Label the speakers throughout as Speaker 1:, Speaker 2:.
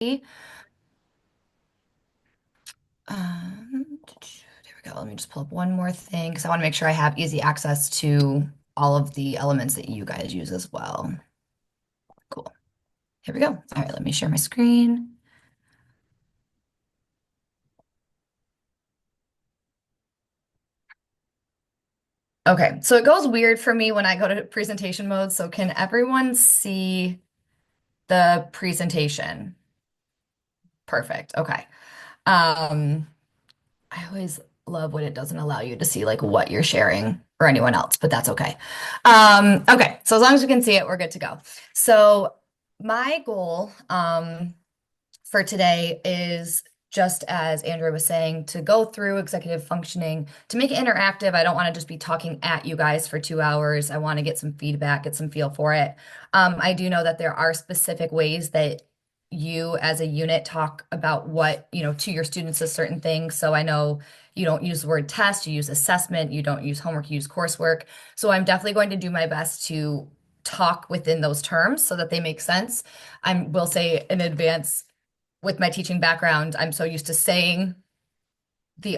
Speaker 1: There we go. Let me just pull up one more thing because I want to make sure I have easy access to all of the elements that you guys use as well. Cool. Here we go. All right, let me share my screen. Okay, so it goes weird for me when I go to presentation mode. So can everyone see the presentation? Perfect. Okay. Um, I always love when it doesn't allow you to see like what you're sharing or anyone else, but that's okay. Okay, so as long as we can see it, we're good to go. So my goal for today is just as Andrew was saying, to go through executive functioning, to make it interactive. I don't want to just be talking at you guys for 2 hours. I want to get some feedback, get some feel for it. I do know that there are specific ways that you as a unit talk about what, to your students is certain things. So I know you don't use the word test, you use assessment, you don't use homework, you use coursework. So I'm definitely going to do my best to talk within those terms so that they make sense. I will say in advance, with my teaching background, I'm so used to saying the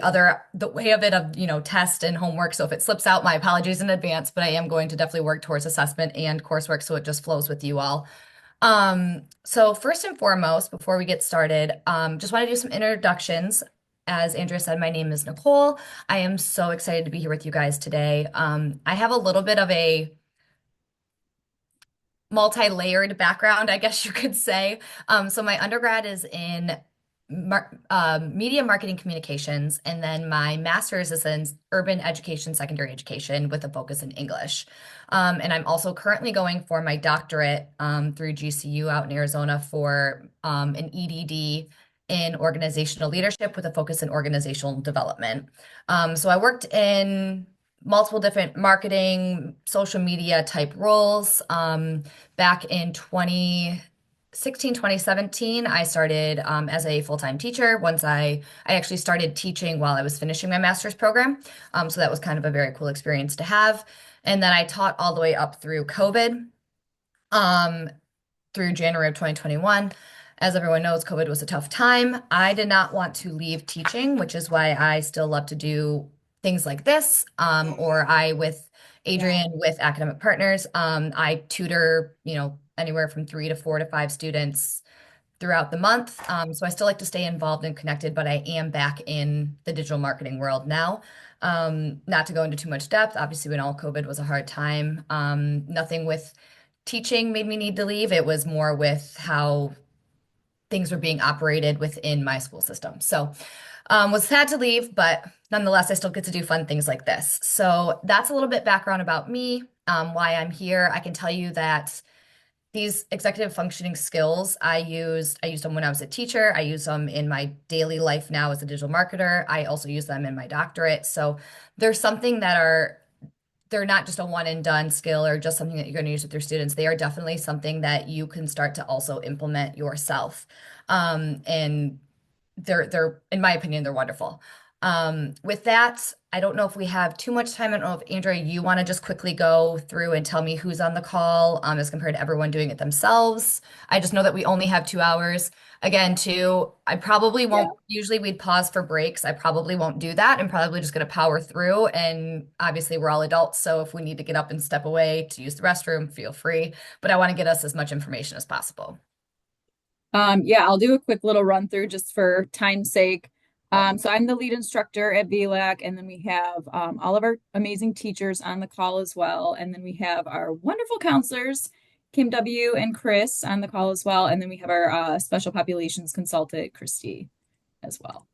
Speaker 1: way of it of, test and homework. So if it slips out, my apologies in advance, but I am going to definitely work towards assessment and coursework so it just flows with you all. So first and foremost, before we get started, just want to do some introductions. As Andrea said, my name is Nicole. I am so excited to be here with you guys today. I have a little bit of a multi-layered background, I guess you could say. So my undergrad is in media marketing communications, and then my master's is in urban education, secondary education with a focus in English. And I'm also currently going for my doctorate through GCU out in Arizona for an EDD in organizational leadership with a focus in organizational development. So I worked in multiple different marketing, social media type roles. Back in 2016, 2017, I started as a full-time teacher. Once I actually started teaching while I was finishing my master's program. So that was kind of a very cool experience to have. And then I taught all the way up through COVID, um, through January of 2021. As everyone knows, COVID was a tough time. I did not want to leave teaching, which is why I still love to do things like this. Or I, with Adrian, with Academic Partners, I tutor, anywhere from 3 to 4 to 5 students throughout the month. So I still like to stay involved and connected, but I am back in the digital marketing world now. Not to go into too much depth, obviously, when all COVID was a hard time, nothing with teaching made me need to leave. It was more with how things were being operated within my school system. So was sad to leave, but nonetheless, I still get to do fun things like this. So that's a little bit background about me, why I'm here. I can tell you that these executive functioning skills I used them when I was a teacher. I use them in my daily life now as a digital marketer. I also use them in my doctorate. So there's something that they're not just a one and done skill or just something that you're going to use with your students. They are definitely something that you can start to also implement yourself. And they're in my opinion, they're wonderful. With that, I don't know if we have too much time. I don't know if Andrea, you want to just quickly go through and tell me who's on the call, as compared to everyone doing it themselves. I just know that we only have 2 hours. Again, too, I probably
Speaker 2: Yeah.
Speaker 1: won't, usually we'd pause for breaks. I probably won't do that. I'm probably just going to power through. And obviously, we're all adults. So if we need to get up and step away to use the restroom, feel free. But I want to get us as much information as possible.
Speaker 2: Yeah, I'll do a quick little run through just for time's sake.
Speaker 1: Cool.
Speaker 2: So I'm the lead instructor at VLAC, and then we have all of our amazing teachers on the call as well. And then we have our wonderful counselors, Kim W. and Chris on the call as well. And then we have our special populations consultant, Christy, as well.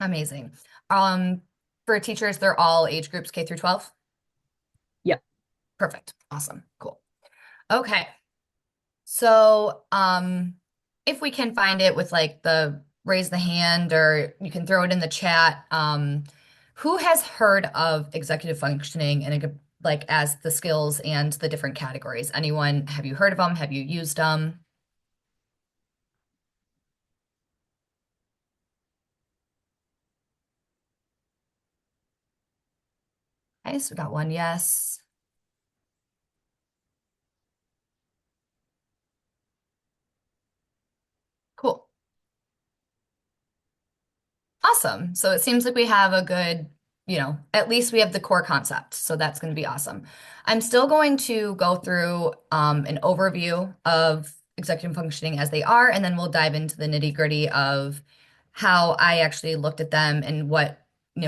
Speaker 1: Amazing. Um, for teachers, they're all age groups K through 12.
Speaker 2: Yep.
Speaker 1: Perfect. Awesome. Cool. Okay. So, if we can find it with like the raise the hand or you can throw it in the chat, who has heard of executive functioning and like as the skills and the different categories? Anyone, have you heard of them? Have you used them? Okay, so we got one yes. Cool. awesome. So it seems like we have a good, at least we have the core concept. So that's going to be awesome. I'm still going to go through an overview of executive functioning as they are, and then we'll dive into the nitty-gritty of how I actually looked at them and what,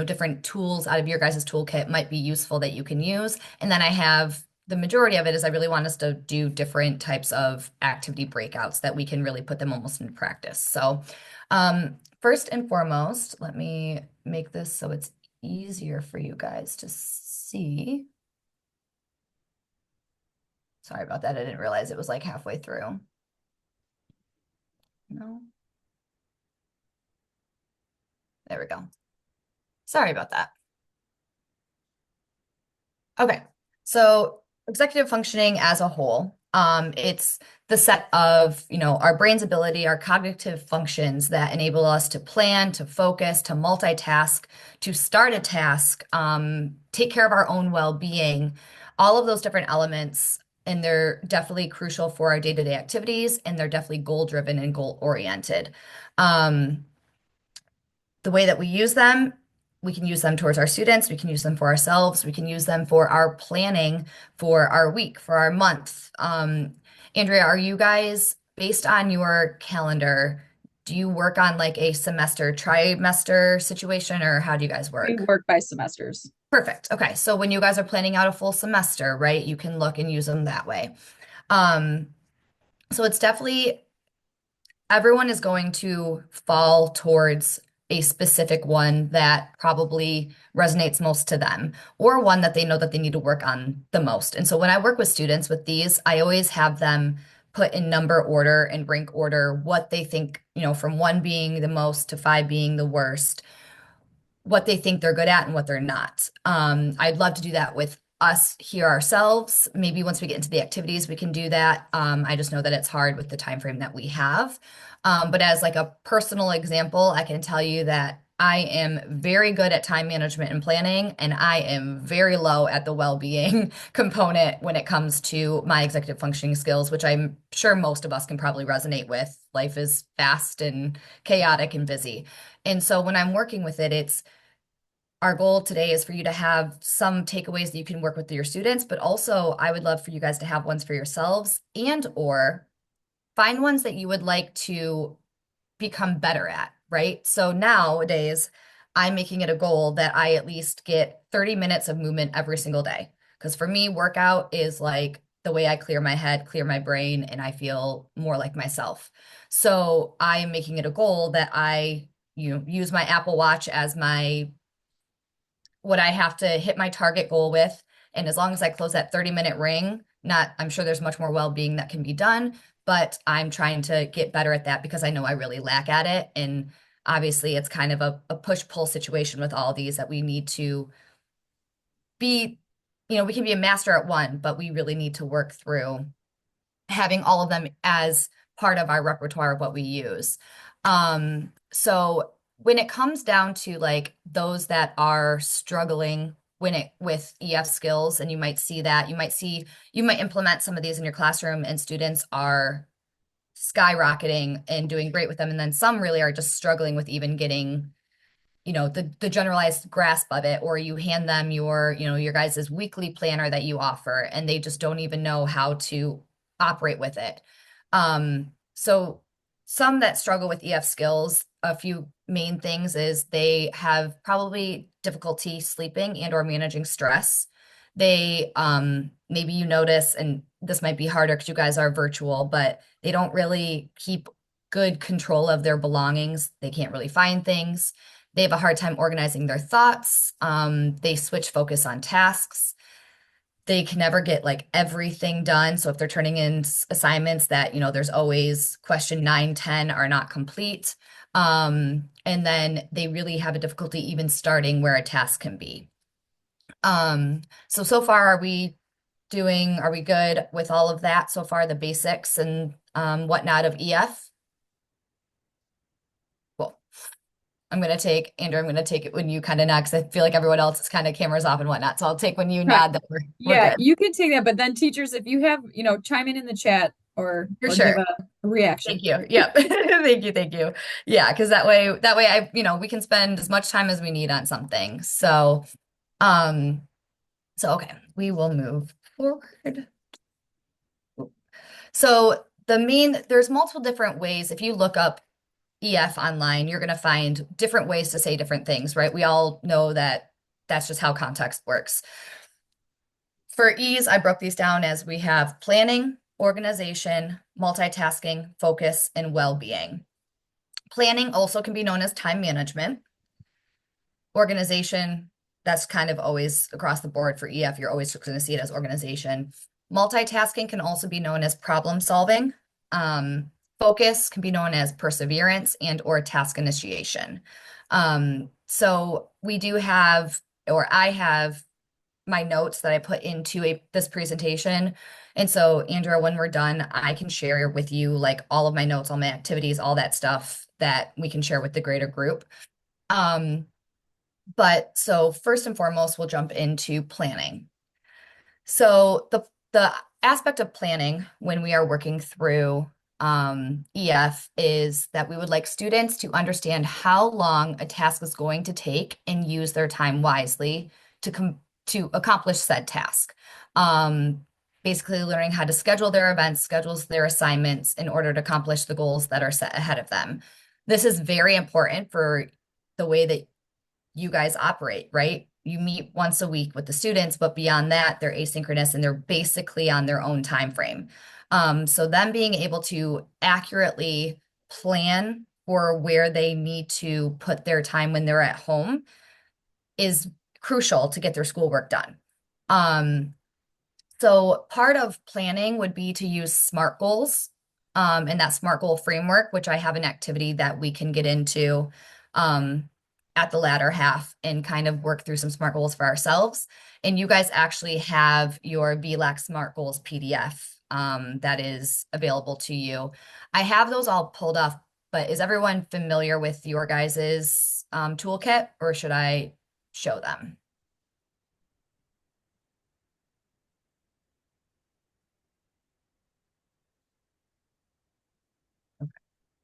Speaker 1: different tools out of your guys' toolkit might be useful that you can use. And then I have the majority of it is I really want us to do different types of activity breakouts that we can really put them almost into practice. So, first and foremost, let me make this so it's easier for you guys to see. Sorry about that. I didn't realize it was like halfway through. No, there we go. Sorry about that. Okay, so executive functioning as a whole, it's the set of, our brain's ability, our cognitive functions that enable us to plan, to focus, to multitask, to start a task, take care of our own well-being, all of those different elements. And they're definitely crucial for our day-to-day activities, and they're definitely goal-driven and goal-oriented. The way that we use them, we can use them towards our students, we can use them for ourselves, we can use them for our planning for our week, for our month. Andrea, are you guys, based on your calendar, do you work on like a semester, trimester situation, or how do you guys
Speaker 2: We
Speaker 1: work?
Speaker 2: work by semesters.
Speaker 1: Perfect. Okay. So when you guys are planning out a full semester, right, you can look and use them that way. Um, so it's definitely everyone is going to fall towards a specific one that probably resonates most to them, or one that they know that they need to work on the most. And so when I work with students with these, I always have them put in number order and rank order what they think, from one being the most to five being the worst, what they think they're good at and what they're not. I'd love to do that with us here ourselves. Maybe once we get into the activities, we can do that. I just know that it's hard with the time frame that we have. But as like a personal example, I can tell you that I am very good at time management and planning, and I am very low at the well-being component when it comes to my executive functioning skills, which I'm sure most of us can probably resonate with. Life is fast and chaotic and busy. And so when I'm working with it, it's our goal today is for you to have some takeaways that you can work with your students, but also I would love for you guys to have ones for yourselves and or find ones that you would like to become better at, right? So nowadays, I'm making it a goal that I at least get 30 minutes of movement every single day. Because for me, workout is like the way I clear my head, clear my brain, and I feel more like myself. So I am making it a goal that I, use my Apple Watch as my what I have to hit my target goal with. And as long as I close that 30-minute ring, I'm sure there's much more well-being that can be done, but I'm trying to get better at that because I know I really lack at it. And obviously it's kind of a push-pull situation with all these that we need to be, we can be a master at one, but we really need to work through having all of them as part of our repertoire of what we use. So when it comes down to like those that are struggling with EF skills, and you might see that, you might implement some of these in your classroom and students are skyrocketing and doing great with them. And then some really are just struggling with even getting the generalized grasp of it, or you hand them your guys' weekly planner that you offer and they just don't even know how to operate with it. So some that struggle with EF skills, a few main things is they have probably difficulty sleeping and or managing stress. They maybe you notice, and this might be harder because you guys are virtual, but they don't really keep good control of their belongings. They can't really find things. They have a hard time organizing their thoughts. They switch focus on tasks. They can never get like everything done. So if they're turning in assignments that, there's always question 9, 10 are not complete. And then they really have a difficulty even starting where a task can be. So far, are we good with all of that so far, the basics and whatnot of EF? Cool. Andrew, I'm gonna take it when you kind of nod, because I feel like everyone else is kind of cameras off and whatnot. So I'll take when you
Speaker 2: Right.
Speaker 1: nod that we're
Speaker 2: Yeah,
Speaker 1: good.
Speaker 2: you can take that, but then teachers, if you have, chime in the chat
Speaker 1: For
Speaker 2: or give a
Speaker 1: sure.
Speaker 2: reaction.
Speaker 1: Thank you. Yep. Thank you. Thank you. Yeah, because that way we can spend as much time as we need on something. Um, so okay, we will move forward. So there's multiple different ways. If you look up EF online, you're going to find different ways to say different things, right? We all know that that's just how context works. For ease, I broke these down as we have planning, organization, multitasking, focus, and well-being. Planning also can be known as time management. Organization, that's kind of always across the board for EF. You're always going to see it as organization. Multitasking can also be known as problem solving. Focus can be known as perseverance and or task initiation. So we do have, or I have my notes that I put into this presentation. And so, Andrea, when we're done, I can share with you like all of my notes, all my activities, all that stuff that we can share with the greater group. But so first and foremost, we'll jump into planning. So the aspect of planning when we are working through EF is that we would like students to understand how long a task is going to take and use their time wisely to accomplish said task. Basically learning how to schedule their events, schedules their assignments in order to accomplish the goals that are set ahead of them. This is very important for the way that you guys operate, right? You meet once a week with the students, but beyond that, they're asynchronous and they're basically on their own time frame. So them being able to accurately plan for where they need to put their time when they're at home is crucial to get their schoolwork done. So part of planning would be to use SMART goals, and that SMART goal framework, which I have an activity that we can get into at the latter half and kind of work through some SMART goals for ourselves. And you guys actually have your VLAC SMART goals PDF that is available to you. I have those all pulled up, but is everyone familiar with your guys's toolkit, or should I show them?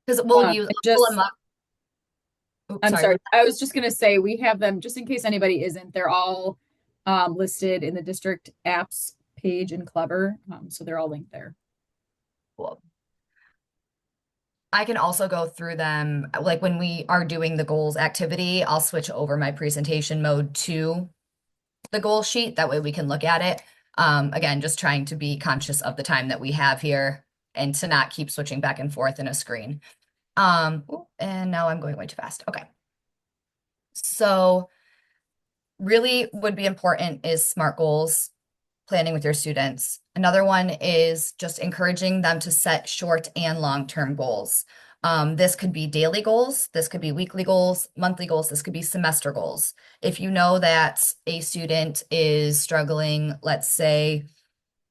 Speaker 1: Because
Speaker 2: And
Speaker 1: I'll pull them
Speaker 2: just,
Speaker 1: up. Oops,
Speaker 2: I'm
Speaker 1: sorry.
Speaker 2: sorry, I was just going to say we have them just in case anybody isn't. They're all listed in the district apps page in Clever. So they're all linked there.
Speaker 1: Cool. I can also go through them. Like when we are doing the goals activity, I'll switch over my presentation mode to the goal sheet. That way we can look at it. Again, just trying to be conscious of the time that we have here and to not keep switching back and forth in a screen. And now I'm going way too fast. Okay. So really would be important is SMART goals, planning with your students. Another one is just encouraging them to set short and long-term goals. This could be daily goals, this could be weekly goals, monthly goals, this could be semester goals. If you know that a student is struggling, let's say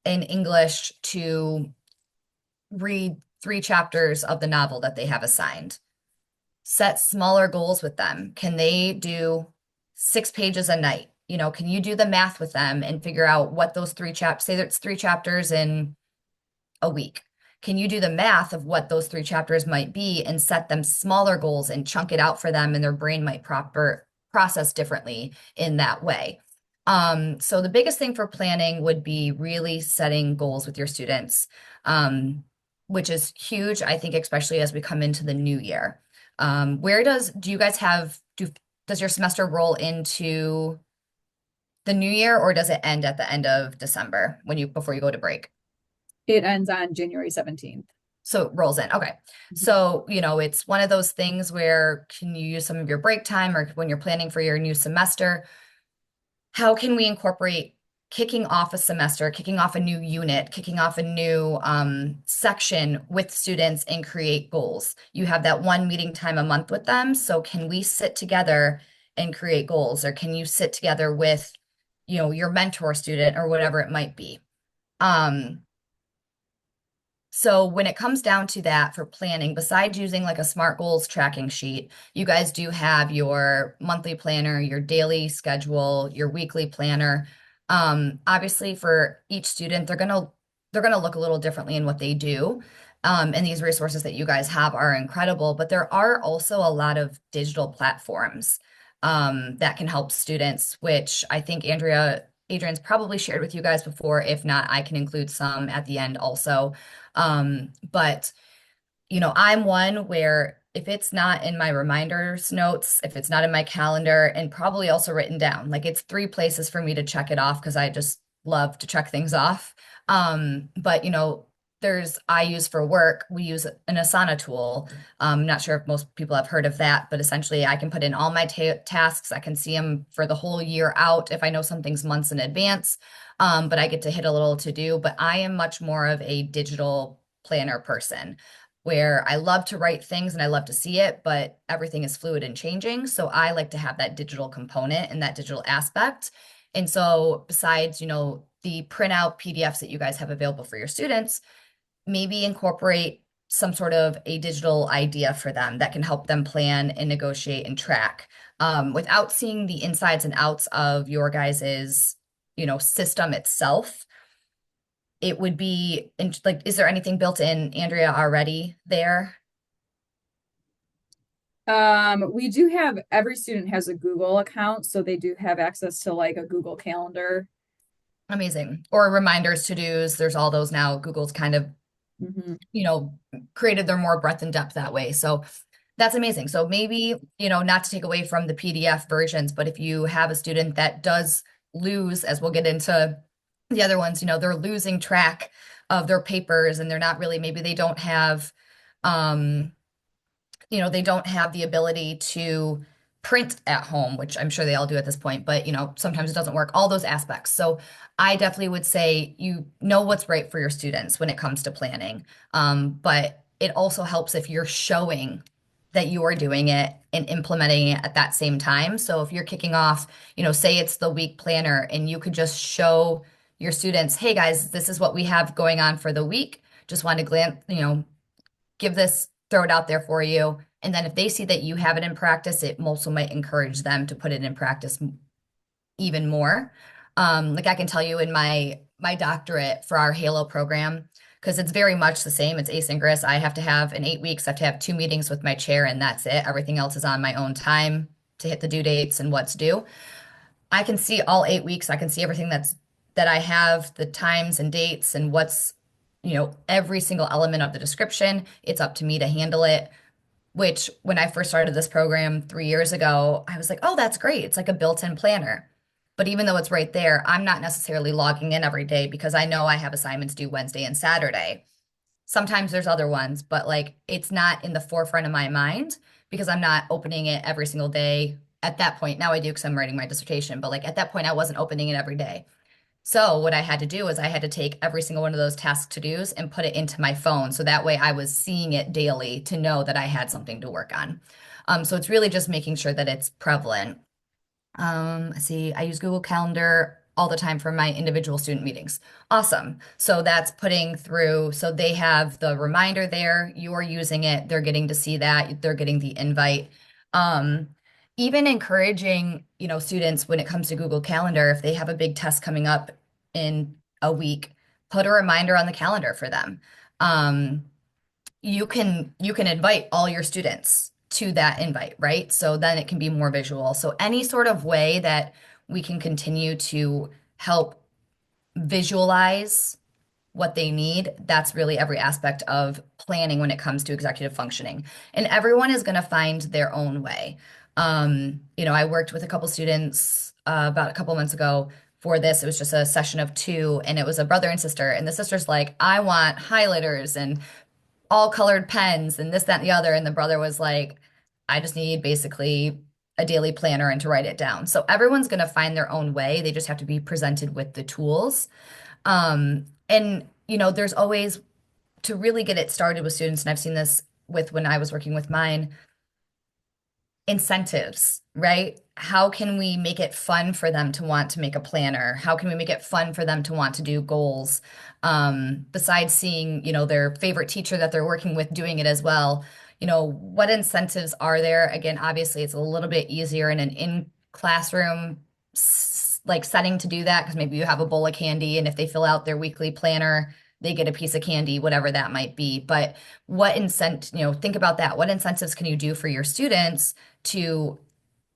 Speaker 1: in English, to read 3 chapters of the novel that they have assigned, set smaller goals with them. Can they do 6 pages a night? Can you do the math with them and figure out what those say that it's 3 chapters in a week? Can you do the math of what those 3 chapters might be and set them smaller goals and chunk it out for them and their brain might process differently in that way? So the biggest thing for planning would be really setting goals with your students, which is huge, I think, especially as we come into the new year. Do you guys does your semester roll into the new year or does it end at the end of December before you go to break?
Speaker 2: It ends on January 17th.
Speaker 1: So it rolls in. Okay. So, it's one of those things where can you use some of your break time or when you're planning for your new semester? How can we incorporate kicking off a semester, kicking off a new unit, kicking off a new section with students and create goals? You have that one meeting time a month with them. So can we sit together and create goals? Or can you sit together with, your mentor student or whatever it might be? So when it comes down to that for planning, besides using like a SMART goals tracking sheet, you guys do have your monthly planner, your daily schedule, your weekly planner. Obviously for each student, they're gonna look a little differently in what they do. And these resources that you guys have are incredible, but there are also a lot of digital platforms that can help students, which I think Adrian's probably shared with you guys before. If not, I can include some at the end also. But I'm one where if it's not in my reminders notes, if it's not in my calendar, and probably also written down, like it's three places for me to check it off because I just love to check things off. But I use for work, we use an Asana tool. Not sure if most people have heard of that, but essentially I can put in all my ta tasks. I can see them for the whole year out if I know something's months in advance. But I get to hit a little to do. But I am much more of a digital planner person where I love to write things and I love to see it, but everything is fluid and changing. So I like to have that digital component and that digital aspect. And so besides, the printout PDFs that you guys have available for your students, maybe incorporate some sort of a digital idea for them that can help them plan and negotiate and track without seeing the insides and outs of your guys's, system itself. It would be like, is there anything built in, Andrea, already there?
Speaker 2: We do have every student has a Google account, so they do have access to like a Google Calendar.
Speaker 1: Amazing. Or reminders, to-dos, there's all those now. Google's kind of,
Speaker 2: Hmm.
Speaker 1: you know, created their more breadth and depth that way. So that's amazing. So maybe, not to take away from the PDF versions, but if you have a student that does lose, as we'll get into the other ones, they're losing track of their papers and they're not really, maybe um, they don't have the ability to print at home, which I'm sure they all do at this point, but sometimes it doesn't work, all those aspects. So I definitely would say you know what's right for your students when it comes to planning. But it also helps if you're showing that you are doing it and implementing it at that same time. So if you're kicking off, say it's the week planner and you could just show your students, hey guys, this is what we have going on for the week. Just want to glance, give this, throw it out there for you. And then if they see that you have it in practice, it also might encourage them to put it in practice even more. Like I can tell you in my doctorate for our Halo program, because it's very much the same. It's asynchronous. I have to have in 8 weeks, I have to have 2 meetings with my chair, and that's it. Everything else is on my own time to hit the due dates and what's due. I can see all 8 weeks. I can see everything that I have, the times and dates and what's, every single element of the description. It's up to me to handle it, which when I first started this program 3 years ago, I was like, oh, that's great. It's like a built-in planner. But even though it's right there, I'm not necessarily logging in every day because I know I have assignments due Wednesday and Saturday. Sometimes there's other ones, but like it's not in the forefront of my mind because I'm not opening it every single day at that point. Now I do because I'm writing my dissertation, but like at that point, I wasn't opening it every day. So what I had to do is I had to take every single one of those task to-dos and put it into my phone. So that way I was seeing it daily to know that I had something to work on. So it's really just making sure that it's prevalent. Let's see, I use Google Calendar all the time for my individual student meetings. Awesome. So that's putting through, so they have the reminder there, you're using it, they're getting to see that, they're getting the invite. Um, Even encouraging, students when it comes to Google Calendar, if they have a big test coming up in a week, put a reminder on the calendar for them. Um, you can invite all your students to that invite, right? So then it can be more visual. So any sort of way that we can continue to help visualize what they need, that's really every aspect of planning when it comes to executive functioning. And everyone is going to find their own way. I worked with a couple students about a couple months ago for this. It was just a session of two, and it was a brother and sister. And the sister's like, I want highlighters and all colored pens and this, that, and the other. And the brother was like, I just need basically a daily planner and to write it down. So everyone's going to find their own way. They just have to be presented with the tools. And there's always to really get it started with students, and I've seen this with when I was working with mine, incentives, right? How can we make it fun for them to want to make a planner? How can we make it fun for them to want to do goals? Besides seeing, their favorite teacher that they're working with doing it as well, what incentives are there? Again, obviously, it's a little bit easier in an in-classroom like setting to do that because maybe you have a bowl of candy, and if they fill out their weekly planner, they get a piece of candy, whatever that might be. But what think about that. What incentives can you do for your students to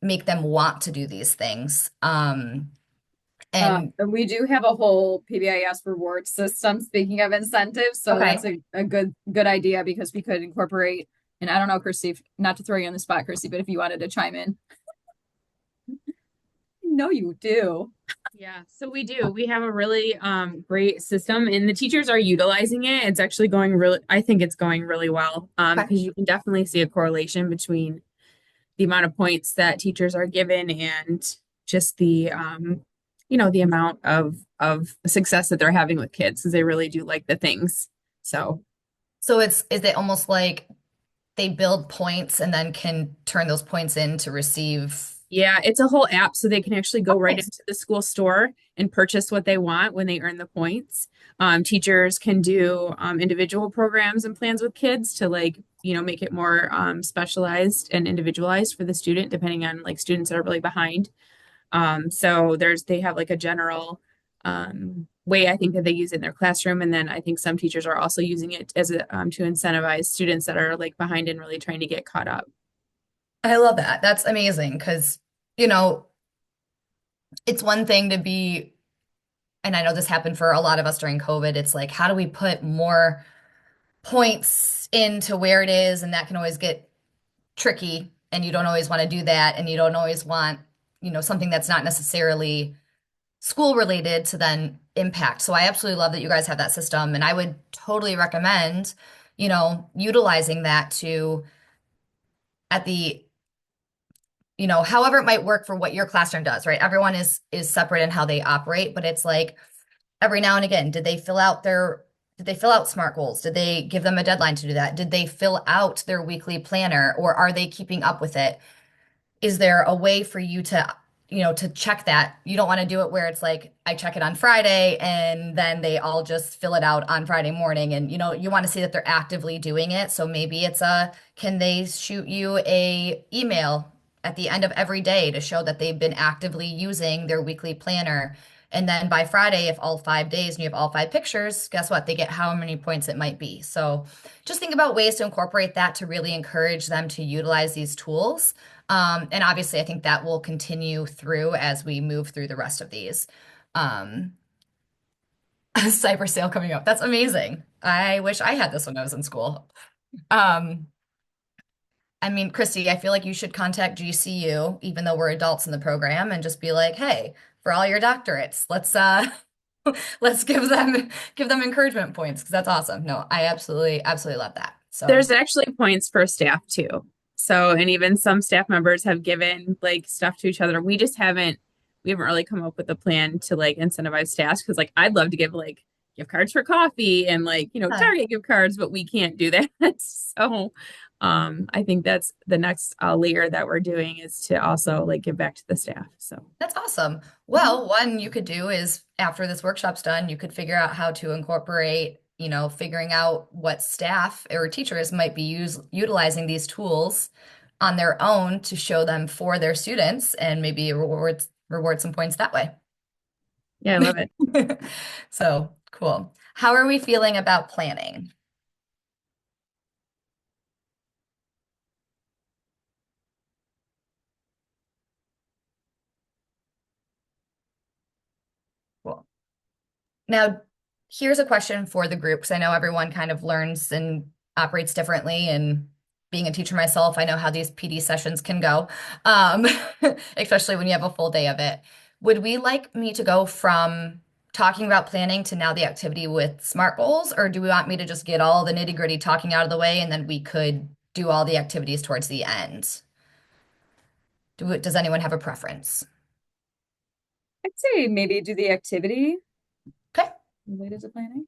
Speaker 1: make them want to do these things? And
Speaker 2: And we do have a whole PBIS reward system, speaking of incentives. So that's
Speaker 1: okay.
Speaker 2: a good idea because we could incorporate, and I don't know, Christy, not to throw you on the spot, Christy, but if you wanted to chime in. No, you do.
Speaker 3: Yeah, so we do. We have a really great system and the teachers are utilizing it. It's actually going really, I think it's going really well.
Speaker 1: Okay.
Speaker 3: Because you can definitely see a correlation between the amount of points that teachers are given and just the the amount of success that they're having with kids because they really do like the things. So
Speaker 1: So is it almost like they build points and then can turn those points in to receive?
Speaker 3: yeah, it's a whole app so they can actually go
Speaker 1: Oh,
Speaker 3: right
Speaker 1: nice.
Speaker 3: into the school store and purchase what they want when they earn the points. Teachers can do individual programs and plans with kids to make it more specialized and individualized for the student, depending on like students that are really behind. So they have like a general way I think that they use it in their classroom, and then I think some teachers are also using it as to incentivize students that are like behind and really trying to get caught up.
Speaker 1: I love that. That's amazing because, you know, it's one thing to be, and I know this happened for a lot of us during COVID. It's like, how do we put more points into where it is? And that can always get tricky. And you don't always want to do that. And you don't always want, something that's not necessarily school related to then impact. So I absolutely love that you guys have that system. And I would totally recommend, utilizing that to at the however it might work for what your classroom does, right? Everyone is separate in how they operate, but it's like every now and again, did they fill out SMART goals? Did they give them a deadline to do that? Did they fill out their weekly planner or are they keeping up with it? Is there a way for you to check that? You don't want to do it where it's like, I check it on Friday and then they all just fill it out on Friday morning. And, you want to see that they're actively doing it. So maybe can they shoot you a email at the end of every day to show that they've been actively using their weekly planner? And then by Friday, if all 5 days and you have all 5 pictures, guess what? They get how many points it might be. So just think about ways to incorporate that to really encourage them to utilize these tools. And obviously, I think that will continue through as we move through the rest of these. Um, Cyber sale coming up. That's amazing. I wish I had this when I was in school. Um, I mean, Christy, I feel like you should contact GCU, even though we're adults in the program, and just be like, hey, for all your doctorates, let's give them encouragement points because that's awesome. No, I absolutely love that. So
Speaker 3: There's actually points for staff too. So, and even some staff members have given like stuff to each other. We haven't really come up with a plan to like incentivize staff because like I'd love to give like gift cards for coffee and
Speaker 1: yeah,
Speaker 3: Target gift cards, but we can't do that. So, I think that's the next layer that we're doing is to also like give back to the staff. So,
Speaker 1: that's awesome.
Speaker 3: mhm.
Speaker 1: Well, one you could do is after this workshop's done, you could figure out how to incorporate, figuring out what staff or teachers might be utilizing these tools on their own to show them for their students and maybe reward some points that way.
Speaker 3: Yeah, I love it.
Speaker 1: So cool. How are we feeling about planning? Cool. Now, here's a question for the group because I know everyone kind of learns and operates differently. And being a teacher myself, I know how these PD sessions can go, um, especially when you have a full day of it. Would we like me to go from talking about planning to now the activity with SMART goals, or do we want me to just get all the nitty-gritty talking out of the way and then we could do all the activities towards the end? Does anyone have a preference?
Speaker 2: I'd say maybe do the activity
Speaker 1: Okay.
Speaker 2: related to planning.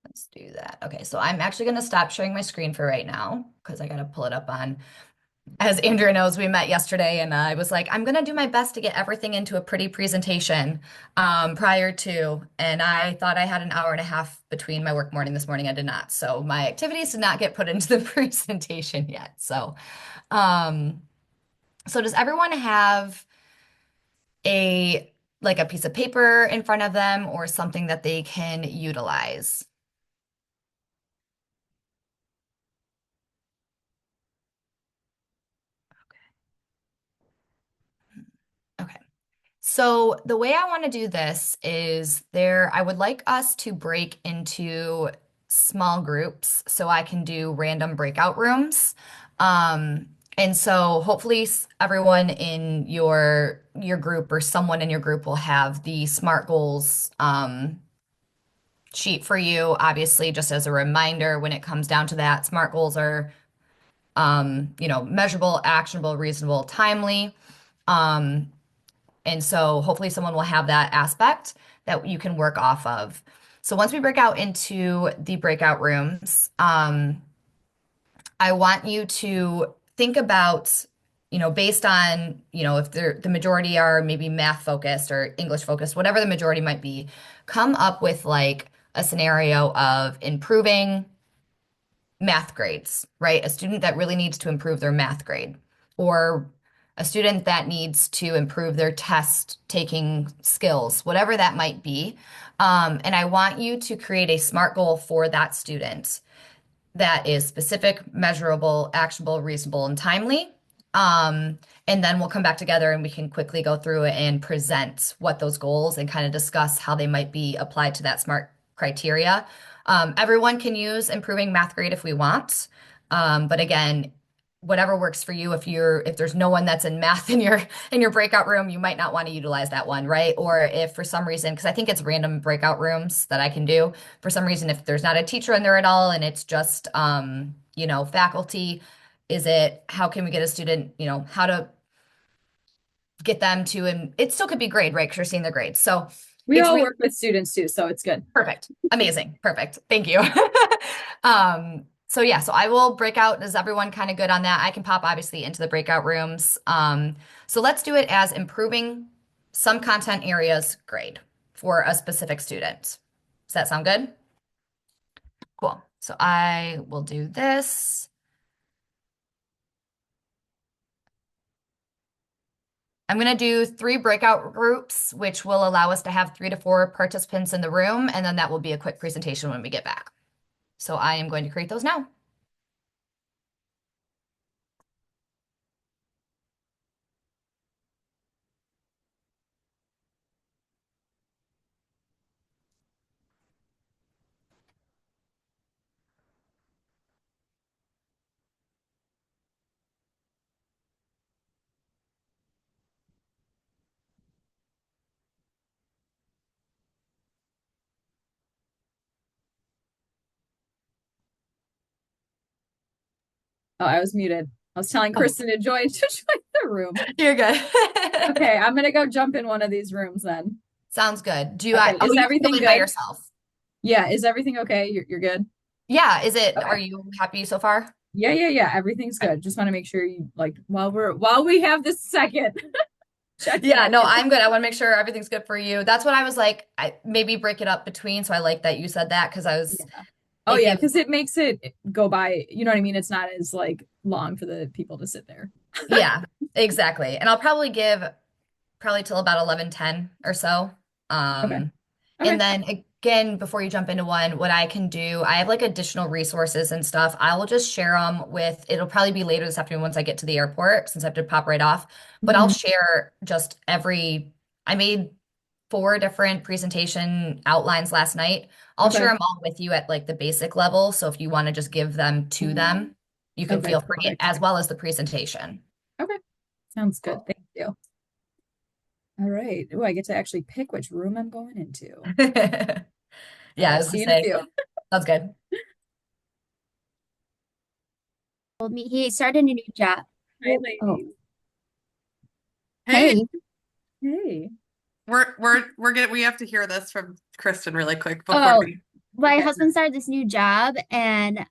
Speaker 1: Let's do that. Okay, so I'm actually going to stop sharing my screen for right now because I got to pull it up on. As Andrea knows, we met yesterday and I was like, I'm going to do my best to get everything into a pretty presentation prior to. And I thought I had an hour and a half between my work morning this morning. I did not. So my activities did not get put into the presentation yet. Um, so does everyone have a like a piece of paper in front of them or something that they can utilize? Okay. So the way I want to do this is I would like us to break into small groups so I can do random breakout rooms. And so hopefully everyone in your group or someone in your group will have the SMART goals sheet for you. Obviously, just as a reminder, when it comes down to that, SMART goals are measurable, actionable, reasonable, timely. Um, and so hopefully someone will have that aspect that you can work off of. So once we break out into the breakout rooms, I want you to think about, based on, if the majority are maybe math focused or English focused, whatever the majority might be, come up with like a scenario of improving math grades, right? A student that really needs to improve their math grade, or a student that needs to improve their test taking skills, whatever that might be. And I want you to create a SMART goal for that student that is specific, measurable, actionable, reasonable, and timely. And then we'll come back together and we can quickly go through it and present what those goals and kind of discuss how they might be applied to that SMART criteria. Everyone can use improving math grade if we want. But again, whatever works for you. If there's no one that's in math in your breakout room, you might not want to utilize that one, right? Or if for some reason, because I think it's random breakout rooms that I can do. For some reason, if there's not a teacher in there at all and it's just faculty, how can we get a student, how to get them to, and it still could be grade, right? Because you're seeing the grades. So
Speaker 2: We
Speaker 1: it's
Speaker 2: all
Speaker 1: really
Speaker 2: work with students too, so it's good.
Speaker 1: perfect. Amazing. Perfect. Thank you. So yeah, so I will break out. Is everyone kind of good on that? I can pop obviously into the breakout rooms. So let's do it as improving some content areas grade for a specific student. Does that sound good? Cool. So I will do this. I'm going to do 3 breakout groups, which will allow us to have 3 to 4 participants in the room, and then that will be a quick presentation when we get back. So I am going to create those now.
Speaker 2: Oh, I was muted. I was telling
Speaker 1: Oh,
Speaker 2: Kristen to join to join the room.
Speaker 1: you're good.
Speaker 2: Okay, I'm gonna go jump in one of these rooms then.
Speaker 1: Sounds good.
Speaker 2: Okay,
Speaker 1: Oh,
Speaker 2: is
Speaker 1: you can go
Speaker 2: everything
Speaker 1: in by
Speaker 2: good?
Speaker 1: yourself.
Speaker 2: Yeah, is everything okay? You're good?
Speaker 1: Yeah, are
Speaker 2: Okay.
Speaker 1: you happy so far?
Speaker 2: Yeah. Everything's good. Just want to make sure you like while we have this second, check
Speaker 1: Yeah,
Speaker 2: back
Speaker 1: no,
Speaker 2: in.
Speaker 1: I'm good. I want to make sure everything's good for you. That's what I was like. Maybe break it up between. So I like that you said that because
Speaker 2: Yeah. Oh
Speaker 1: it
Speaker 2: yeah,
Speaker 1: gives,
Speaker 2: because it makes it go by, you know what I mean? It's not as like long for the people to sit there.
Speaker 1: yeah, exactly. And I'll probably give till about 11:10 or so.
Speaker 2: Okay.
Speaker 1: Um,
Speaker 2: Okay.
Speaker 1: and then again, before you jump into one, what I can do, I have like additional resources and stuff. I will just share them it'll probably be later this afternoon once I get to the airport since I have to pop right off. But I'll
Speaker 2: Mhm.
Speaker 1: share I made 4 different presentation outlines last night. I'll share
Speaker 2: Okay.
Speaker 1: them all with you at like the basic level. So if you want to just give them to them, you can
Speaker 2: Okay,
Speaker 1: feel free
Speaker 2: perfect.
Speaker 1: as well as the presentation.
Speaker 2: Okay. Sounds good.
Speaker 1: Cool.
Speaker 2: Thank you. All right. Oh, I get to actually pick which room I'm going into.
Speaker 1: Yeah, I
Speaker 2: I'll
Speaker 1: was gonna
Speaker 2: see you in a
Speaker 1: say,
Speaker 2: few.
Speaker 1: that's good.
Speaker 4: Told me he started a new job.
Speaker 2: Hi,
Speaker 4: Oh,
Speaker 2: ladies.
Speaker 5: Hey,
Speaker 4: hey.
Speaker 2: Hey.
Speaker 5: we're good. We have to hear this from Kristen really quick before
Speaker 4: Oh,
Speaker 5: we.
Speaker 4: my
Speaker 2: Okay.
Speaker 4: husband started this new job and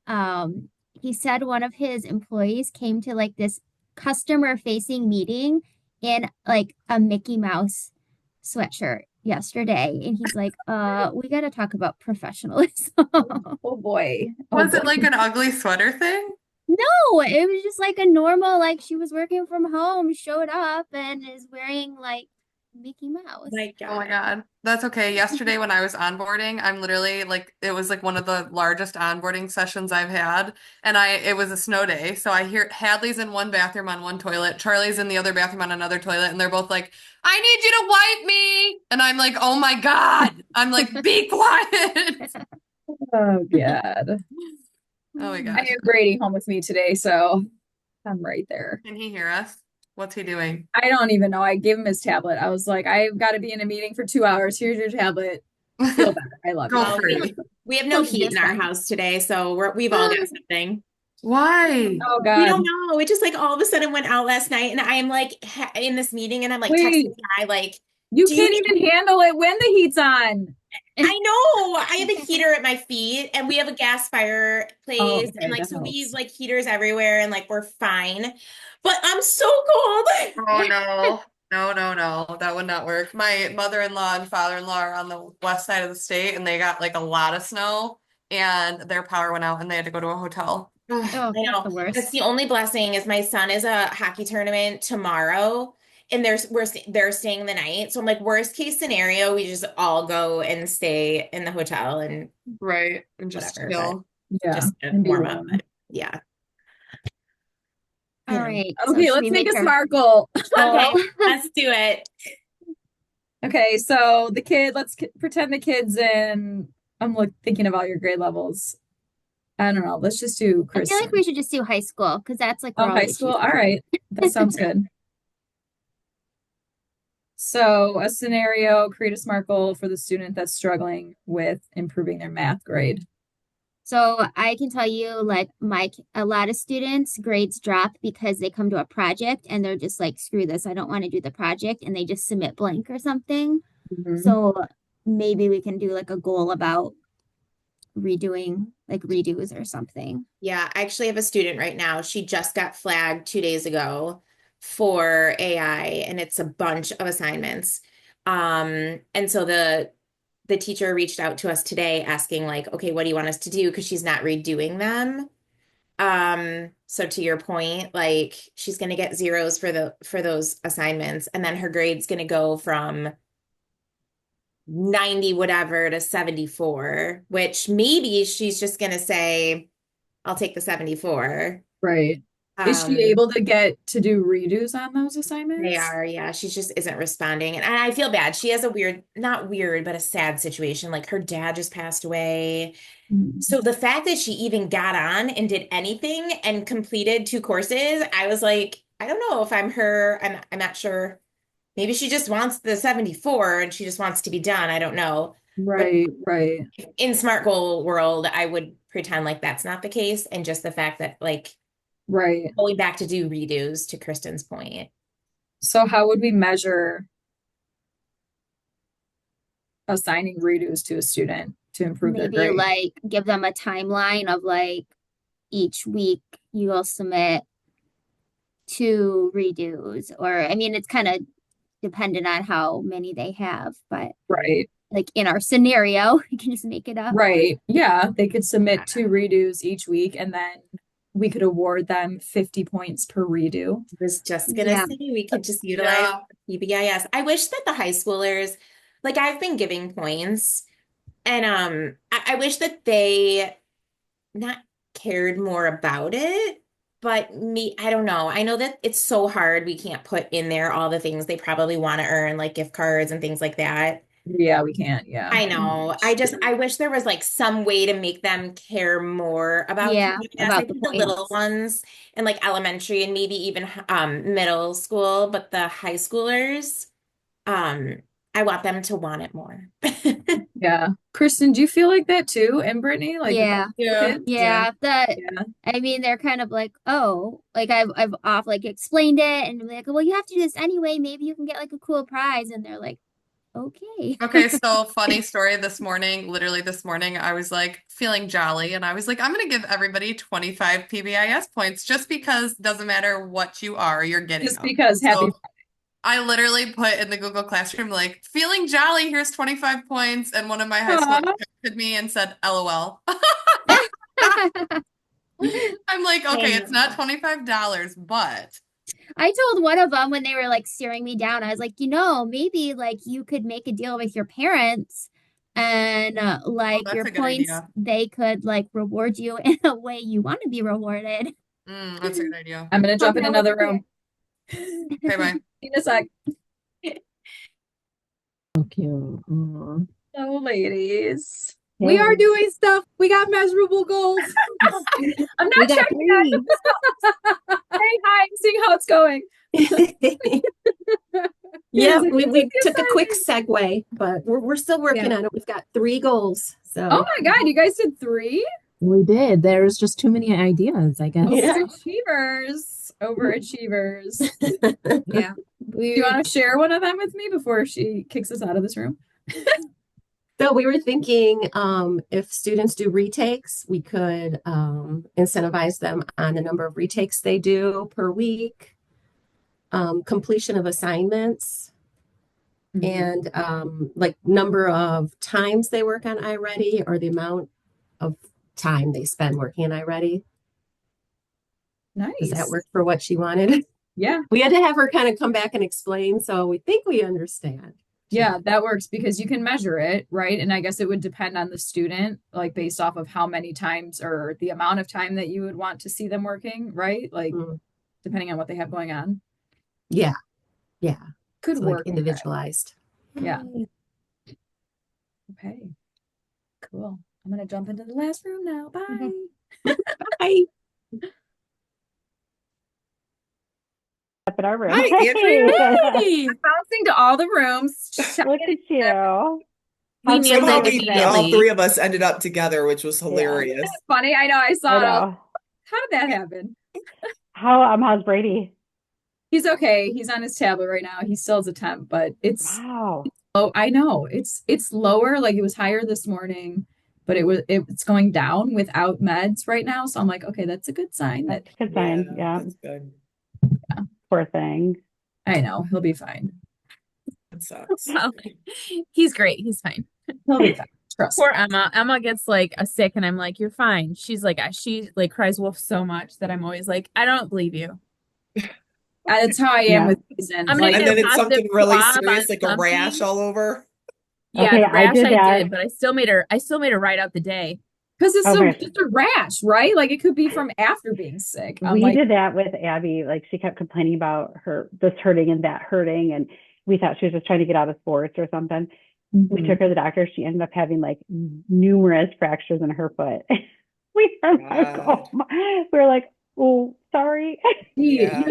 Speaker 4: he said one of his employees came to like this customer facing meeting in like a Mickey Mouse sweatshirt yesterday and he's like, we got to talk about professionalism."
Speaker 2: Oh boy. Oh
Speaker 5: Was
Speaker 2: boy.
Speaker 5: it like an ugly sweater thing?
Speaker 4: No, it was just like a normal, like she was working from home, showed up and is wearing like Mickey Mouse.
Speaker 6: My
Speaker 5: Oh my
Speaker 6: God.
Speaker 5: God. That's okay. Yesterday when I was onboarding, I'm literally like it was like one of the largest onboarding sessions I've had. And it was a snow day. So I hear Hadley's in one bathroom on one toilet, Charlie's in the other bathroom on another toilet, and they're both like, I need you to wipe me. And I'm like, oh my God. I'm like, be quiet.
Speaker 2: Oh, God.
Speaker 5: Oh my
Speaker 2: I
Speaker 5: gosh.
Speaker 2: have Brady home with me today, so I'm right there.
Speaker 5: Can he hear us? What's he doing?
Speaker 2: I don't even know. I gave him his tablet. I was like, I've got to be in a meeting for 2 hours. Here's your tablet. Feel better. I love
Speaker 5: Go
Speaker 2: you.
Speaker 6: Well,
Speaker 5: free.
Speaker 6: we have no
Speaker 4: He'll be
Speaker 6: heat
Speaker 4: just
Speaker 6: in our
Speaker 4: fine.
Speaker 6: house today, so we've all got something.
Speaker 5: Why?
Speaker 2: Oh,
Speaker 6: We
Speaker 2: God.
Speaker 6: don't know. It just like all of a sudden went out last night, and I am like in this meeting, and I'm like texting
Speaker 2: Wait,
Speaker 6: the guy like,
Speaker 2: you
Speaker 6: "Do you
Speaker 2: can't even handle it when the heat's on.
Speaker 6: I know I have a heater at my feet and we have a gas
Speaker 2: Oh,
Speaker 6: fireplace and
Speaker 2: okay,
Speaker 6: like
Speaker 2: that
Speaker 6: so we use
Speaker 2: helps.
Speaker 6: like heaters everywhere and like we're fine. But I'm so cold.
Speaker 5: Oh no. No, no, no. That would not work. My mother-in-law and father-in-law are on the west side of the state and they got like a lot of snow and their power went out and they had to go to a hotel.
Speaker 6: Ugh,
Speaker 4: Oh,
Speaker 6: I
Speaker 4: that's
Speaker 6: know.
Speaker 4: the
Speaker 6: That's
Speaker 4: worst.
Speaker 6: the only blessing is my son is a hockey tournament tomorrow and they're staying the night. So I'm like worst case scenario, we just all go and stay in the hotel and
Speaker 5: Right. And just
Speaker 6: whatever, but
Speaker 5: chill.
Speaker 2: Yeah,
Speaker 6: just to
Speaker 2: and be
Speaker 6: warm up.
Speaker 2: warm.
Speaker 6: But yeah.
Speaker 4: All
Speaker 6: Yeah.
Speaker 4: right. So
Speaker 2: Okay,
Speaker 4: should
Speaker 2: let's
Speaker 4: we
Speaker 2: make
Speaker 4: make
Speaker 2: a
Speaker 4: her
Speaker 2: SMART goal.
Speaker 6: Okay,
Speaker 4: goal?
Speaker 6: let's do it.
Speaker 2: Okay, so let's pretend the kid's in, thinking of all your grade levels. I don't know. Let's just do
Speaker 4: I feel like
Speaker 2: Kristen.
Speaker 4: we should just do high school because that's like where
Speaker 2: Oh,
Speaker 4: all
Speaker 2: high
Speaker 4: the
Speaker 2: school.
Speaker 4: issues
Speaker 2: All
Speaker 4: are.
Speaker 2: right. That sounds good. So, a scenario, create a SMART goal for the student that's struggling with improving their math grade.
Speaker 4: So I can tell you, like a lot of students' grades drop because they come to a project and they're just like, screw this, I don't want to do the project, and they just submit blank or something.
Speaker 2: Mhm.
Speaker 4: So maybe we can do like a goal about redoing like redos or something.
Speaker 6: Yeah, I actually have a student right now. She just got flagged 2 days ago for AI, and it's a bunch of assignments. And so the teacher reached out to us today asking like, okay, what do you want us to do? Because she's not redoing them. So to your point, like she's gonna get zeros for those assignments, and then her grade's gonna go from 90 whatever to 74, which maybe she's just gonna say, I'll take the 74.
Speaker 2: Right. Is she
Speaker 6: Um,
Speaker 2: able to get to do redos on those
Speaker 6: they
Speaker 2: assignments?
Speaker 6: are, yeah. She just isn't responding. And I feel bad. She has a weird, not weird, but a sad situation. Like her dad just passed away.
Speaker 2: Mm.
Speaker 6: So the fact that she even got on and did anything and completed 2 courses, I was like, I don't know if I'm her. I'm not sure. Maybe she just wants the 74 and she just wants to be done. I don't know. But
Speaker 2: Right, right,
Speaker 6: in SMART goal world, I would pretend like that's not the case. And just the fact that like
Speaker 2: right.
Speaker 6: going back to do redos to Kristen's point.
Speaker 2: So how would we measure assigning redos to a student to improve their
Speaker 4: Maybe
Speaker 2: grade?
Speaker 4: like give them a timeline of like each week you will submit 2 redos, or I mean, it's kind of dependent on how many they have, but
Speaker 2: Right,
Speaker 4: like in our scenario, you can just make it up.
Speaker 2: right. Yeah, they could submit 2 redos each week and then we could award them 50 points per redo.
Speaker 6: I was just gonna
Speaker 4: Yeah.
Speaker 6: say we could just utilize
Speaker 5: Yeah.
Speaker 6: PBIS. I wish that the high schoolers, like I've been giving points, and I wish that they not cared more about it. But me, I don't know. I know that it's so hard. We can't put in there all the things they probably want to earn, like gift cards and things like that.
Speaker 2: Yeah, we can't. Yeah.
Speaker 6: I know. I wish there was like some way to make them care more about
Speaker 4: Yeah,
Speaker 6: PBS. I
Speaker 4: about the
Speaker 6: think the little
Speaker 4: points.
Speaker 6: ones in like elementary and maybe even middle school, but the high schoolers, um, I want them to want it more.
Speaker 2: Yeah. Kristen, do you feel like that too? And Brittany, like with the
Speaker 4: Yeah.
Speaker 2: high school
Speaker 5: Yeah.
Speaker 2: kids?
Speaker 4: Yeah, that
Speaker 2: Yeah.
Speaker 4: I mean they're kind of like, oh, like I've off like explained it and I'm like, well, you have to do this anyway. Maybe you can get like a cool prize. And they're like, okay.
Speaker 5: Okay, so funny story this morning. Literally this morning, I was like feeling jolly and I was like, I'm gonna give everybody 25 PBIS points just because doesn't matter what you are, you're getting
Speaker 2: Just
Speaker 5: them.
Speaker 2: because happy.
Speaker 5: So I literally put in the Google Classroom, like, feeling jolly, here's 25 points. And one of my high school
Speaker 2: Aw.
Speaker 5: texted me and said, LOL. I'm like,
Speaker 6: I
Speaker 5: okay, it's not
Speaker 6: know.
Speaker 5: $25, but
Speaker 4: I told one of them when they were like staring me down, I was like, maybe like you could make a deal with your parents and
Speaker 5: Oh,
Speaker 4: like
Speaker 5: that's
Speaker 4: your
Speaker 5: a good
Speaker 4: points,
Speaker 5: idea.
Speaker 4: they could like reward you in a way you want to be rewarded.
Speaker 5: That's a good idea.
Speaker 2: I'm gonna jump in
Speaker 4: That was
Speaker 2: another room.
Speaker 5: Okay, bye.
Speaker 2: See you in a sec.
Speaker 3: So cute. Aw.
Speaker 2: Hello, ladies. We are
Speaker 3: Hey.
Speaker 2: doing stuff. We got measurable goals. I'm
Speaker 7: We
Speaker 2: not
Speaker 7: got
Speaker 2: checking
Speaker 7: three.
Speaker 2: Hey, hi, I'm seeing how it's going.
Speaker 7: Yeah,
Speaker 2: Yes,
Speaker 7: we
Speaker 2: it's
Speaker 7: took a quick
Speaker 2: exciting.
Speaker 7: segue, but we're still working
Speaker 2: Yeah.
Speaker 7: on it. We've got three goals.
Speaker 2: Oh
Speaker 7: So
Speaker 2: my God, you guys did 3?
Speaker 3: We did. There's just too many ideas, I guess.
Speaker 7: yeah.
Speaker 2: Overachievers. Overachievers.
Speaker 3: Yeah.
Speaker 2: Do you want to share one of them with me before she kicks us out of this room?
Speaker 7: So we were thinking if students do retakes, we could incentivize them on the number of retakes they do per week, completion of assignments, and like number of times they work on iReady or the amount of time they spend working on iReady. Does that
Speaker 2: Nice.
Speaker 7: work for what she wanted?
Speaker 2: Yeah.
Speaker 7: We had to have her kind of come back and explain, so we think we understand.
Speaker 2: Yeah, that works because you can measure it, right? And I guess it would depend on the student, like based off of how many times or the amount of time that you would want to see them working, right? Like
Speaker 7: Mm.
Speaker 2: depending on what they have going on.
Speaker 7: Yeah, yeah.
Speaker 2: Could
Speaker 7: So like
Speaker 2: work.
Speaker 7: individualized.
Speaker 2: Yeah. Okay. Cool. I'm gonna jump into the last room now. Bye.
Speaker 7: Bye.
Speaker 8: Up in our room.
Speaker 9: Hi, Andrea.
Speaker 3: Hey,
Speaker 2: Bouncing to all the rooms.
Speaker 8: Look at you.
Speaker 3: we nailed
Speaker 9: Somehow
Speaker 3: it
Speaker 9: all
Speaker 3: immediately.
Speaker 9: 3 of us ended up together, which was hilarious.
Speaker 2: Funny. I know. I
Speaker 8: I
Speaker 2: saw.
Speaker 8: know.
Speaker 2: How did that happen?
Speaker 8: How's Brady?
Speaker 2: He's okay. He's on his tablet right now. He still has a temp, but it's
Speaker 8: Wow.
Speaker 2: oh, I know. It's lower. Like it was higher this morning, but it's going down without meds right now. So I'm like, okay, that's a good sign that
Speaker 8: Good sign. Yeah.
Speaker 9: That's good.
Speaker 8: Poor thing.
Speaker 2: I know he'll be fine.
Speaker 9: That sucks.
Speaker 3: Well, he's great. He's fine.
Speaker 2: He'll be fine. Trust
Speaker 3: Poor
Speaker 2: me.
Speaker 3: Emma. Emma gets like a sick, and I'm like, "You're fine." She's like, she like cries wolf so much that I'm always like, "I don't believe you."
Speaker 2: That's how I am
Speaker 8: Yeah.
Speaker 2: with seasons.
Speaker 3: I'm gonna
Speaker 2: Like,
Speaker 9: And
Speaker 3: get
Speaker 9: then
Speaker 3: a
Speaker 9: it's
Speaker 3: positive
Speaker 9: something really
Speaker 3: swab
Speaker 9: serious,
Speaker 3: on
Speaker 9: like a rash
Speaker 3: something.
Speaker 9: all over.
Speaker 3: Yeah,
Speaker 8: Okay,
Speaker 3: the
Speaker 8: I
Speaker 3: rash
Speaker 8: did
Speaker 3: I
Speaker 8: that.
Speaker 3: did, but I still made her ride out the day.
Speaker 2: because it's
Speaker 8: Okay.
Speaker 2: just a rash, right? Like it could be from after being sick. I'm
Speaker 8: We
Speaker 2: like,
Speaker 8: did that with Abby. Like she kept complaining about her this hurting and that hurting, and we thought she was just trying to get out of sports or something. We took her to the doctor. She ended up having like numerous fractures in her foot. We were like,
Speaker 9: God.
Speaker 8: we were like, oh, sorry.
Speaker 2: yeah,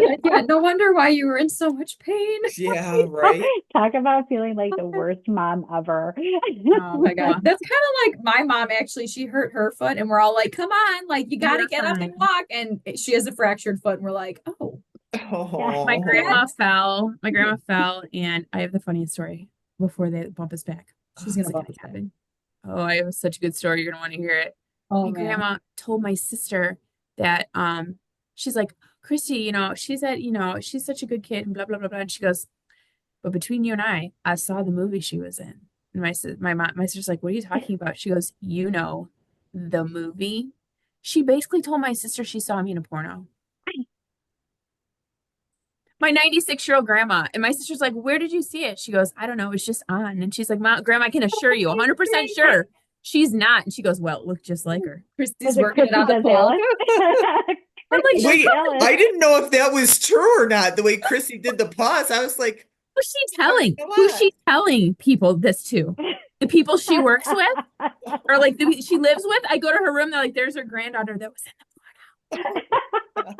Speaker 2: no wonder why you were in so much pain.
Speaker 9: Yeah, right.
Speaker 8: Talk about feeling like the worst mom ever.
Speaker 2: Oh my God. That's kind of like my mom actually. She hurt her foot and we're all like, come on, like you got to
Speaker 3: You're
Speaker 2: get up and
Speaker 3: fine.
Speaker 2: walk. And she has a fractured foot and we're like, oh,
Speaker 9: Oh.
Speaker 3: My grandma fell. My grandma fell, and I have the funniest story before they bump us back.
Speaker 2: she's going
Speaker 3: What's
Speaker 2: to
Speaker 3: it
Speaker 2: bump
Speaker 3: gonna
Speaker 2: us back.
Speaker 3: happen? Oh, I have such a good story. You're gonna want to hear it.
Speaker 2: Oh
Speaker 3: My
Speaker 2: man.
Speaker 3: grandma told my sister that she's like, Christy, she said, she's such a good kid and blah blah blah blah. And she goes, but between you and I saw the movie she was in. And my sister's like, what are you talking about? She goes, the movie. She basically told my sister she saw me in a porno. My 96-year-old grandma. And my sister's like, where did you see it? She goes, I don't know. It's just on. And she's like, Grandma, I can assure you, 100% sure she's not. And she goes, well, it looked just like her.
Speaker 2: Christy's
Speaker 8: Was it
Speaker 2: working it
Speaker 8: Christy
Speaker 2: on the
Speaker 8: does
Speaker 2: pole.
Speaker 8: Alice?
Speaker 3: I'm like,
Speaker 8: Christy
Speaker 9: Wait,
Speaker 8: does Alice.
Speaker 9: I didn't know if that was true or not. The way Chrissy did the pause, I was like,
Speaker 3: who's she telling?
Speaker 9: Come
Speaker 3: Who's
Speaker 9: on.
Speaker 3: she telling people this to? The people she works with? Or like she lives with? I go to her room, they're like, there's her granddaughter that was in the porno.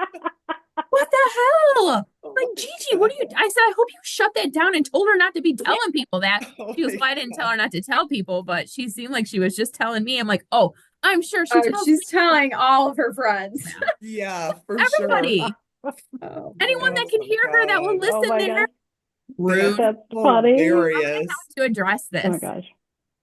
Speaker 3: What the hell? Like, Gigi, what are you? I said, I hope you shut that down and told her not to be telling people that. She goes, well, I didn't tell her not to tell people, but she seemed like she was just telling me. I'm like, oh, I'm sure she tells
Speaker 2: She's telling all of her friends.
Speaker 9: Yeah, for
Speaker 3: everybody.
Speaker 9: sure.
Speaker 2: Oh,
Speaker 3: Anyone that can
Speaker 9: my
Speaker 3: hear her that will
Speaker 9: God.
Speaker 8: Oh
Speaker 3: listen
Speaker 8: my
Speaker 3: to her.
Speaker 8: gosh.
Speaker 3: Rude.
Speaker 8: That's funny.
Speaker 9: Hilarious.
Speaker 3: To address this.
Speaker 8: Oh my gosh.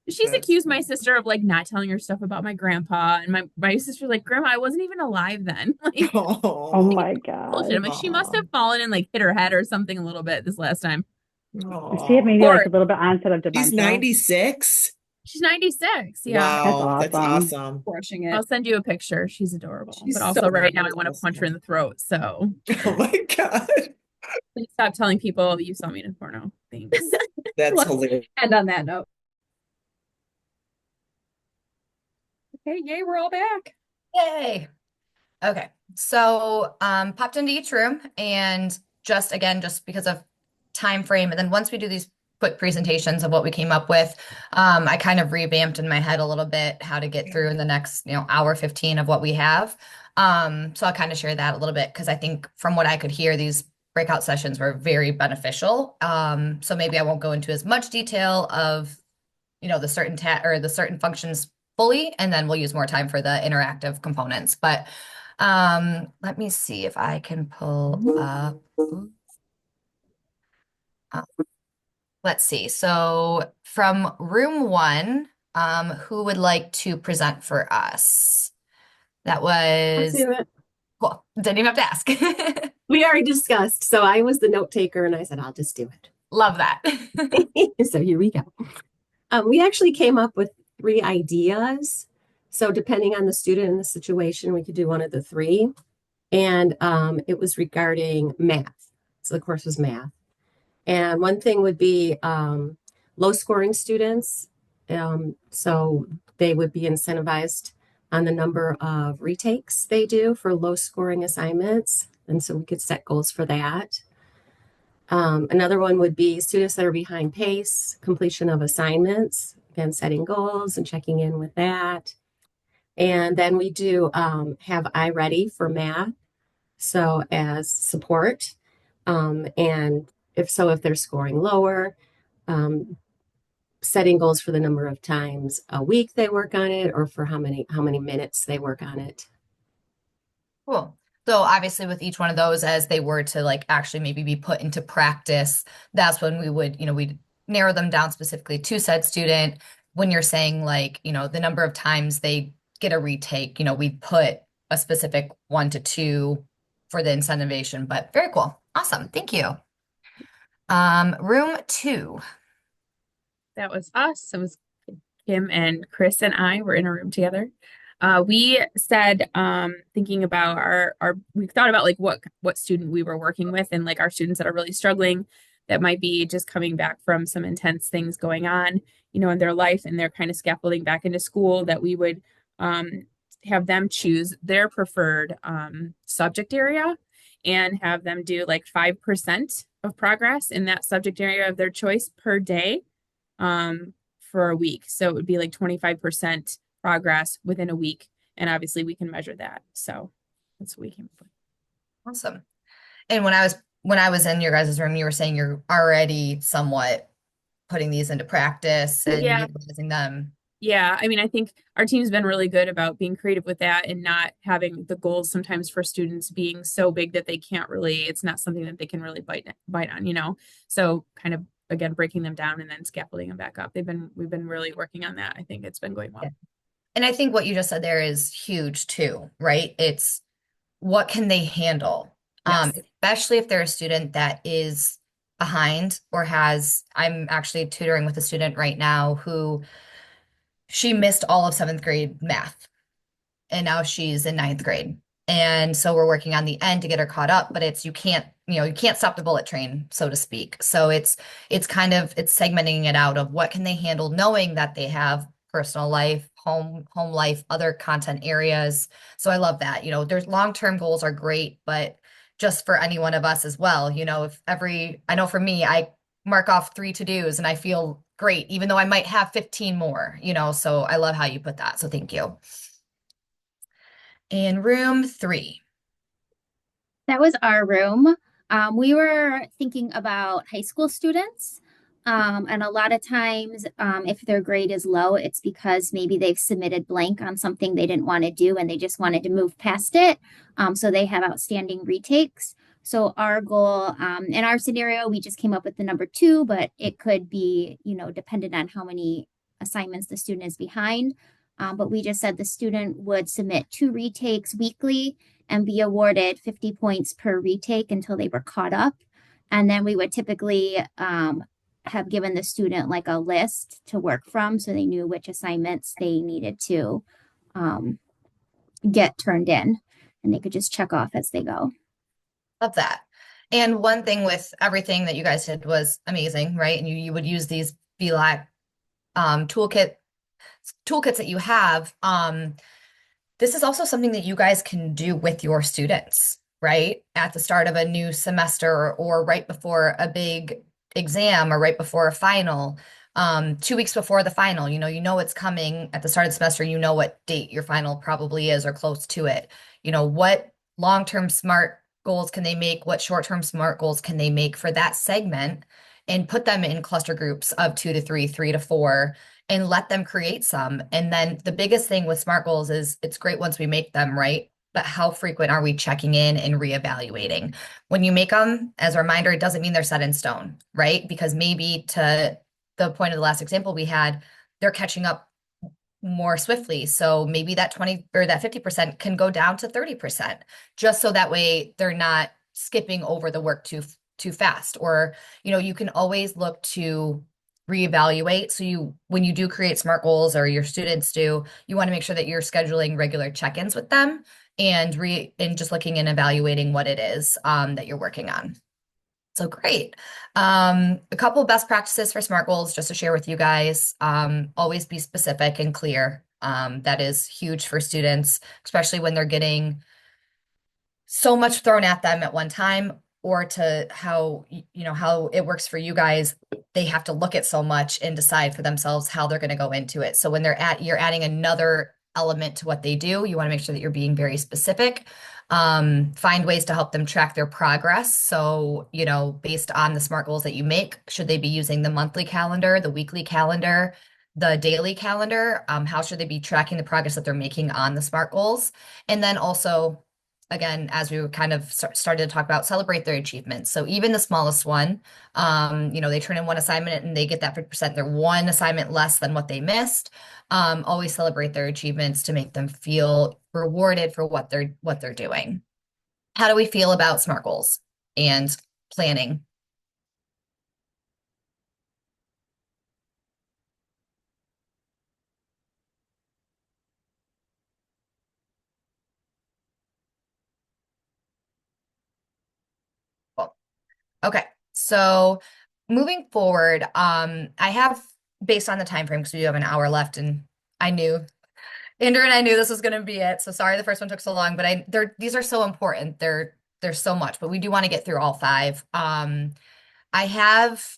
Speaker 3: She's
Speaker 9: That's
Speaker 3: accused my sister of like not telling her stuff about my grandpa, and my sister's like, Grandma, I wasn't even alive then. Like,
Speaker 8: Oh my gosh.
Speaker 3: bullshit. I'm like, she must have fallen and like hit her head or something a little bit this last time.
Speaker 8: Does she have maybe like a little bit onset of
Speaker 9: She's
Speaker 8: dementia?
Speaker 9: 96.
Speaker 3: She's 96. Yeah.
Speaker 8: That's
Speaker 9: Wow, that's
Speaker 8: awesome.
Speaker 9: awesome.
Speaker 2: Crushing
Speaker 3: I'll
Speaker 2: it.
Speaker 3: send you a picture. She's adorable.
Speaker 2: She's
Speaker 3: But
Speaker 2: so
Speaker 3: also right now I
Speaker 9: That's
Speaker 3: want to punch her
Speaker 9: awesome.
Speaker 3: in the throat. So
Speaker 9: Oh my God.
Speaker 3: please stop telling people you saw me in a porno. Thanks.
Speaker 9: That's
Speaker 2: Let's
Speaker 9: hilarious.
Speaker 2: end on that note. Okay, yay, we're all back.
Speaker 1: Yay. Okay. So popped into each room and just because of time frame, and then once we do these quick presentations of what we came up with, I kind of revamped in my head a little bit how to get through in the next, hour 15 of what we have. So I'll kind of share that a little bit because I think from what I could hear, these breakout sessions were very beneficial. So maybe I won't go into as much detail of, the certain functions fully, and then we'll use more time for the interactive components. But let me see if I can pull up. uh, let's see. So from room one, who would like to present for us? That
Speaker 7: I'll
Speaker 1: was
Speaker 7: do it.
Speaker 1: cool. Didn't even have to ask.
Speaker 7: We already discussed. So I was the note taker and I said, I'll just do
Speaker 1: Love that.
Speaker 7: it. So here we go. We actually came up with 3 ideas. So depending on the student and the situation, we could do one of the 3. And it was regarding math. So the course was math. And one thing would be low scoring students. So they would be incentivized on the number of retakes they do for low scoring assignments. And so we could set goals for that. Another one would be students that are behind pace, completion of assignments, again, setting goals and checking in with that. And then we do have iReady for math, so as support. And if they're scoring lower, setting goals for the number of times a week they work on it, or for how many minutes they work on it.
Speaker 1: Cool. So obviously with each one of those, as they were to like actually maybe be put into practice, that's when we would, we'd narrow them down specifically to said student. When you're saying like, the number of times they get a retake, we'd put a specific 1 to 2 for the incentivization, but very cool. Awesome. Thank you. Room 2.
Speaker 3: That was us. It was Kim and Chris and I were in a room together. We said, thinking about we thought about like what student we were working with and like our students that are really struggling, that might be just coming back from some intense things going on, in their life, and they're kind of scaffolding back into school, that we would have them choose their preferred subject area and have them do like 5% of progress in that subject area of their choice per day for a week. So it would be like 25% progress within a week. And obviously we can measure that. So that's what we came up with.
Speaker 1: Awesome. And when I was in your guys' room, you were saying you're already somewhat putting these into practice and utilizing them.
Speaker 3: Yeah, I mean, I think our team's been really good about being creative with that and not having the goals sometimes for students being so big that they can't really, it's not something that they can really bite on, So kind of again breaking them down and then scaffolding them back up. We've been really working on that. I think it's been going well.
Speaker 1: Yeah. And I think what you just said there is huge too, right? It's what can they handle?
Speaker 3: Yes.
Speaker 1: Especially if they're a student that is behind or I'm actually tutoring with a student right now who she missed all of 7th grade math, and now she's in 9th grade. And so we're working on the end to get her caught up, but you can't stop the bullet train, so to speak. So it's segmenting it out of what can they handle, knowing that they have personal life, home life, other content areas. So I love that. There's long-term goals are great, but just for any one of us as well, I know for me, I mark off 3 to-dos and I feel great, even though I might have 15 more, so I love how you put that. So thank you. In room 3.
Speaker 4: That was our room. We were thinking about high school students. And a lot of times, if their grade is low, it's because maybe they've submitted blank on something they didn't want to do and they just wanted to move past it. So they have outstanding retakes. So our goal, in our scenario, we just came up with the number 2, but it could be, dependent on how many assignments the student is behind. But we just said the student would submit 2 retakes weekly and be awarded 50 points per retake until they were caught up. And then we would typically have given the student like a list to work from so they knew which assignments they needed to um, get turned in and they could just check off as they go.
Speaker 1: Love that. And one thing with everything that you guys did was amazing, right? And you would use these VLAC toolkits that you have. This is also something that you guys can do with your students, right? At the start of a new semester or right before a big exam or right before a final, 2 weeks before the final, you know it's coming at the start of the semester, you know what date your final probably is or close to it. What long-term SMART goals can they make? What short-term SMART goals can they make for that segment? And put them in cluster groups of 2 to 3, 3 to 4, and let them create some. And then the biggest thing with SMART goals is it's great once we make them, right? But how frequent are we checking in and reevaluating? When you make them, as a reminder, it doesn't mean they're set in stone, right? Because maybe to the point of the last example we had, they're catching up more swiftly. So maybe that 20 or that 50% can go down to 30%, just so that way they're not skipping over the work too fast. Or, you can always look to reevaluate. So when you do create SMART goals or your students do, you want to make sure that you're scheduling regular check-ins with them and just looking and evaluating what it is that you're working on. So great. A couple of best practices for SMART goals just to share with you guys. Always be specific and clear. That is huge for students, especially when they're getting so much thrown at them at one time, or to how it works for you guys. They have to look at so much and decide for themselves how they're going to go into it. So when you're adding another element to what they do, you want to make sure that you're being very specific. Find ways to help them track their progress. So, based on the SMART goals that you make, should they be using the monthly calendar, the weekly calendar, the daily calendar? How should they be tracking the progress that they're making on the SMART goals? And then also, again, as we kind of started to talk about, celebrate their achievements. So even the smallest one, they turn in one assignment and they get that 50%. They're one assignment less than what they missed. Always celebrate their achievements to make them feel rewarded for what they're doing. How do we feel about SMART goals and planning? Cool. Okay, so moving forward, I have, based on the time frame, because we do have an hour left, and Andrew and I knew this was going to be it. So sorry the first one took so long, but these are so important. There's so much, but we do want to get through all five. I have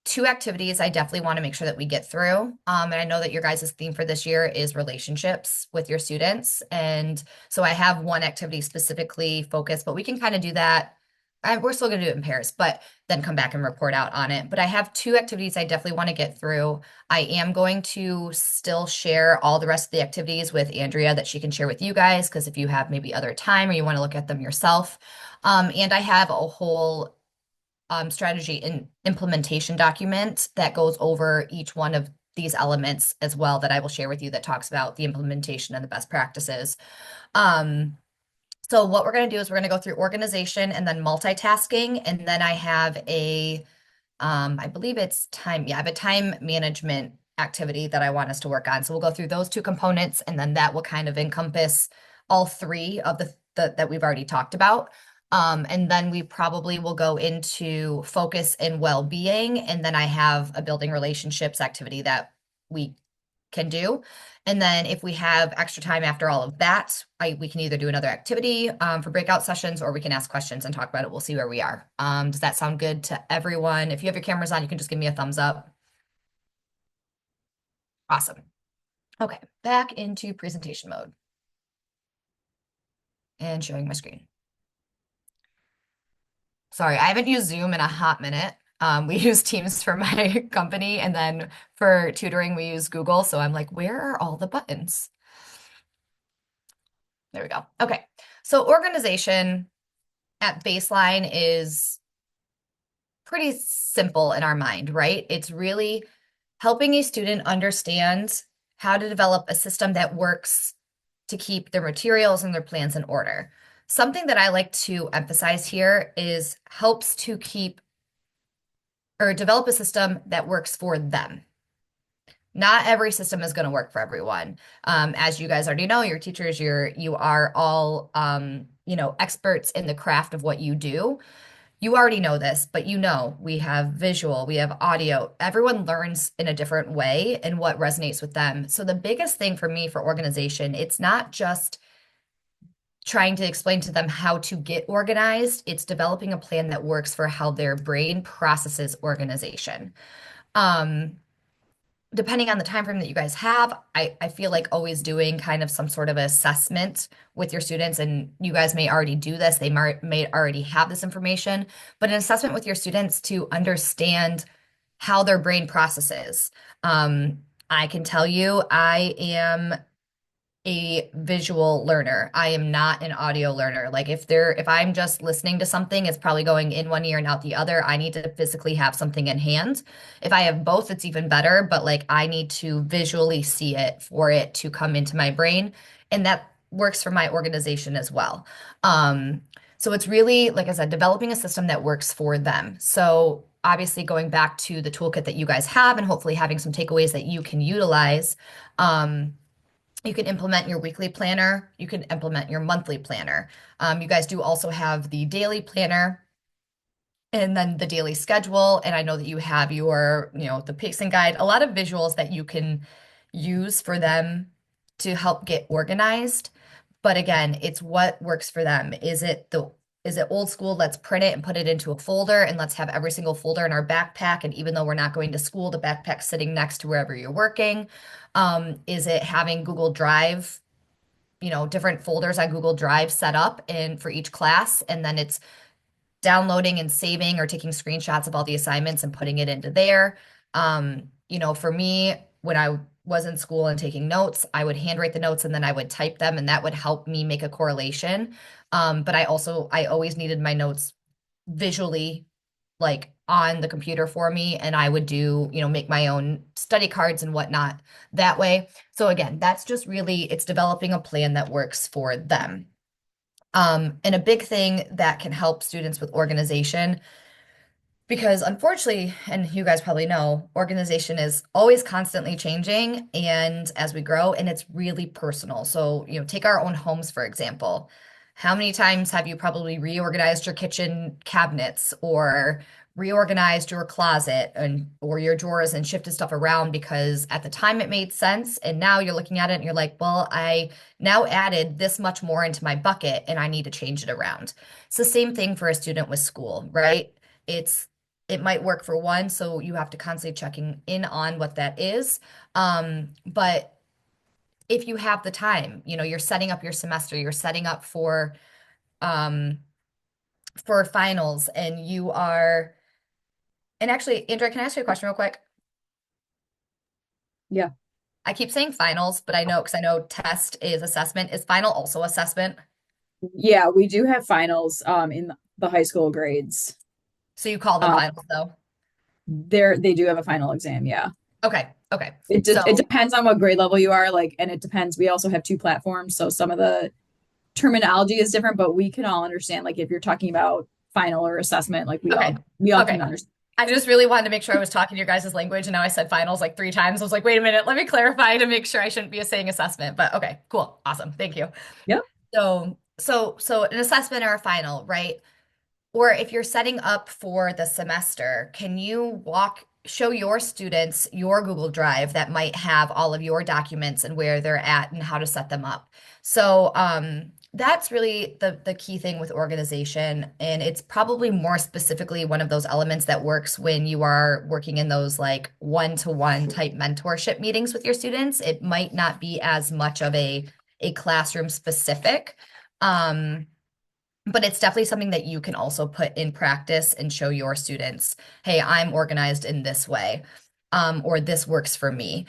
Speaker 1: two activities I definitely want to make sure that we get through. And I know that your guys' theme for this year is relationships with your students. And so I have one activity specifically focused, but we can kind of do that. We're still going to do it in pairs, but then come back and report out on it. But I have two activities I definitely want to get through. I am going to still share all the rest of the activities with Andrea that she can share with you guys, because if you have maybe other time or you want to look at them yourself. And I have a whole strategy and implementation document that goes over each one of these elements as well, that I will share with you, that talks about the implementation and the best practices. So what we're going to do is we're going to go through organization and then multitasking. And then I have I believe it's time. Yeah, I have a time management activity that I want us to work on. So we'll go through those two components, and then that will kind of encompass all three of the that we've already talked about. And then we probably will go into focus and well-being. And then I have a building relationships activity that we can do. And then if we have extra time after all of that, we can either do another activity for breakout sessions, or we can ask questions and talk about it. We'll see where we are. Does that sound good to everyone? If you have your cameras on, you can just give me a thumbs up. Awesome. Okay, back into presentation mode and sharing my screen. Sorry, I haven't used Zoom in a hot minute. We use Teams for my company, and then for tutoring, we use Google. So I'm like, where are all the buttons? There we go. Okay, so organization at baseline is pretty simple in our mind, right? It's really helping a student understand how to develop a system that works to keep their materials and their plans in order. Something that I like to emphasize here is helps to keep or develop a system that works for them. Not every system is going to work for everyone. As you guys already know, your teachers, you are all experts in the craft of what you do. You already know this, but we have visual, we have audio. Everyone learns in a different way and what resonates with them. So the biggest thing for me for organization, it's not just trying to explain to them how to get organized, it's developing a plan that works for how their brain processes organization. Um, Depending on the time frame that you guys have, I feel like always doing kind of some sort of assessment with your students, and you guys may already do this, they may already have this information, but an assessment with your students to understand how their brain processes. I can tell you, I am a visual learner. I am not an audio learner. Like if I'm just listening to something, it's probably going in one ear and out the other. I need to physically have something in hand. If I have both, it's even better, but like I need to visually see it for it to come into my brain. And that works for my organization as well. So it's really, like I said, developing a system that works for them. So obviously going back to the toolkit that you guys have and hopefully having some takeaways that you can utilize. You can implement your weekly planner. You can implement your monthly planner. You guys do also have the daily planner and then the daily schedule. And I know that you have the pacing guide, a lot of visuals that you can use for them to help get organized. But again, it's what works for them. Is it old school? Let's print it and put it into a folder and let's have every single folder in our backpack. And even though we're not going to school, the backpack's sitting next to wherever you're working. Is it having Google Drive, different folders on Google Drive set up and for each class, and then it's downloading and saving or taking screenshots of all the assignments and putting it into there. For me, when I was in school and taking notes, I would handwrite the notes and then I would type them, and that would help me make a correlation. But I always needed my notes visually, like on the computer for me, and I would make my own study cards and whatnot that way. So again, that's just really, it's developing a plan that works for them. And a big thing that can help students with organization, because unfortunately, and you guys probably know, organization is always constantly changing and as we grow, and it's really personal. So, take our own homes, for example. How many times have you probably reorganized your kitchen cabinets or reorganized your closet or your drawers and shifted stuff around because at the time it made sense, and now you're looking at it and you're like, well, I now added this much more into my bucket and I need to change it around. It's the same thing for a student with school, right? It might work for one, so you have to constantly checking in on what that is. But if you have the time, you're setting up your semester, you're setting up um, for finals, and and actually, Andrea, can I ask you a question real quick?
Speaker 2: Yeah.
Speaker 1: I keep saying finals, but because I know test is assessment. Is final also assessment?
Speaker 2: Yeah, we do have finals in the high school grades.
Speaker 1: So you call them finals though?
Speaker 2: They do have a final exam, yeah.
Speaker 1: Okay.
Speaker 2: It depends on what grade level you are, and it depends. We also have two platforms, so some of the terminology is different, but we can all understand, like if you're talking about final or assessment, like we all can understand.
Speaker 1: I just really wanted to make sure I was talking your guys' language, and now I said finals like 3 times. I was like, wait a minute, let me clarify to make sure I shouldn't be saying assessment. But okay, cool, awesome, thank you.
Speaker 2: Yep.
Speaker 1: So an assessment or a final, right? Or if you're setting up for the semester, can you show your students your Google Drive that might have all of your documents and where they're at and how to set them up? So that's really the key thing with organization. And it's probably more specifically one of those elements that works when you are working in those like one-to-one type mentorship meetings with your students. It might not be as much of a classroom specific. But it's definitely something that you can also put in practice and show your students, hey, I'm organized in this way, or this works for me.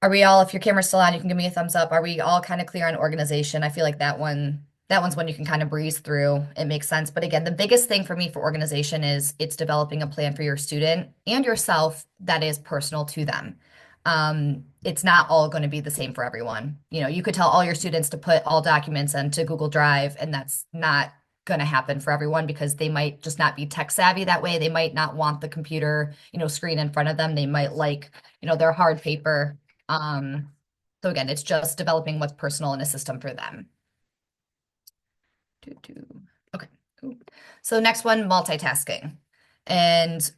Speaker 1: Are we all, if your camera's still on, you can give me a thumbs up. Are we all kind of clear on organization? I feel like that one's one you can kind of breeze through. It makes sense. But again, the biggest thing for me for organization is it's developing a plan for your student and yourself that is personal to them. It's not all going to be the same for everyone. You could tell all your students to put all documents into Google Drive, and that's not going to happen for everyone because they might just not be tech savvy that way. They might not want the computer, screen in front of them. They might like, their hard paper. So again, it's just developing what's personal in a system for them. Okay. So next one, multitasking. And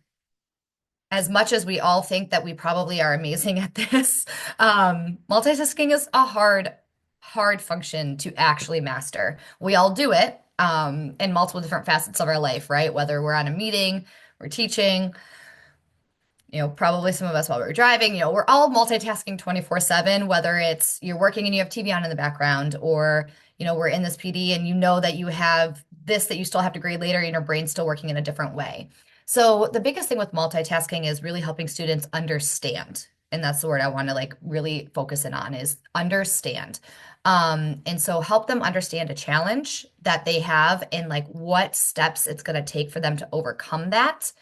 Speaker 1: as much as we all think that we probably are amazing at this, multitasking is a hard function to actually master. We all do it in multiple different facets of our life, right? Whether we're on a meeting, we're teaching, probably some of us while we're driving, we're all multitasking 24/7, whether it's you're working and you have TV on in the background, or, we're in this PD and you know that you have this that you still have to grade later and your brain's still working in a different way. So the biggest thing with multitasking is really helping students understand. And that's the word I want to like really focus in on is understand. And so help them understand a challenge that they have and like what steps it's going to take for them to overcome that.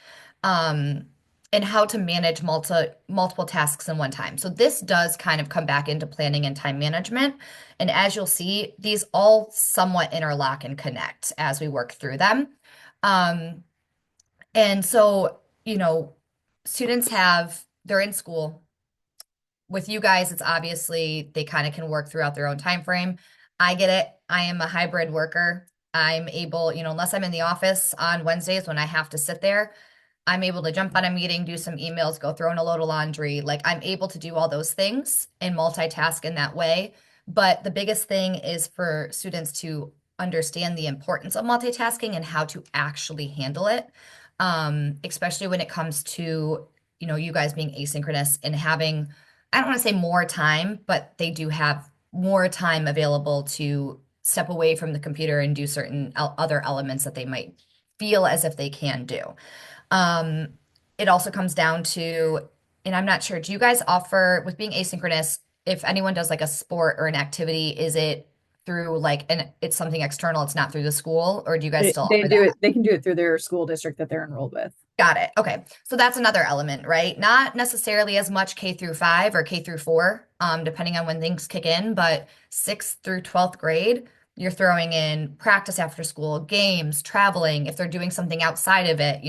Speaker 1: And how to manage multiple tasks in one time. So this does kind of come back into planning and time management. And as you'll see, these all somewhat interlock and connect as we work through them. And so, students they're in school. With you guys, it's obviously they kind of can work throughout their own time frame. I get it. I am a hybrid worker. I'm able, unless I'm in the office on Wednesdays when I have to sit there, I'm able to jump on a meeting, do some emails, go throw in a load of laundry. Like I'm able to do all those things and multitask in that way. But the biggest thing is for students to understand the importance of multitasking and how to actually handle it, especially when it comes to, you guys being asynchronous and having, I don't want to say more time, but they do have more time available to step away from the computer and do certain other elements that they might feel as if they can do. It also comes down to, and I'm not sure, do you guys offer, with being asynchronous, if anyone does like a sport or an activity, is it through it's something external, it's not through the school, or do you guys still
Speaker 2: They
Speaker 1: offer
Speaker 2: do
Speaker 1: that?
Speaker 2: it. They can do it through their school district that they're enrolled with.
Speaker 1: Got it. Okay. So that's another element, right? Not necessarily as much K through 5 or K through 4, depending on when things kick in, but 6th through 12th grade, you're throwing in practice after school, games, traveling. If they're doing something outside of it,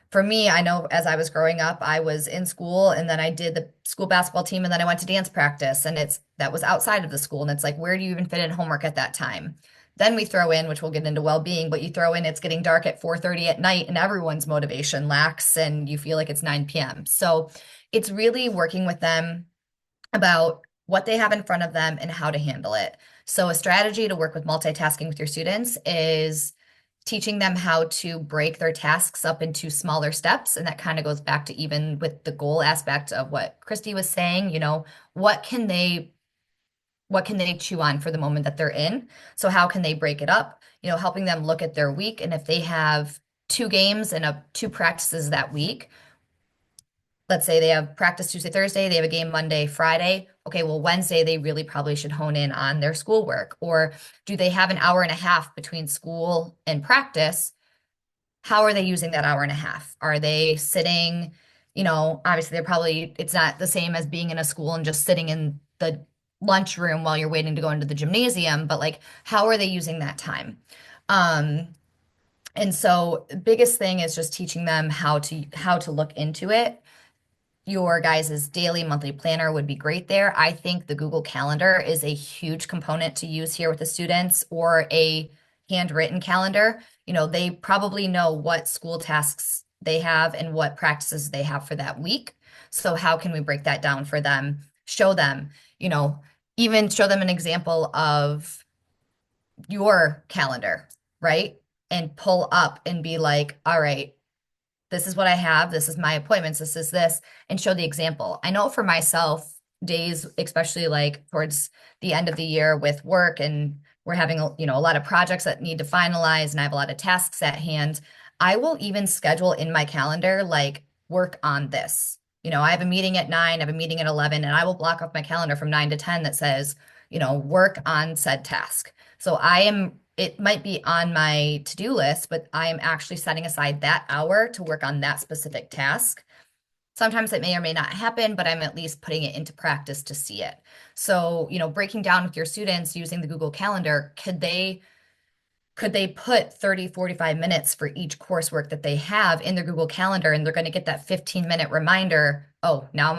Speaker 1: for me, I know as I was growing up, I was in school and then I did the school basketball team and then I went to dance practice and that was outside of the school. And it's like, where do you even fit in homework at that time? Then we throw in, which we'll get into well-being, but you throw in it's getting dark at 4:30 at night and everyone's motivation lacks and you feel like it's 9 p.m. So it's really working with them about what they have in front of them and how to handle it. So a strategy to work with multitasking with your students is teaching them how to break their tasks up into smaller steps. And that kind of goes back to even with the goal aspect of what Christy was saying, what can they chew on for the moment that they're in? So how can they break it up? Helping them look at their week. And if they have 2 games and 2 practices that week, let's say they have practice Tuesday, Thursday, they have a game Monday, Friday. Okay, well, Wednesday, they really probably should hone in on their schoolwork. Or do they have an hour and a half between school and practice? How are they using that hour and a half? Are they sitting, obviously it's not the same as being in a school and just sitting in the lunchroom while you're waiting to go into the gymnasium, but like, how are they using that time? And so the biggest thing is just teaching them how to look into it. Your guys' daily, monthly planner would be great there. I think the Google Calendar is a huge component to use here with the students, or a handwritten calendar. They probably know what school tasks they have and what practices they have for that week. So how can we break that down for them? Show them, even show them an example of your calendar, right? And pull up and be like, all right, this is what I have. This is my appointments. This is this, and show the example. I know for myself, days, especially like towards the end of the year with work and we're having, a lot of projects that need to finalize and I have a lot of tasks at hand. I will even schedule in my calendar, like work on this. I have a meeting at 9, I have a meeting at 11, and I will block off my calendar from 9 to 10 that says, work on said task. So it might be on my to-do list, but I am actually setting aside that hour to work on that specific task. Sometimes it may or may not happen, but I'm at least putting it into practice to see it. So, breaking down with your students using the Google Calendar, could they could they put 30, 45 minutes for each coursework that they have in their Google Calendar, and they're going to get that 15-minute reminder, oh, now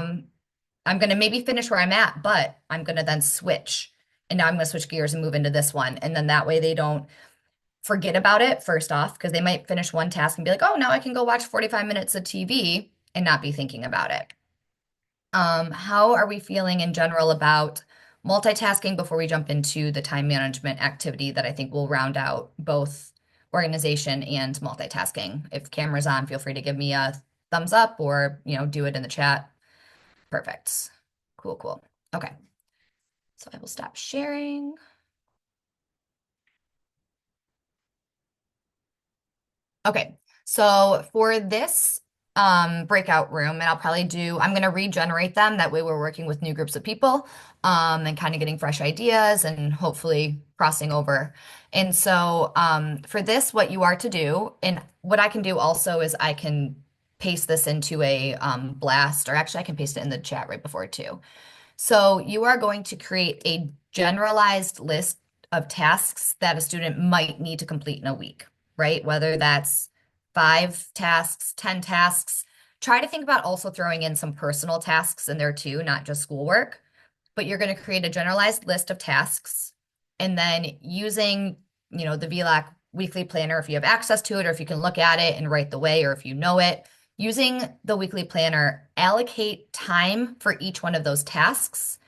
Speaker 1: I'm going to maybe finish where I'm at, but I'm going to then switch. And now I'm going to switch gears and move into this one. And then that way they don't forget about it, first off, because they might finish one task and be like, oh, now I can go watch 45 minutes of TV and not be thinking about it. How are we feeling in general about multitasking before we jump into the time management activity that I think will round out both organization and multitasking? If camera's on, feel free to give me a thumbs up or, do it in the chat. Perfect. Cool, cool. Okay. So I will stop sharing. Okay. So for this breakout room, and I'm going to regenerate them. That way we're working with new groups of people and kind of getting fresh ideas and hopefully crossing over. And so for this, what you are to do, and what I can do also is I can paste this into a blast, or actually I can paste it in the chat right before too. So you are going to create a generalized list of tasks that a student might need to complete in a week, right? Whether that's 5 tasks, 10 tasks. Try to think about also throwing in some personal tasks in there too, not just schoolwork. But you're going to create a generalized list of tasks, and then using, the VLAC weekly planner, if you have access to it, or if you can look at it and write the way, or if you know it, using the weekly planner, allocate time for each one of those tasks,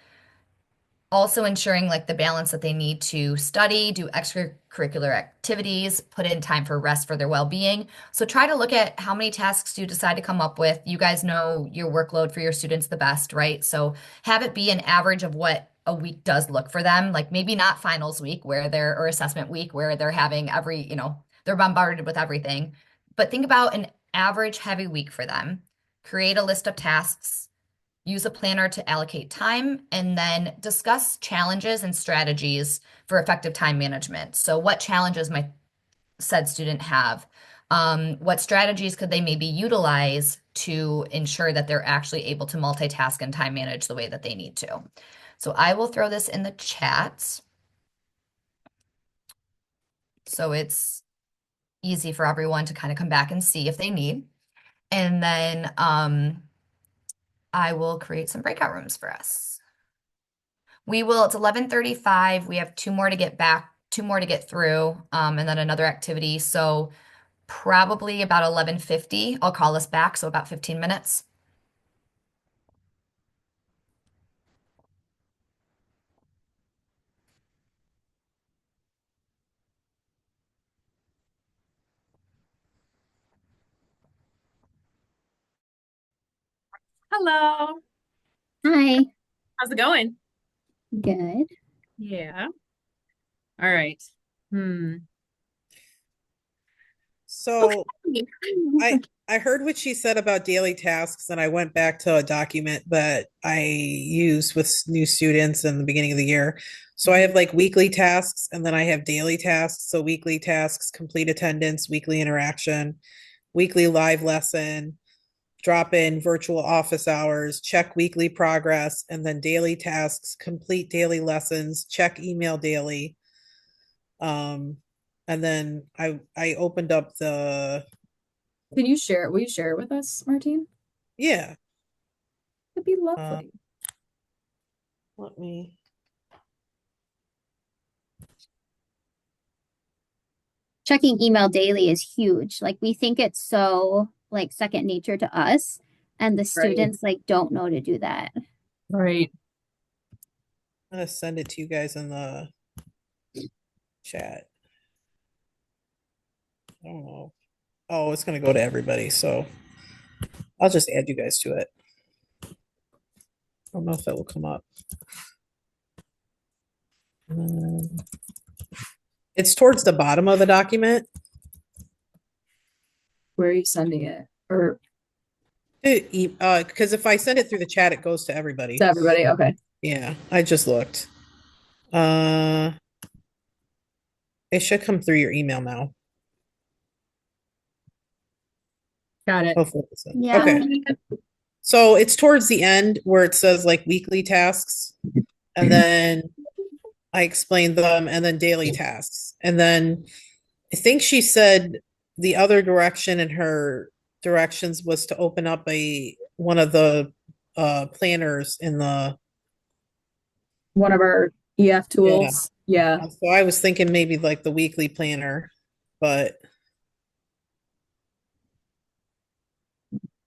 Speaker 1: also ensuring like the balance that they need to study, do extracurricular activities, put in time for rest for their well-being. So try to look at how many tasks you decide to come up with. You guys know your workload for your students the best, right? So have it be an average of what a week does look for them. Like maybe not finals week or assessment week where they're having they're bombarded with everything. But think about an average heavy week for them. Create a list of tasks, use a planner to allocate time, and then discuss challenges and strategies for effective time management. So what challenges might said student have? What strategies could they maybe utilize to ensure that they're actually able to multitask and time manage the way that they need to? So I will throw this in the chat so it's easy for everyone to kind of come back and see if they need. And then I will create some breakout rooms for us. It's 11:35. We have 2 more to get through, and then another activity. So probably about 11:50, I'll call us back. So about 15 minutes.
Speaker 3: Hello.
Speaker 4: Hi.
Speaker 3: How's it going?
Speaker 4: Good.
Speaker 3: Yeah. All right.
Speaker 9: So
Speaker 3: Okay.
Speaker 9: I heard what she said about daily tasks, and I went back to a document that I use with new students in the beginning of the year. So I have like weekly tasks, and then I have daily tasks. So weekly tasks, complete attendance, weekly interaction, weekly live lesson, drop in virtual office hours, check weekly progress, and then daily tasks, complete daily lessons, check email daily. And then I opened up the
Speaker 2: Can you share it? Will you share it with us, Martine?
Speaker 9: yeah.
Speaker 2: That'd be lovely.
Speaker 9: Let me
Speaker 4: Checking email daily is huge. Like we think it's so like second nature to us, and the students like don't know to do that.
Speaker 2: Right.
Speaker 9: I'm gonna send it to you guys in the chat. I don't know. Oh, it's gonna go to everybody, so I'll just add you guys to it. I don't know if that will come up. It's towards the bottom of the document.
Speaker 2: Where are you sending it? Or
Speaker 9: Because if I send it through the chat, it goes to everybody.
Speaker 2: to everybody? Okay.
Speaker 9: Yeah, I just looked. It should come through your email now.
Speaker 2: Got it.
Speaker 9: Hopefully.
Speaker 4: Yeah.
Speaker 9: Okay. So it's towards the end where it says like weekly tasks, and then I explained them, and then daily tasks. And then I think she said the other direction in her directions was to open up a one of the planners in the
Speaker 2: One of our EF
Speaker 9: yeah.
Speaker 2: tools. Yeah.
Speaker 9: So I was thinking maybe like the weekly planner, but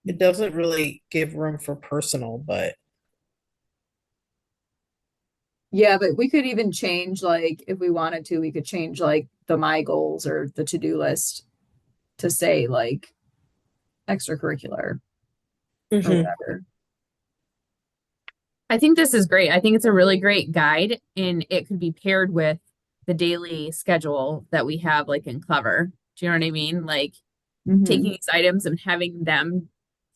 Speaker 9: it doesn't really give room for personal, but
Speaker 2: Yeah, but we could even change, like, if we wanted to, we could change like the my goals or the to-do list to say like extracurricular or
Speaker 9: Mhm.
Speaker 2: whatever.
Speaker 3: I think this is great. I think it's a really great guide, and it could be paired with the daily schedule that we have, like in Clever. Do you know what I mean? Like taking
Speaker 2: Mhm.
Speaker 3: these items and having them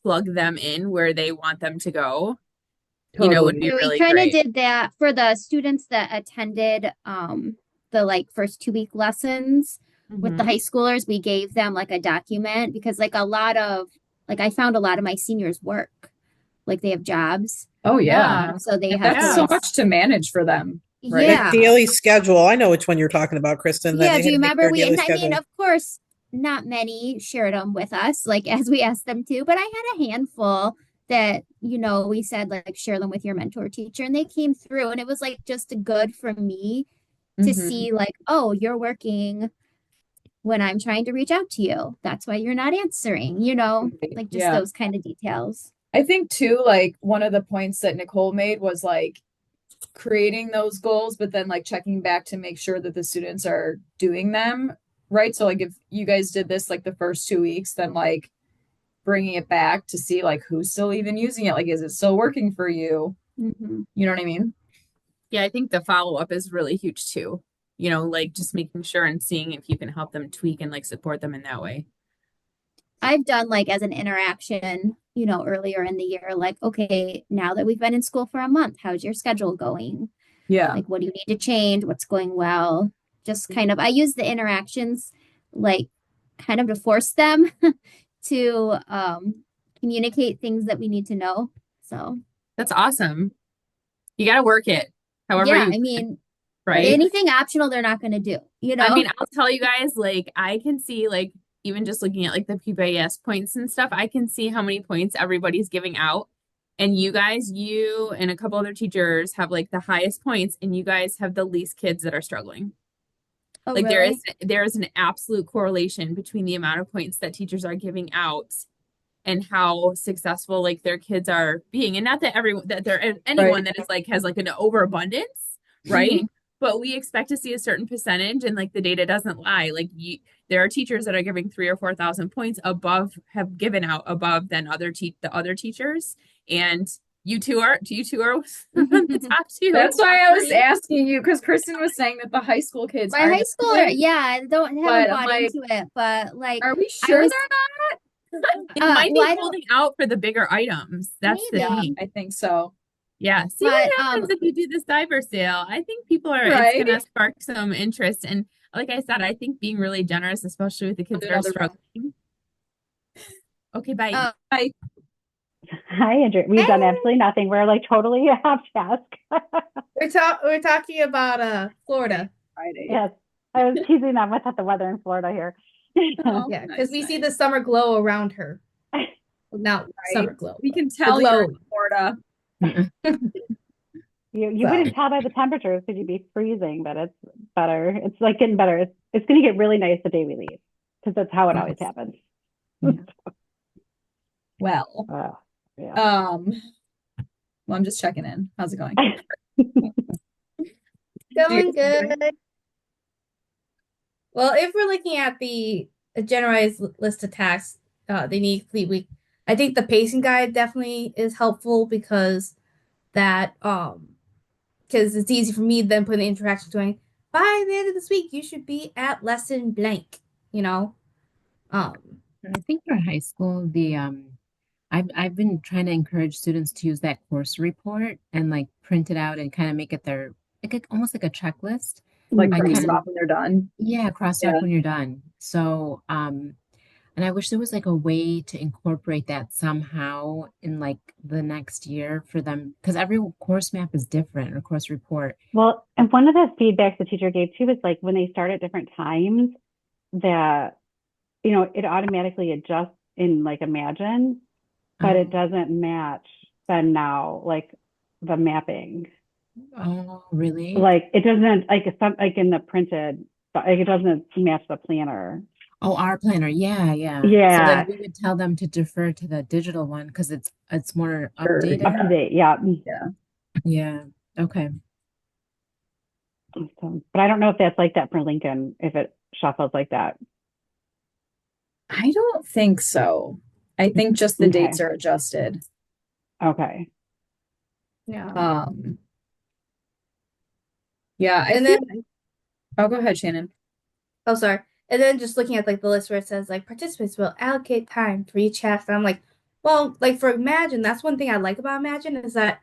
Speaker 3: plug them in where they want them to go, would
Speaker 2: Totally.
Speaker 3: be
Speaker 4: Yeah, we
Speaker 3: really
Speaker 4: kind of
Speaker 3: great.
Speaker 4: did that for the students that attended the like first 2 week lessons with the
Speaker 3: Mhm.
Speaker 4: high schoolers. We gave them like a document because like a lot of like I found a lot of my seniors work. Like they have jobs.
Speaker 2: Oh yeah.
Speaker 3: Yeah.
Speaker 4: So they
Speaker 2: And
Speaker 4: have to
Speaker 2: that's
Speaker 3: Yeah.
Speaker 2: so
Speaker 4: like
Speaker 2: much to manage for them, right?
Speaker 9: Like
Speaker 4: yeah.
Speaker 9: daily schedule. I know which one you're talking about, Kristen, that
Speaker 4: Yeah,
Speaker 9: they
Speaker 4: do
Speaker 9: had
Speaker 4: you
Speaker 9: to make
Speaker 4: remember
Speaker 9: their
Speaker 4: we
Speaker 9: daily
Speaker 4: and I mean
Speaker 9: schedule.
Speaker 4: of course not many shared them with us like as we asked them to, but I had a handful that we said like share them with your mentor teacher and they came through and it was like just good for me to
Speaker 2: Mhm.
Speaker 4: see like, oh, you're working when I'm trying to reach out to you. That's why you're not answering, like just
Speaker 2: Yeah.
Speaker 4: those kind of details.
Speaker 2: I think too, like one of the points that Nicole made was like creating those goals, but then like checking back to make sure that the students are doing them right. So like if you guys did this like the first 2 weeks, then like bringing it back to see like who's still even using it. Like, is it still working for you?
Speaker 4: Hmm.
Speaker 2: You know what I mean?
Speaker 3: Yeah, I think the follow-up is really huge too. Like just making sure and seeing if you can help them tweak and like support them in that way.
Speaker 4: I've done like as an interaction, earlier in the year, like, okay, now that we've been in school for a month, how's your schedule going?
Speaker 2: Yeah.
Speaker 4: Like, what do you need to change? What's going well? Just kind of, I use the interactions like kind of to force them to communicate things that we need to know. So,
Speaker 3: That's awesome. You got to work it however
Speaker 4: yeah,
Speaker 3: you
Speaker 4: I
Speaker 3: can,
Speaker 4: mean,
Speaker 3: right?
Speaker 4: anything optional they're not going to do,
Speaker 3: I mean, I'll tell you guys, like, I can see, like, even just looking at like the PBIS points and stuff, I can see how many points everybody's giving out. And you guys, you and a couple other teachers have like the highest points, and you guys have the least kids that are struggling.
Speaker 4: Oh,
Speaker 3: Like
Speaker 4: really?
Speaker 3: there is an absolute correlation between the amount of points that teachers are giving out and how successful like their kids are being. And not that everyone that there
Speaker 2: Right.
Speaker 3: anyone that is like has like an overabundance, right?
Speaker 4: Mhm.
Speaker 3: But we expect to see a certain percentage, and like the data doesn't lie. There are teachers that are giving 3 or 4 thousand points above, have given out above than the other teachers, and you two are the top two,
Speaker 2: That's why
Speaker 3: top
Speaker 2: I was
Speaker 3: three.
Speaker 2: asking you because Kristen was saying that the high school kids
Speaker 4: My
Speaker 2: aren't
Speaker 4: high
Speaker 2: as
Speaker 4: schooler,
Speaker 2: good,
Speaker 4: yeah, I haven't
Speaker 2: but I'm
Speaker 4: bought
Speaker 2: like,
Speaker 4: into it, but like
Speaker 2: are we
Speaker 4: I
Speaker 2: sure
Speaker 4: was
Speaker 2: they're
Speaker 3: They might
Speaker 4: well,
Speaker 3: be
Speaker 4: I don't
Speaker 3: holding out for the bigger items. That's the
Speaker 2: not? Yeah,
Speaker 3: thing.
Speaker 2: I think so.
Speaker 3: Yeah. See what
Speaker 4: but
Speaker 3: happens if you do this diver sale. I think it's
Speaker 2: Right?
Speaker 3: gonna spark some interest. And like I said, I think being really generous, especially with the kids that are
Speaker 2: Another round.
Speaker 3: struggling. Okay, bye.
Speaker 2: I
Speaker 8: Hi, Andrew. We've done
Speaker 4: hey,
Speaker 8: absolutely nothing. We're like totally off task.
Speaker 1: We're talking about Florida.
Speaker 2: Friday.
Speaker 8: Yes, I was teasing them with the weather in Florida here.
Speaker 2: Oh,
Speaker 1: Yeah, because we
Speaker 2: nice.
Speaker 1: see the summer glow around her. Not
Speaker 2: Right.
Speaker 1: summer glow,
Speaker 2: We
Speaker 1: but
Speaker 2: can
Speaker 1: the
Speaker 2: tell you're in
Speaker 1: glow.
Speaker 2: Florida.
Speaker 8: You
Speaker 1: So
Speaker 8: wouldn't tell by the temperatures because you'd be freezing, but it's better. It's like getting better. It's going to get really nice the day we leave because that's how it always happens.
Speaker 2: Well,
Speaker 8: Yeah.
Speaker 2: well, I'm just checking in. How's it going?
Speaker 1: going good. Well, if we're looking at the generalized list of tasks they need to complete week, I think the pacing guide definitely is helpful because that because it's easy for me then put an interaction going by the end of this week you should be at lesson blank, you know. Um
Speaker 10: I think for high school, I've been trying to encourage students to use that course report and like print it out and kind of make it their almost like a checklist.
Speaker 2: Like
Speaker 10: I
Speaker 2: cross
Speaker 10: kind
Speaker 2: it
Speaker 10: of
Speaker 2: off when they're done.
Speaker 10: cross it
Speaker 2: Yeah.
Speaker 10: off when you're done. So and I wish there was like a way to incorporate that somehow in like the next year for them because every course map is different or course report.
Speaker 8: Well, and one of the feedbacks the teacher gave too is like when they start at different times, that, it automatically adjusts in like Imagine, but it doesn't match then now, like the mapping.
Speaker 10: Oh, really?
Speaker 8: Like it doesn't like in the printed, like it doesn't match the planner.
Speaker 10: Oh, our planner. Yeah, yeah. So then
Speaker 8: Yeah,
Speaker 10: we would tell them to defer to the digital one because it's more
Speaker 2: Sure.
Speaker 10: updated.
Speaker 8: up to date. Yeah.
Speaker 2: Yeah.
Speaker 10: Yeah. Okay.
Speaker 8: So, but I don't know if that's like that for Lincoln, if it shuffles like that.
Speaker 2: I don't think so. I think just the
Speaker 8: Okay.
Speaker 2: dates are adjusted.
Speaker 8: Okay.
Speaker 1: Yeah.
Speaker 2: Yeah, I
Speaker 11: And
Speaker 2: feel
Speaker 11: then,
Speaker 2: oh, go ahead, Shannon.
Speaker 11: oh, sorry. And then just looking at like the list where it says like participants will allocate time for each task. I'm like, well, like for Imagine, that's one thing I like about Imagine is that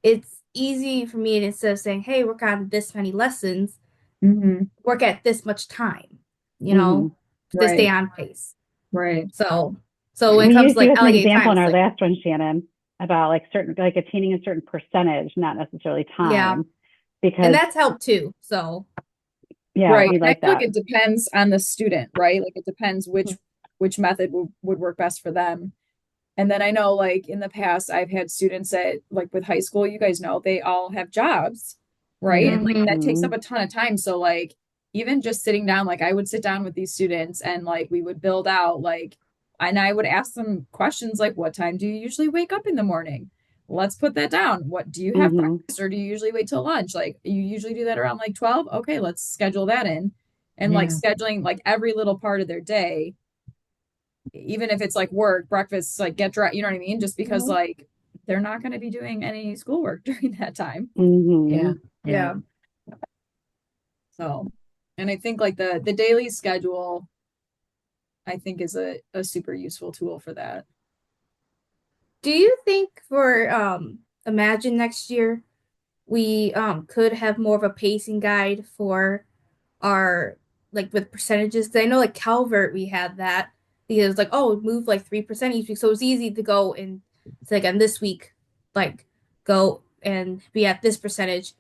Speaker 11: it's easy for me, and instead of saying, hey, work on this many lessons,
Speaker 2: Mm-hmm.
Speaker 11: work at this much time,
Speaker 8: Hmm.
Speaker 11: to stay
Speaker 2: Right,
Speaker 11: on pace.
Speaker 2: right.
Speaker 11: So when it
Speaker 8: We
Speaker 11: comes to
Speaker 8: used you
Speaker 11: like
Speaker 8: as an
Speaker 11: allocated
Speaker 8: example
Speaker 11: time,
Speaker 8: in
Speaker 11: it's
Speaker 8: our
Speaker 11: like,
Speaker 8: last one, Shannon, about like attaining a certain percentage, not necessarily
Speaker 11: yeah.
Speaker 8: time,
Speaker 11: And
Speaker 8: because
Speaker 11: that's helped too. So,
Speaker 8: yeah,
Speaker 2: Right.
Speaker 8: we
Speaker 2: And I
Speaker 8: like
Speaker 2: feel like
Speaker 8: that.
Speaker 2: it depends on the student, right? Like it depends which method would work best for them. And then I know like in the past I've had students that like with high school, you guys know, they all have jobs, right?
Speaker 10: Yeah.
Speaker 2: And like that takes
Speaker 8: Hmm.
Speaker 2: up a ton of time. So like even just sitting down, like I would sit down with these students and like we would build out like and I would ask them questions like what time do you usually wake up in the morning? Let's put that down. What do you have
Speaker 8: Hmm.
Speaker 2: breakfast or do you usually wait till lunch? Like you usually do that around like 12? Okay, let's schedule that in. And like
Speaker 10: Yeah.
Speaker 2: scheduling like every little part of their day, even if it's like work, breakfast, like get dressed, you know what I mean? Just because
Speaker 11: mhm.
Speaker 2: like they're not going to be doing any schoolwork during that time.
Speaker 10: Yeah.
Speaker 8: Hmm.
Speaker 10: Yeah.
Speaker 2: So, and I think like the daily schedule, I think is a super useful tool for that.
Speaker 11: Do you think for Imagine next year we could have more of a pacing guide for our like with percentages? 'Cause I know like Calvert we had that because it's like, oh, move like 3% each week, so it's easy to go and say like on this week, like go and be at this percentage.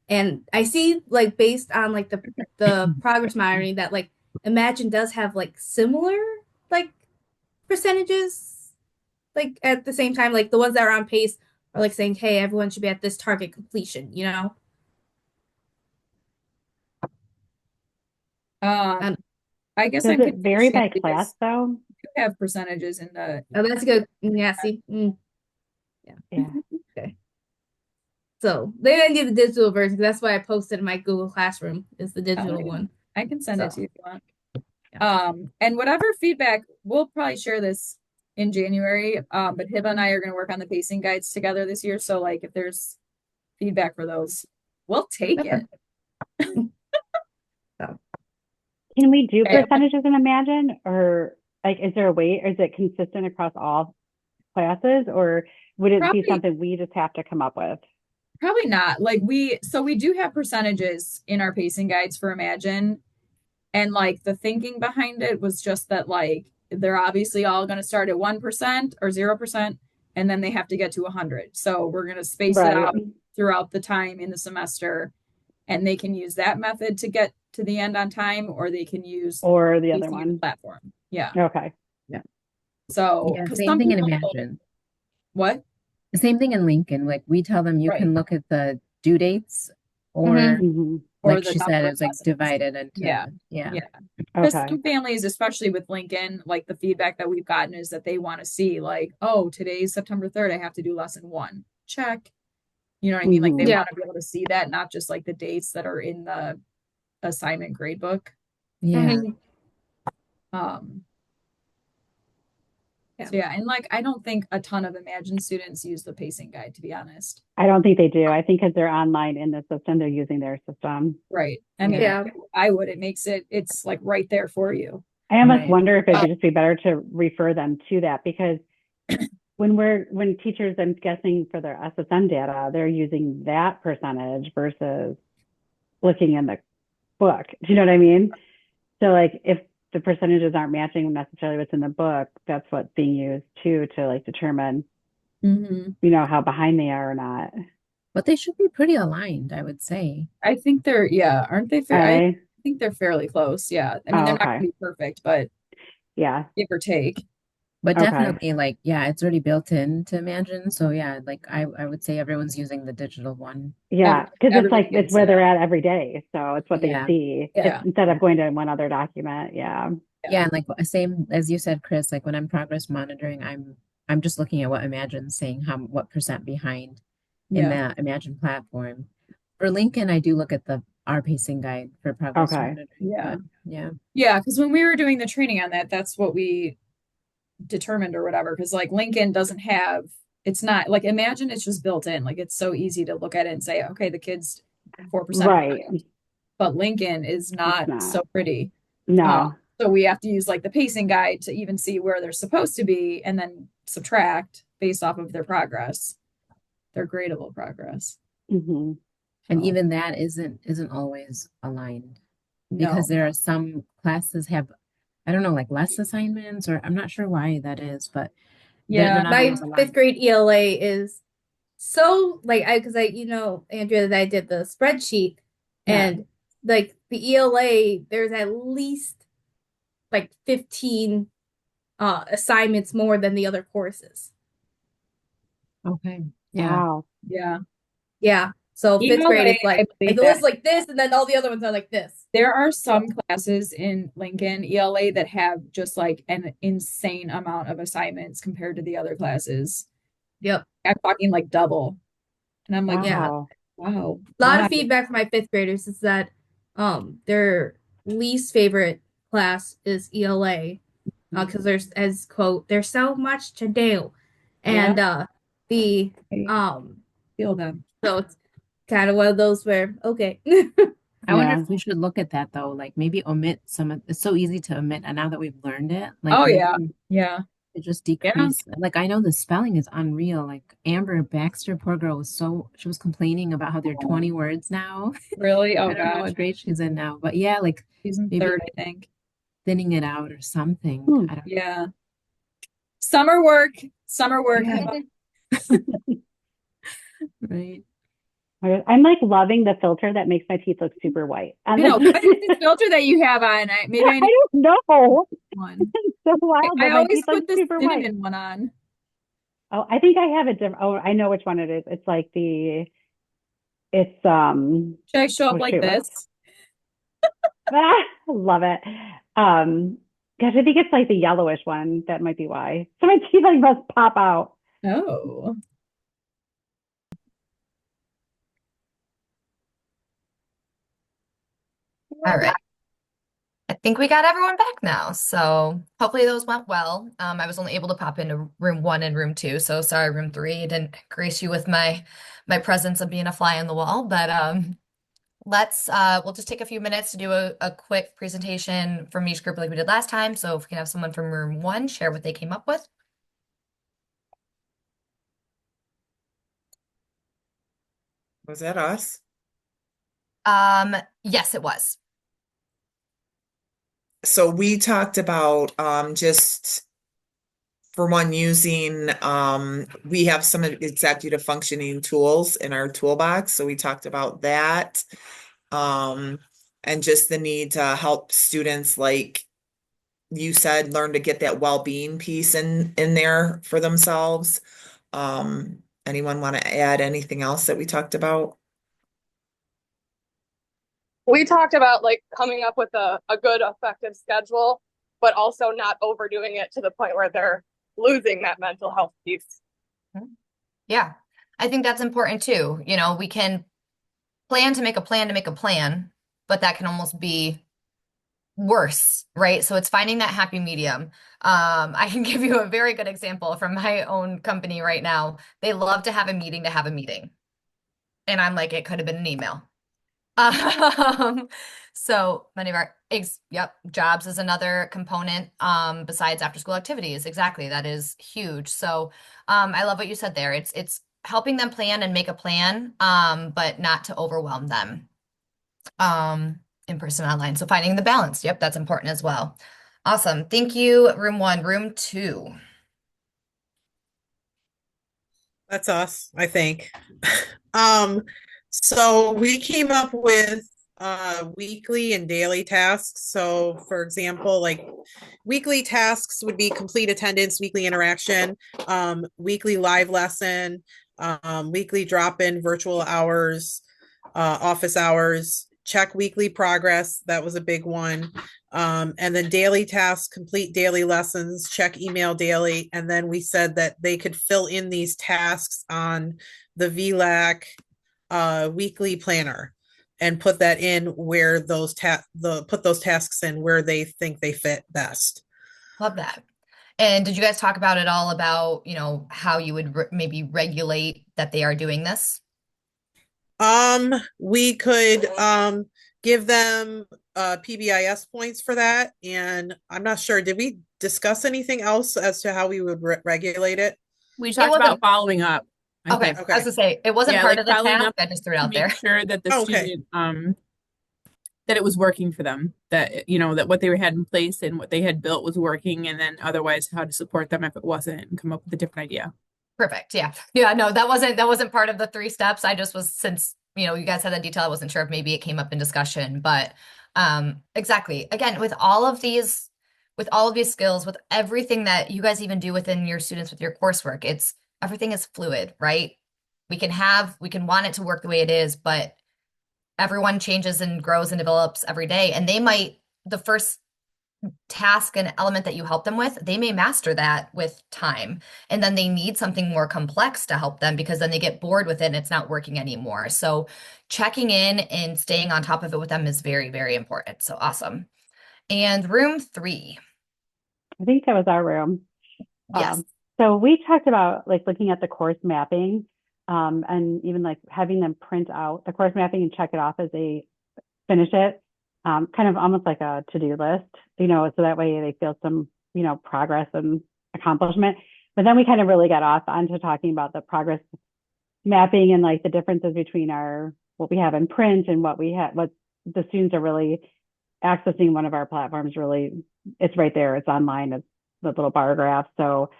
Speaker 11: And I see like based on like the progress monitoring that like Imagine does have like similar like percentages like at the same time, like the ones that are on pace are like saying, hey, everyone should be at this target completion.
Speaker 2: Uh,
Speaker 11: And
Speaker 2: I guess
Speaker 8: Does
Speaker 2: I'm
Speaker 8: it
Speaker 2: confused,
Speaker 8: vary
Speaker 2: Shannon,
Speaker 8: by class
Speaker 2: because
Speaker 8: though?
Speaker 2: you have percentages in the
Speaker 11: oh, that's a good, yeah, see, yeah.
Speaker 8: Yeah.
Speaker 11: Okay. So they didn't do the digital version 'cause that's why I posted in my Google Classroom is the digital one.
Speaker 2: I can send it to
Speaker 11: So
Speaker 2: you if you want.
Speaker 11: yeah.
Speaker 2: And whatever feedback, we'll probably share this in January. But Hiba and I are going to work on the pacing guides together this year. So like if there's feedback for those, we'll take
Speaker 11: Okay.
Speaker 2: it.
Speaker 11: So
Speaker 8: Can we do
Speaker 2: Okay.
Speaker 8: percentages in Imagine, or like is there a way, or is it consistent across all classes, or would it be
Speaker 2: Probably
Speaker 8: something we just have to come up with?
Speaker 2: probably not. Like we do have percentages in our pacing guides for Imagine. And like the thinking behind it was just that like they're obviously all going to start at 1% or 0%, and then they have to get to 100. So we're going to space it
Speaker 8: Right.
Speaker 2: out throughout the time in the semester, and they can use that method to get to the end on time, or they can use
Speaker 8: Or the other
Speaker 2: pacing in the
Speaker 8: one.
Speaker 2: platform. Yeah.
Speaker 8: Okay.
Speaker 2: So,
Speaker 10: Yeah.
Speaker 2: because
Speaker 10: Same
Speaker 2: some
Speaker 10: thing in
Speaker 2: people,
Speaker 10: Imagine.
Speaker 2: what?
Speaker 10: The same thing in Lincoln. Like we tell them you
Speaker 2: Right.
Speaker 10: can look at the due dates or
Speaker 8: Hmm.
Speaker 2: Or
Speaker 10: like
Speaker 2: the
Speaker 10: she said,
Speaker 2: number
Speaker 10: it
Speaker 2: of
Speaker 10: was like
Speaker 2: lessons.
Speaker 10: divided
Speaker 2: Yeah.
Speaker 10: into yeah.
Speaker 2: Yeah. Because
Speaker 8: Okay.
Speaker 2: some families, especially with Lincoln, like the feedback that we've gotten is that they want to see, like, oh, today's September 3rd, I have to do lesson one. Check. You know what I mean? Like they
Speaker 8: Hmm.
Speaker 11: yeah.
Speaker 2: want to be able to see that, not just like the dates that are in the assignment grade book.
Speaker 10: Yeah.
Speaker 2: Um,
Speaker 11: Yeah.
Speaker 2: so yeah, and like I don't think a ton of Imagine students use the pacing guide, to be honest.
Speaker 8: I don't think they do. I think because they're online in the system, they're using their system.
Speaker 2: Right. I mean,
Speaker 11: Yeah.
Speaker 2: I would. It makes it's like right there for you.
Speaker 8: I almost
Speaker 10: Right.
Speaker 8: wonder if it would just be better to refer them to that, because when teachers, I'm guessing for their SSM data, they're using that percentage versus looking in the book. Do you know what I mean? So like if the percentages aren't matching necessarily what's in the book, that's what's being used too to like determine,
Speaker 2: Mm-hmm.
Speaker 8: how behind they are or not.
Speaker 10: But they should be pretty aligned, I would say.
Speaker 2: I think they're, yeah, aren't they fair?
Speaker 8: Are they?
Speaker 2: think they're fairly close. Yeah. I mean,
Speaker 8: Oh,
Speaker 2: they're not gonna
Speaker 8: okay.
Speaker 2: be perfect, but
Speaker 8: Yeah.
Speaker 2: give or take.
Speaker 10: But
Speaker 8: Okay.
Speaker 10: definitely, like, yeah, it's already built into Imagine. So yeah, like I would say everyone's using the digital one.
Speaker 8: Yeah, because it's like
Speaker 2: Everybody
Speaker 8: it's
Speaker 2: gets
Speaker 8: where
Speaker 2: it.
Speaker 8: they're at every day, so it's what they
Speaker 10: Yeah.
Speaker 8: see. It's
Speaker 2: Yeah.
Speaker 8: instead of going to one other document. Yeah.
Speaker 10: Yeah, and like same as you said, Chris, like when I'm progress monitoring, I'm just looking at what Imagine's saying, how what percent behind in
Speaker 2: Yeah.
Speaker 10: that Imagine platform. For Lincoln, I do look at the our pacing guide for progress
Speaker 8: Okay.
Speaker 10: monitoring,
Speaker 2: Yeah.
Speaker 10: but yeah.
Speaker 2: Yeah. Because when we were doing the training on that, that's what we determined or whatever. Because like Lincoln doesn't have, it's not like Imagine it's just built in. Like it's so easy to look at it and say, okay, the kid's 4%
Speaker 8: Right.
Speaker 2: behind. But Lincoln is
Speaker 8: It's
Speaker 2: not
Speaker 8: not.
Speaker 2: so pretty.
Speaker 8: No.
Speaker 2: So we have to use like the pacing guide to even see where they're supposed to be and then subtract based off of their progress, their gradable progress.
Speaker 8: Hmm.
Speaker 10: And
Speaker 2: So,
Speaker 10: even that isn't always aligned because
Speaker 2: no.
Speaker 10: there are some classes have, I don't know, like less assignments, or I'm not sure why that is, but they're
Speaker 2: Yeah.
Speaker 10: not
Speaker 11: My
Speaker 10: always
Speaker 11: fifth
Speaker 10: aligned.
Speaker 11: grade ELA is so like because Andrea, that I did the spreadsheet
Speaker 2: Yeah.
Speaker 11: and like the ELA, there's at least like 15 assignments more than the other courses.
Speaker 10: Okay. Yeah.
Speaker 8: Wow.
Speaker 2: Yeah.
Speaker 11: Yeah. So fifth grade
Speaker 2: ELA,
Speaker 11: is like
Speaker 2: I believe
Speaker 11: the list
Speaker 2: that
Speaker 11: like this, and then all the other ones are like this.
Speaker 2: there are some classes in Lincoln ELA that have just like an insane amount of assignments compared to the other classes.
Speaker 11: Yep.
Speaker 2: I'm talking like double. And I'm like,
Speaker 11: Yeah.
Speaker 8: Wow.
Speaker 2: wow,
Speaker 11: A lot
Speaker 2: why?
Speaker 11: of feedback from my fifth graders is that their least favorite class is ELA because there's as quote there's so much to do,
Speaker 2: Yeah,
Speaker 11: and the
Speaker 2: I
Speaker 11: um
Speaker 2: feel them.
Speaker 11: so it's kind of one of those where okay.
Speaker 10: I wonder
Speaker 8: Yeah.
Speaker 10: if we should look at that though, like maybe omit some of it's so easy to omit, and now that we've learned it, like
Speaker 2: Oh yeah,
Speaker 10: maybe
Speaker 2: yeah,
Speaker 10: it just
Speaker 2: yeah.
Speaker 10: decrease. Like I know the spelling is unreal. Like Amber Baxter, poor girl, was so she was complaining about how there are 20 words now.
Speaker 2: Really? Oh
Speaker 10: I don't know
Speaker 2: gosh,
Speaker 10: what grade she's in now, but yeah, like
Speaker 2: she's in
Speaker 10: maybe
Speaker 2: third, I think.
Speaker 10: thinning it out or something.
Speaker 8: Hmm.
Speaker 10: I don't
Speaker 2: Yeah, summer work, summer work.
Speaker 10: Yeah.
Speaker 2: Have
Speaker 10: Right.
Speaker 8: I'm like loving the filter that makes my teeth look super white.
Speaker 2: I know. What is this filter that you have on? Maybe I
Speaker 8: I
Speaker 2: need
Speaker 8: don't know.
Speaker 2: one.
Speaker 8: It's so wild,
Speaker 2: I
Speaker 8: but my
Speaker 2: always
Speaker 8: teeth look
Speaker 2: put the
Speaker 8: super white.
Speaker 2: cinnamon one on.
Speaker 8: Oh, I think I have a different. Oh, I know which one it is. It's like it's
Speaker 2: Should I show up
Speaker 8: oh
Speaker 2: like
Speaker 8: shoot,
Speaker 2: this?
Speaker 8: I love it. Gosh, I think it's like the yellowish one. That might be why. So my teeth like must pop out.
Speaker 2: Oh,
Speaker 1: All right. I think we got everyone back now. So hopefully those went well. I was only able to pop into room one and room two. So sorry, room three. I didn't grace you with my presence of being a fly on the wall. But we'll just take a few minutes to do a quick presentation from each group like we did last time. So if we can have someone from room one share what they came up with.
Speaker 12: Was that us?
Speaker 1: Yes, it was.
Speaker 12: So we talked about just for one using we have some executive functioning tools in our toolbox. So we talked about that. Um and just the need to help students, like you said, learn to get that well-being piece in there for themselves. Anyone want to add anything else that we talked about?
Speaker 13: We talked about like coming up with a good effective schedule, but also not overdoing it to the point where they're losing that mental health piece.
Speaker 1: Yeah, I think that's important too. You know, we can plan to make a plan to make a plan, but that can almost be worse, right? So it's finding that happy medium. I can give you a very good example from my own company right now. They love to have a meeting to have a meeting. And I'm like, it could have been an email. Um, so many of our, yep, jobs is another component, besides after school activities. Exactly. That is huge. So, I love what you said there. It's helping them plan and make a plan, but not to overwhelm them, in person and online. So finding the balance. Yep, that's important as well. Awesome. Thank you, room one. Room two.
Speaker 9: That's us, I think. Um, so we came up with weekly and daily tasks. So, for example, like weekly tasks would be complete attendance, weekly interaction, weekly live lesson, weekly drop-in virtual hours, office hours, check weekly progress. That was a big one. And then daily tasks, complete daily lessons, check email daily. And then we said that they could fill in these tasks on the VLAC weekly planner and put that in where put those tasks in where they think they fit best.
Speaker 1: Love that. And did you guys talk about it all about, how you would maybe regulate that they are doing this?
Speaker 9: We could give them PBIS points for that, and I'm not sure. Did we discuss anything else as to how we would regulate it?
Speaker 3: We talked about following up. I
Speaker 1: Okay,
Speaker 3: think.
Speaker 1: I was gonna say it wasn't part of the
Speaker 3: following
Speaker 1: task.
Speaker 3: up
Speaker 1: I just threw it
Speaker 3: to
Speaker 1: out there.
Speaker 3: make sure that the student that it was working for them, that that what they had in place and what they had built was working, and then otherwise how to support them if it wasn't, and come up with a different idea.
Speaker 1: Perfect. Yeah. Yeah, no, that wasn't part of the 3 steps. I just was, since you guys had that detail, I wasn't sure if maybe it came up in discussion, but exactly. Again, with all of these skills, with everything that you guys even do within your students with your coursework, everything is fluid, right? We can want it to work the way it is, but everyone changes and grows and develops every day. And the first task and element that you help them with, they may master that with time. And then they need something more complex to help them, because then they get bored with it and it's not working anymore. So checking in and staying on top of it with them is very, very important. So awesome. And room 3.
Speaker 8: I think that was our room.
Speaker 1: Yes.
Speaker 8: So we talked about like looking at the course mapping, and even like having them print out the course mapping and check it off as they finish it, kind of almost like a to-do list, so that way they feel some, progress and accomplishment. But then we kind of really got off onto talking about the progress mapping and like the differences between what we have in print and what the students are really accessing. One of our platforms, really, it's right there, it's online, it's the little bar graph. So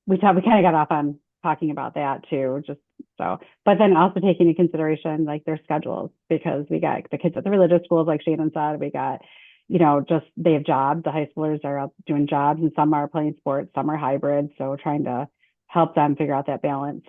Speaker 8: we kind of got off on talking about that too, but then also taking into consideration like their schedules, because we got the kids at the religious schools, like Shannon said, we got, just they have jobs. The high schoolers are out doing jobs, and some are playing sports, some are hybrid. So trying to help them figure out that balance.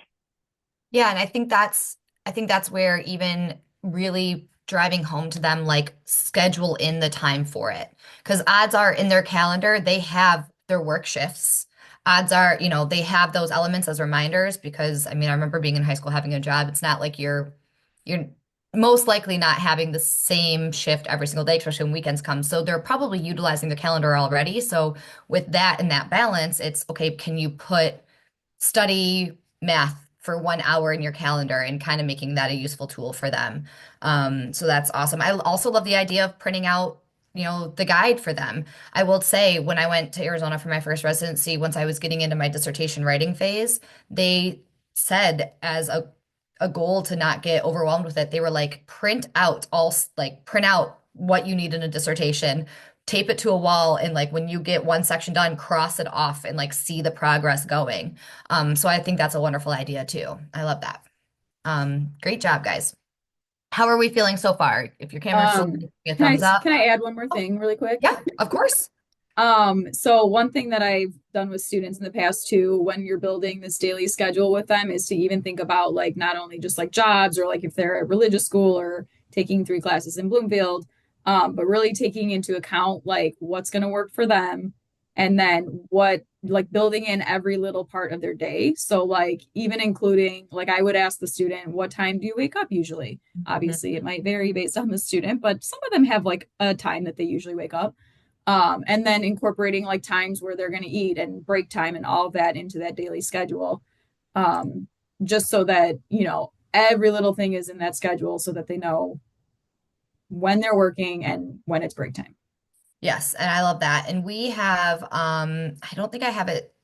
Speaker 1: Yeah, and I think that's where even really driving home to them, like schedule in the time for it. Because odds are in their calendar, they have their work shifts. Odds are, they have those elements as reminders, because I mean, I remember being in high school having a job. It's not like you're most likely not having the same shift every single day, especially when weekends come. So they're probably utilizing the calendar already. So with that and that balance, it's okay, can you put study math for 1 hour in your calendar, and kind of making that a useful tool for them. So that's awesome. I also love the idea of printing out, the guide for them. I will say, when I went to Arizona for my first residency, once I was getting into my dissertation writing phase, they said as a goal to not get overwhelmed with it, they were like, print out what you need in a dissertation, tape it to a wall, and like when you get one section done, cross it off and like see the progress going. So I think that's a wonderful idea too. I love that. Great job, guys. How are we feeling so far? If your camera's still a thumbs up.
Speaker 2: Can I add one more thing really quick?
Speaker 1: Yeah, of course.
Speaker 2: So one thing that I've done with students in the past too, when you're building this daily schedule with them, is to even think about like not only just like jobs, or like if they're at religious school or taking 3 classes in Bloomfield, but really taking into account like what's going to work for them, and then building in every little part of their day. So like even including, like I would ask the student, what time do you wake up usually? Obviously it might vary based on the student, but some of them have like a time that they usually wake up. And then incorporating like times where they're going to eat and break time and all of that into that daily schedule. Just so that, every little thing is in that schedule, so that they know when they're working and when it's break time.
Speaker 1: Yes, and I love that. And we have, I don't think I have it.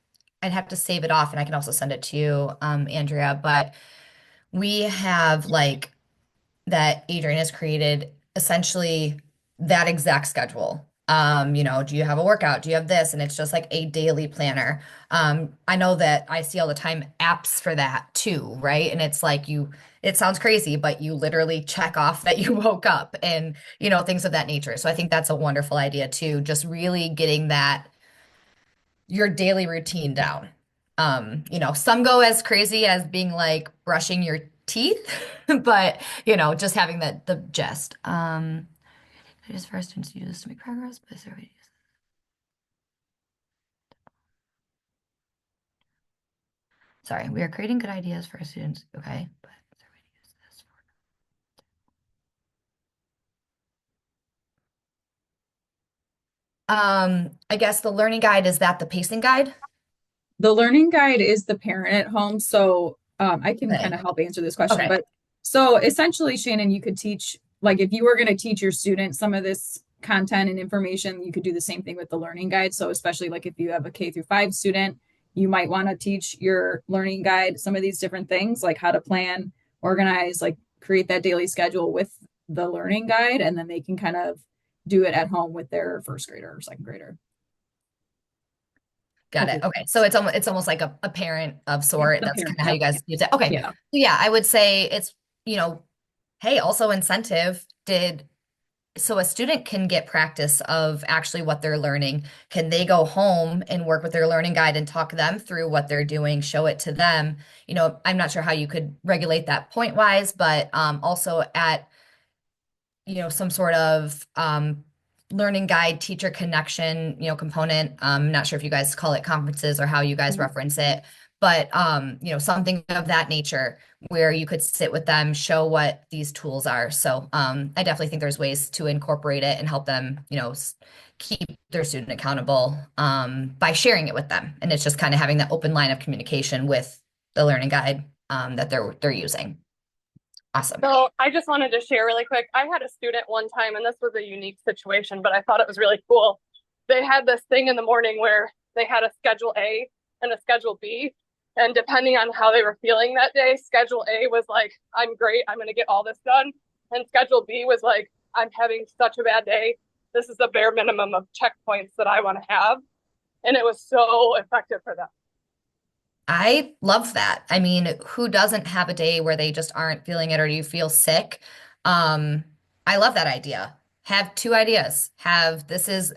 Speaker 1: I'd have to save it off, and I can also send it to you, Andrea, but we have like that Adrian has created essentially that exact schedule. Do you have a workout? Do you have this? And it's just like a daily planner. I know that I see all the time apps for that too, right? And it's like it sounds crazy, but you literally check off that you woke up and, things of that nature. So I think that's a wonderful idea too, just really getting that your daily routine down. Some go as crazy as being like brushing your teeth, but just having the gist. Just for our students to use this to make progress, but is there a way to use it? Sorry, we are creating good ideas for our students. Okay, but is there a way to use this for? I guess the learning guide, is that the pacing guide?
Speaker 2: The learning guide is the parent at home. So I can kind
Speaker 1: Okay.
Speaker 2: of help answer this question.
Speaker 1: Okay.
Speaker 2: But so essentially, Shannon, you could teach, like if you were going to teach your students some of this content and information, you could do the same thing with the learning guide. So especially like if you have a K-5 student, you might want to teach your learning guide some of these different things, like how to plan, organize, like create that daily schedule with the learning guide, and then they can kind of do it at home with their first grader or second grader.
Speaker 1: Got it. Okay. So it's almost like a parent of sort.
Speaker 2: The
Speaker 1: That's kind
Speaker 2: parent,
Speaker 1: of how you
Speaker 2: yep.
Speaker 1: guys use it. Okay.
Speaker 2: Yeah.
Speaker 1: Yeah, I would say it's, hey, also incentive so a student can get practice of actually what they're learning. Can they go home and work with their learning guide and talk them through what they're doing, show it to them? I'm not sure how you could regulate that point wise, but also at some sort of learning guide teacher connection, component. I'm not sure if you guys call it conferences or how you guys reference it, but something of that nature where you could sit with them, show what these tools are. So I definitely think there's ways to incorporate it and help them, keep their student accountable by sharing it with them. And it's just kind of having that open line of communication with the learning guide that they're using. Awesome.
Speaker 13: So I just wanted to share really quick. I had a student one time, and this was a unique situation, but I thought it was really cool. They had this thing in the morning where they had a schedule A and a schedule B. And depending on how they were feeling that day, schedule A was like, I'm great, I'm going to get all this done. And schedule B was like, I'm having such a bad day. This is the bare minimum of checkpoints that I want to have. And it was so effective for them.
Speaker 1: I love that. I mean, who doesn't have a day where they just aren't feeling it or you feel sick? I love that idea. Have two ideas. This is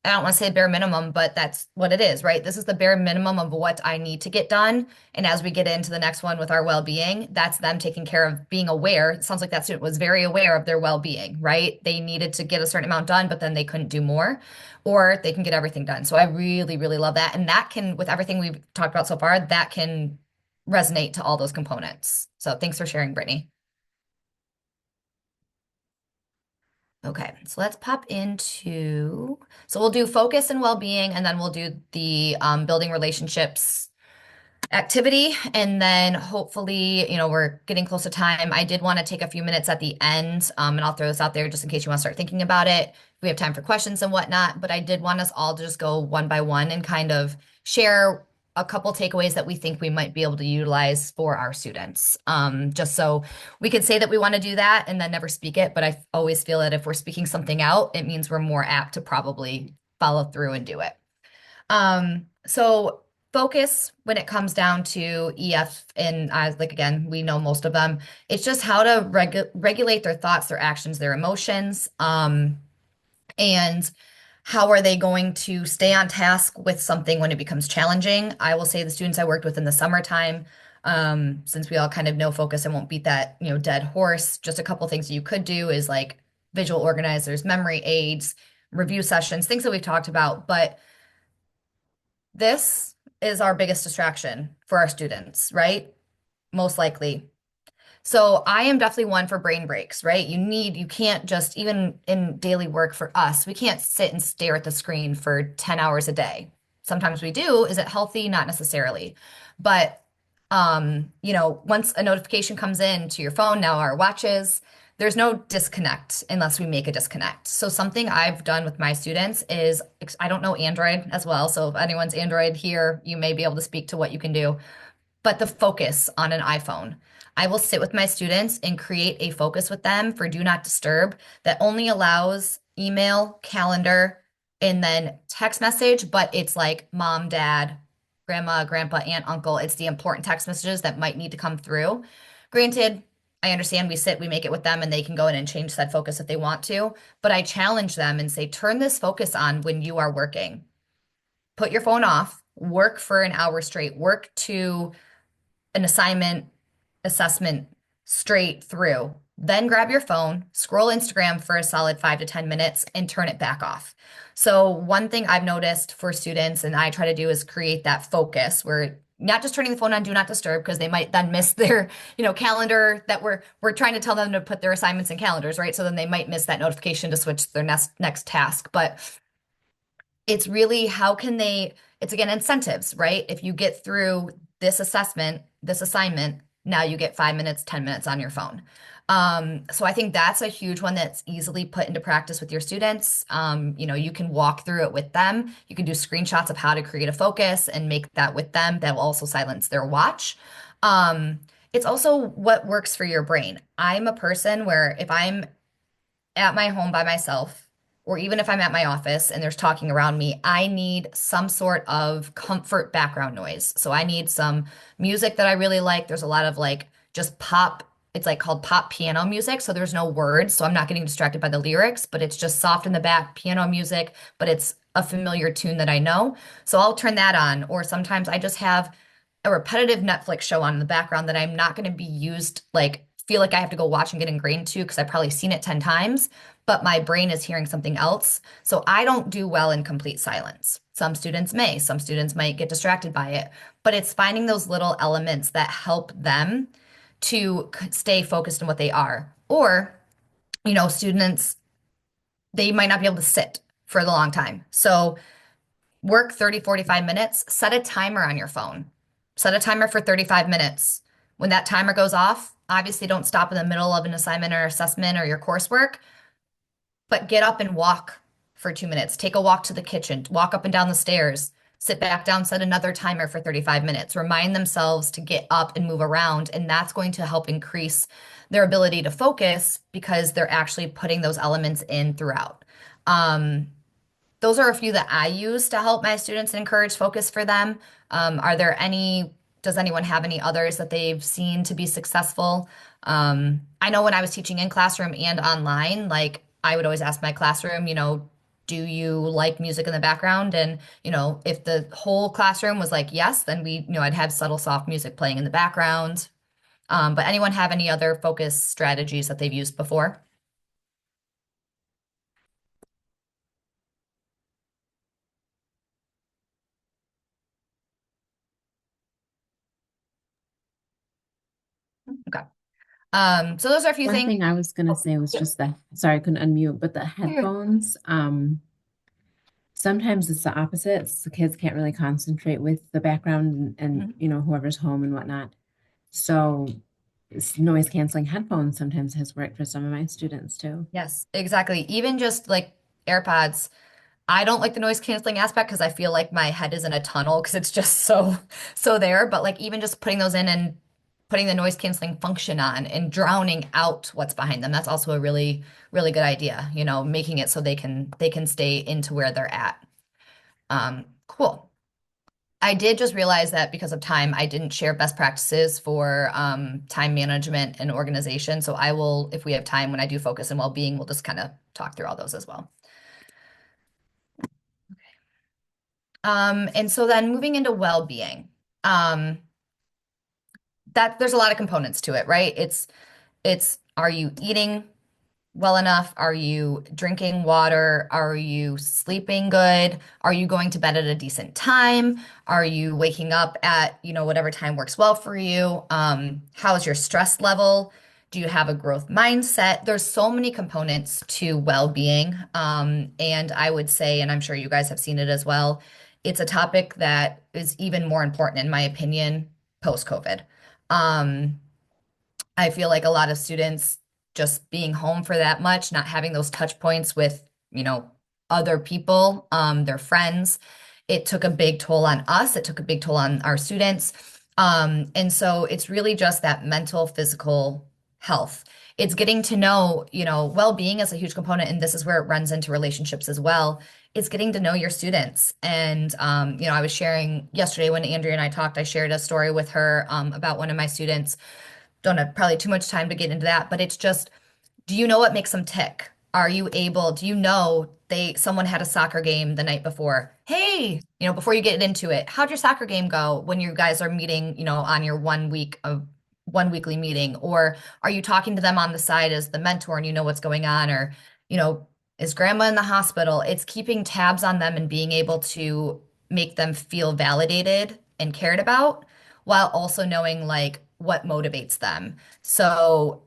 Speaker 1: I don't want to say bare minimum, but that's what it is, right? This is the bare minimum of what I need to get done. And as we get into the next one with our well-being, that's them taking care of being aware. It sounds like that student was very aware of their well-being, right? They needed to get a certain amount done, but then they couldn't do more, or they can get everything done. So I really, really love that. And that can, with everything we've talked about so far, that can resonate to all those components. So thanks for sharing, Brittany. Okay, so let's pop into, so we'll do focus and well-being, and then we'll do the building relationships activity. And then hopefully, we're getting close to time. I did want to take a few minutes at the end, and I'll throw this out there just in case you want to start thinking about it. We have time for questions and whatnot, but I did want us all to just go one by one and kind of share a couple takeaways that we think we might be able to utilize for our students. Just so we could say that we want to do that and then never speak it. But I always feel that if we're speaking something out, it means we're more apt to probably follow through and do it. So focus when it comes down to EF, and like, again, we know most of them. It's just how to regulate their thoughts, their actions, their emotions. And how are they going to stay on task with something when it becomes challenging? I will say the students I worked with in the summertime, since we all kind of know focus and won't beat that, dead horse, just a couple things you could do is like visual organizers, memory aids, review sessions, things that we've talked about. But this is our biggest distraction for our students, right? Most likely. So I am definitely one for brain breaks, right? You can't just, even in daily work for us, we can't sit and stare at the screen for 10 hours a day. Sometimes we do. Is it healthy? Not necessarily. But, once a notification comes in to your phone, now our watches, there's no disconnect unless we make a disconnect. So something I've done with my students is, I don't know Android as well. So if anyone's Android here, you may be able to speak to what you can do. But the focus on an iPhone. I will sit with my students and create a focus with them for do not disturb that only allows email, calendar, and then text message, but it's like mom, dad, grandma, grandpa, aunt, uncle. It's the important text messages that might need to come through Granted, I understand we sit, we make it with them, and they can go in and change said focus if they want to, but I challenge them and say, turn this focus on when you are working. Put your phone off, work for an hour straight, work to an assignment, assessment straight through. Then grab your phone, scroll Instagram for a solid 5 to 10 minutes, and turn it back off. So, one thing I've noticed for students, and I try to do, is create that focus where not just turning the phone on do not disturb because they might then miss their, calendar that we're trying to tell them to put their assignments in calendars, right? So then they might miss that notification to switch to their next task. But it's really how can they, it's again incentives, right? If you get through this assessment, this assignment, now you get 5 minutes, 10 minutes on your phone. So I think that's a huge one that's easily put into practice with your students. You can walk through it with them. You can do screenshots of how to create a focus and make that with them. That will also silence their watch. It's also what works for your brain. I'm a person where if I'm at my home by myself, or even if I'm at my office and there's talking around me, I need some sort of comfort background noise. So I need some music that I really like. There's a lot of like just pop, it's like called pop piano music. So there's no words. So I'm not getting distracted by the lyrics, but it's just soft in the back piano music, but it's a familiar tune that I know. So I'll turn that on. Or sometimes I just have a repetitive Netflix show on in the background that I'm not going to be used, like feel like I have to go watch and get ingrained to because I've probably seen it 10 times, but my brain is hearing something else. So I don't do well in complete silence. Some students may, some students might get distracted by it, but it's finding those little elements that help them to stay focused on what they are. Or, students, they might not be able to sit for the long time. So work 30, 45 minutes, set a timer on your phone. Set a timer for 35 minutes. When that timer goes off, obviously don't stop in the middle of an assignment or assessment or your coursework, but get up and walk for 2 minutes. Take a walk to the kitchen, walk up and down the stairs, sit back down, set another timer for 35 minutes. Remind themselves to get up and move around, and that's going to help increase their ability to focus because they're actually putting those elements in throughout. Those are a few that I use to help my students encourage focus for them. Does anyone have any others that they've seen to be successful? I know when I was teaching in classroom and online, like I would always ask my classroom, do you like music in the background? And, if the whole classroom was like, yes, then I'd have subtle, soft music playing in the background. But anyone have any other focus strategies that they've used before? Okay. So those are a few
Speaker 10: One
Speaker 1: things.
Speaker 10: thing I was gonna say was
Speaker 1: yeah.
Speaker 10: just that, sorry, I couldn't unmute, but the headphones, sometimes it's the opposite. The kids can't really concentrate with the background and whoever's home and whatnot. So noise canceling headphones sometimes has worked for some of my students too.
Speaker 1: Yes, exactly. Even just like AirPods, I don't like the noise canceling aspect because I feel like my head is in a tunnel because it's just so there. But like even just putting those in and putting the noise canceling function on and drowning out what's behind them, that's also a really, really good idea, making it so they can stay into where they're at. Cool. I did just realize that because of time, I didn't share best practices for time management and organization. So I will, if we have time, when I do focus and well-being, we'll just kind of talk through all those as well. And so then moving into well-being, that there's a lot of components to it, right? It's are you eating well enough? Are you drinking water? Are you sleeping good? Are you going to bed at a decent time? Are you waking up at, whatever time works well for you? How's your stress level? Do you have a growth mindset? There's so many components to well-being. And I would say, and I'm sure you guys have seen it as well, it's a topic that is even more important, in my opinion, post-COVID. I feel like a lot of students just being home for that much, not having those touch points with, other people, their friends, it took a big toll on us. It took a big toll on our students. And so it's really just that mental, physical health. It's getting to know, well-being is a huge component, and this is where it runs into relationships as well. It's getting to know your students. And, I was sharing yesterday when Andrea and I talked, I shared a story with her about one of my students don't have probably too much time to get into that, but it's just, do you know what makes them tick? Are you able, do you know someone had a soccer game the night before? Hey, before you get into it, how'd your soccer game go when you guys are meeting, on your 1 week of one weekly meeting? Or are you talking to them on the side as the mentor and you know what's going on? Or, you know, is grandma in the hospital? It's keeping tabs on them and being able to make them feel validated and cared about while also knowing like what motivates them. So,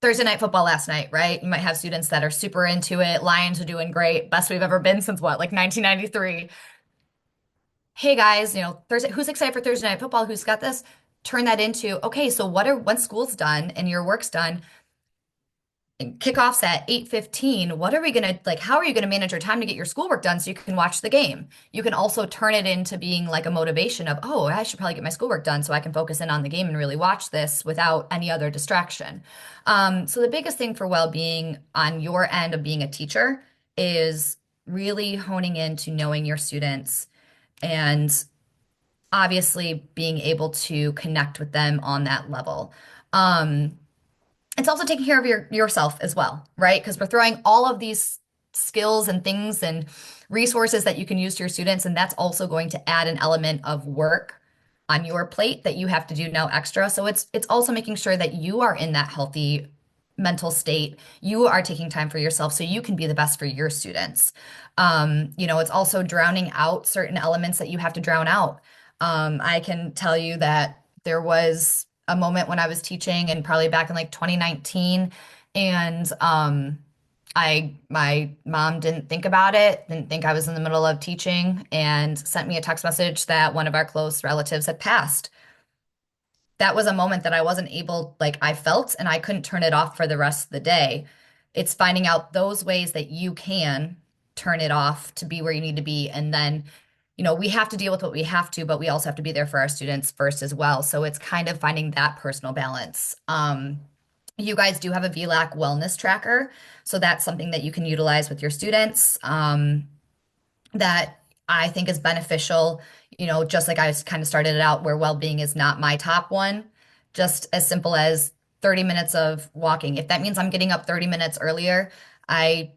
Speaker 1: Thursday night football last night, right? You might have students that are super into it. Lions are doing great. Best we've ever been since what, like 1993. Hey guys, Thursday, who's excited for Thursday night football? Who's got this? Turn that into, okay, so once school's done and your work's done, and kickoff's at 8:15, what are we gonna like, how are you gonna manage your time to get your schoolwork done so you can watch the game? You can also turn it into being like a motivation of, oh, I should probably get my schoolwork done so I can focus in on the game and really watch this without any other distraction. So the biggest thing for well-being on your end of being a teacher is really honing in to knowing your students and obviously being able to connect with them on that level. It's also taking care of yourself as well, right? Because we're throwing all of these skills and things and resources that you can use to your students, and that's also going to add an element of work on your plate that you have to do now extra. So it's also making sure that you are in that healthy mental state. You are taking time for yourself so you can be the best for your students. It's also drowning out certain elements that you have to drown out. I can tell you that there was a moment when I was teaching and probably back in like 2019 and my mom didn't think about it, didn't think I was in the middle of teaching and sent me a text message that one of our close relatives had passed. That was a moment that I wasn't able, like I felt, and I couldn't turn it off for the rest of the day. It's finding out those ways that you can turn it off to be where you need to be. And then, we have to deal with what we have to, but we also have to be there for our students first as well. So it's kind of finding that personal balance. You guys do have a VLAC wellness tracker. So that's something that you can utilize with your students. That I think is beneficial, just like I was kind of started it out where well-being is not my top one, just as simple as 30 minutes of walking. If that means I'm getting up 30 minutes earlier, I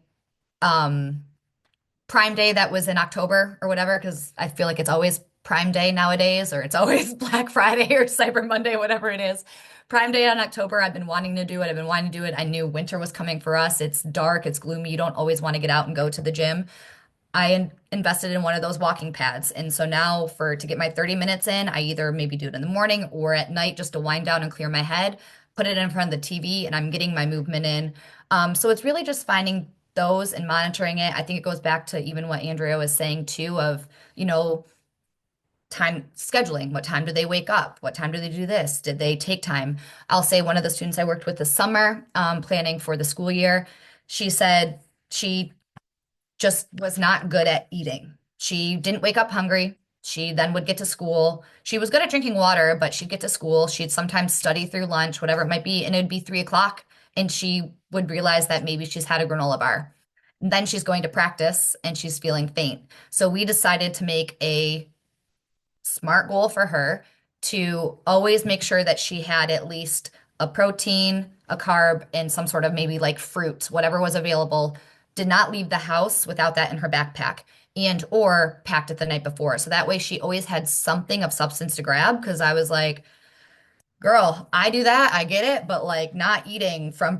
Speaker 1: Prime Day that was in October or whatever, because I feel like it's always Prime Day nowadays, or it's always Black Friday or Cyber Monday, whatever it is. Prime Day in October, I've been wanting to do it. I've been wanting to do it. I knew winter was coming for us. It's dark, it's gloomy. You don't always want to get out and go to the gym. Invested in one of those walking pads. And so now to get my 30 minutes in, I either maybe do it in the morning or at night just to wind down and clear my head, put it in front of the TV, and I'm getting my movement in. So it's really just finding those and monitoring it. I think it goes back to even what Andrea was saying too of, time scheduling. What time do they wake up? What time do they do this? Did they take time? I'll say one of the students I worked with this summer, planning for the school year, she said she just was not good at eating. She didn't wake up hungry. She then would get to school. She was good at drinking water, but she'd get to school. She'd sometimes study through lunch, whatever it might be, and it'd be 3 o'clock. And she would realize that maybe she's had a granola bar. And then she's going to practice and she's feeling faint. So we decided to make a smart goal for her to always make sure that she had at least a protein, a carb, and some sort of maybe like fruit, whatever was available. Did not leave the house without that in her backpack and or packed it the night before. So that way she always had something of substance to grab because I was like, girl, I do that. I get it. But like not eating from